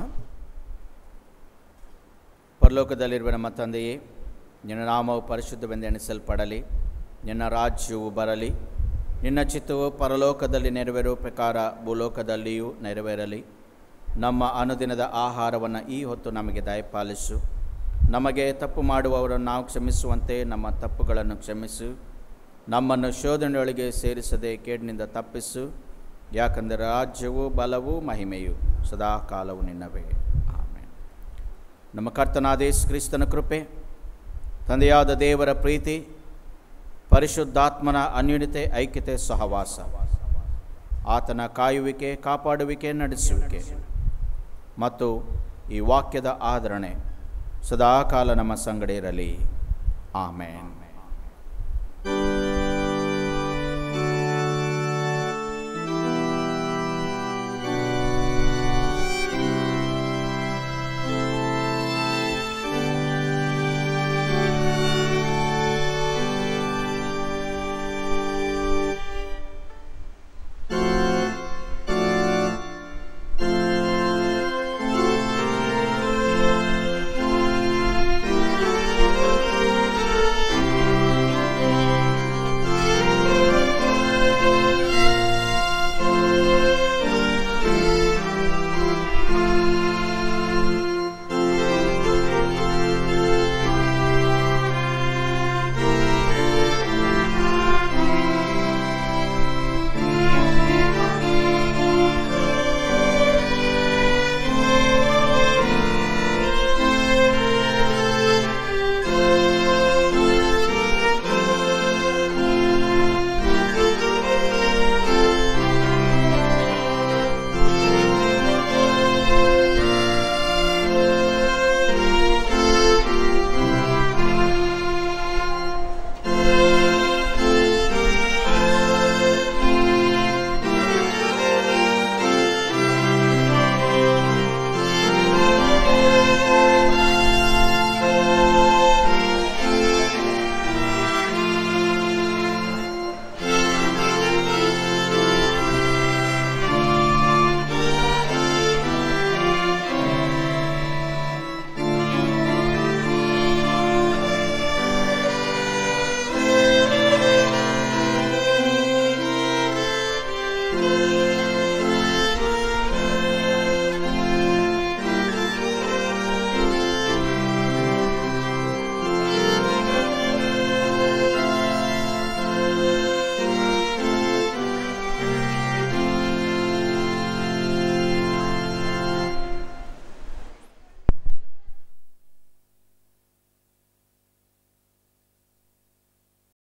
ಪರಲೋಕದಲ್ಲಿರುವ ನಮ್ಮ ತಂದೆಯೇ, ನಿನ್ನ ನಾಮವು ಪರಿಶುದ್ಧವೆಂದು ಎಣಿಸಲ್ಪಡಲಿ, ನಿನ್ನ ರಾಜ್ಯವು ಬರಲಿ, ನಿನ್ನ ಚಿತ್ತವು ಪರಲೋಕದಲ್ಲಿ ನೆರವೇರುವ ಪ್ರಕಾರ ಭೂಲೋಕದಲ್ಲಿಯೂ ನೆರವೇರಲಿ. ನಮ್ಮ ಅನುದಿನದ ಆಹಾರವನ್ನು ಈ ಹೊತ್ತು ನಮಗೆ ದಯಪಾಲಿಸು. ನಮಗೆ ತಪ್ಪು ಮಾಡುವವರನ್ನು ನಾವು ಕ್ಷಮಿಸುವಂತೆ ನಮ್ಮ ತಪ್ಪುಗಳನ್ನು ಕ್ಷಮಿಸು. ನಮ್ಮನ್ನು ಶೋಧನೆಯೊಳಗೆ ಸೇರಿಸದೆ ಕೇಡಿನಿಂದ ತಪ್ಪಿಸು. ಯಾಕಂದರೆ ರಾಜ್ಯವು ಬಲವು ಮಹಿಮೆಯು ಸದಾ ಕಾಲವು ನಿನ್ನವೇ. ಆಮೆನ್. ನಮ್ಮ ಕರ್ತನಾದ ಯೇಸು ಕ್ರಿಸ್ತನ ಕೃಪೆ, ತಂದೆಯಾದ ದೇವರ ಪ್ರೀತಿ, ಪರಿಶುದ್ಧಾತ್ಮನ ಅನ್ಯೋನ್ಯತೆ, ಐಕ್ಯತೆ, ಸಹವಾಸ, ಆತನ ಕಾಯುವಿಕೆ, ಕಾಪಾಡುವಿಕೆ, ನಡೆಸುವಿಕೆ ಮತ್ತು ಈ ವಾಕ್ಯದ ಆದರಣೆ ಸದಾಕಾಲ ನಮ್ಮ ಸಂಗಡ ಇರಲಿ. ಆಮೆನ್.